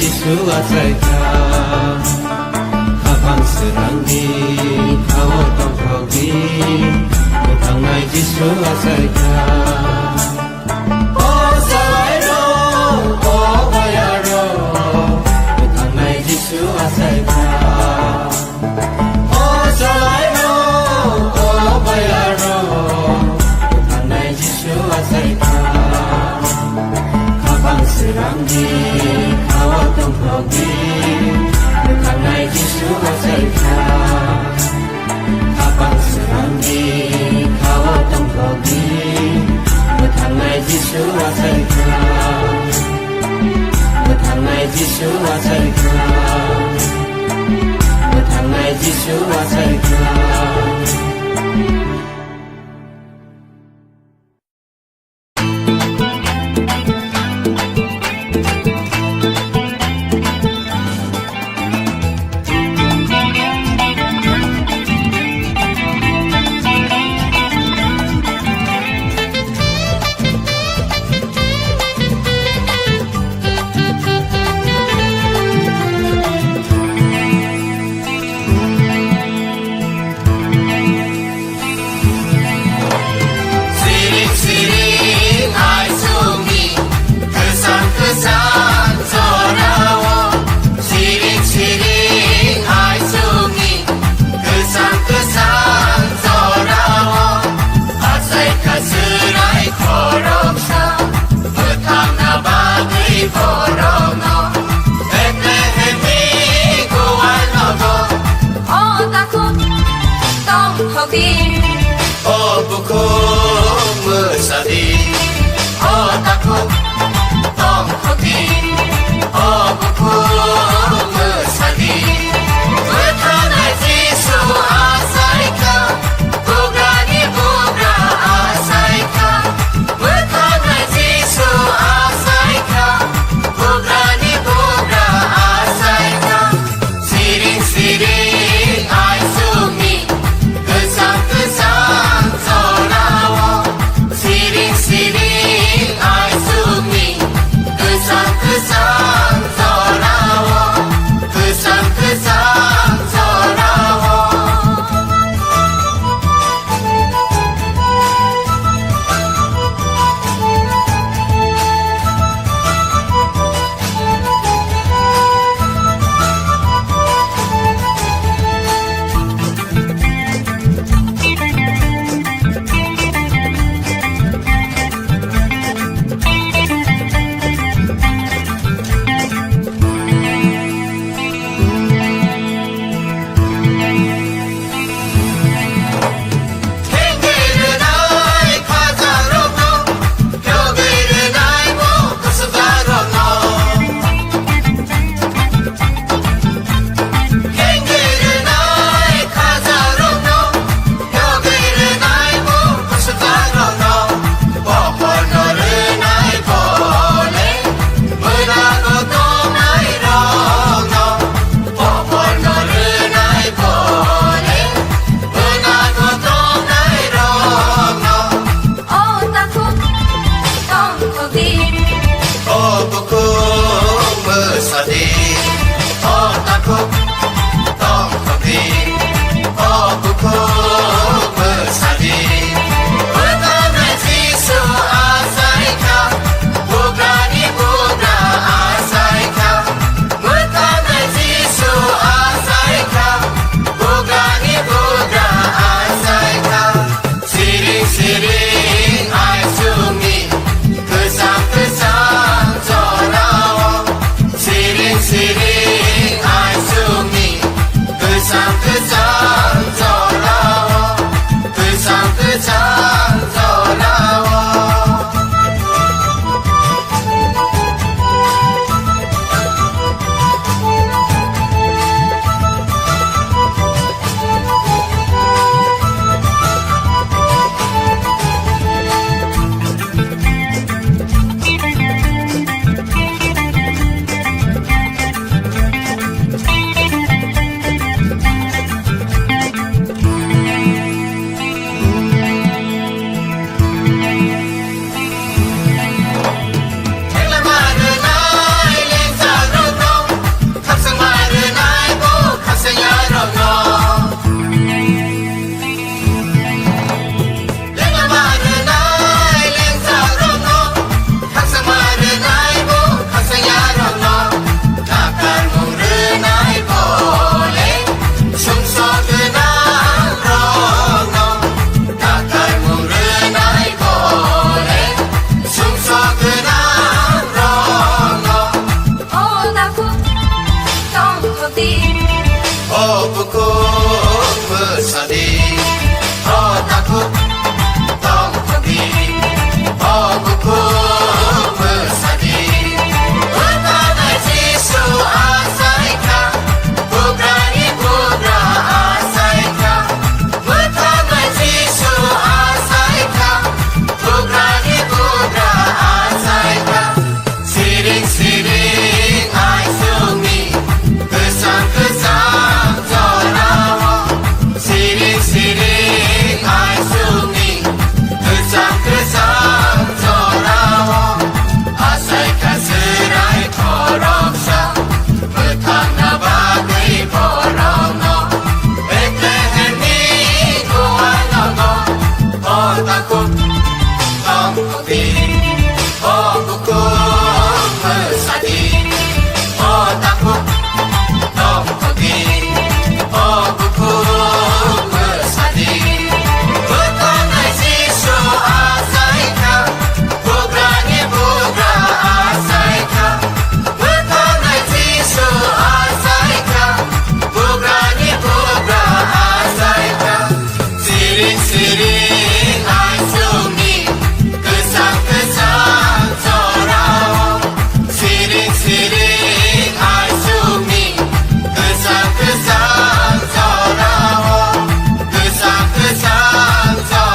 Yesuwa saika Kabang serang di Kawo tong shogi Mutangai Yesuwa saika Oh sairo Oh bayaro Mutangai Yesuwa saika Oh sairo Oh bayaro Mutangai Yesuwa saika Kabang serang di Kawo tong shogi Mutangai Yesuwa saika Kabang serang di Kawo tong shogi Mutangai Yesuwa saika Mutangai Yesuwa saika Mutangai Yesuwa saika Oh buku mesadi Oh takut Tom hoki Oh buku mesadi Bertanai Yesu asaika Bugrani bugra asaika Bertanai Yesu asaika Bugrani bugra asaika Siring-siring aisumi Kesang-kesang sorawo Siring-siring aisumi คุกต้องทำดีโอ้บุคุกเมื่อสาดีเมื่อตอนนั้นที่สู่อาศัยเขาพวกเรานี่พวกเราอาศัยเขาเมื่อตอนนั้นที่สู่อาศัยเขาพวกเรานี่พวกเราอาศัยเขาสิริสิริไอซูมีคือสามคือสามจอเราสิริสิริไอซูมีคือสามคือสามจอเราคือสามคือสามจอเรา Oh, buku bersadi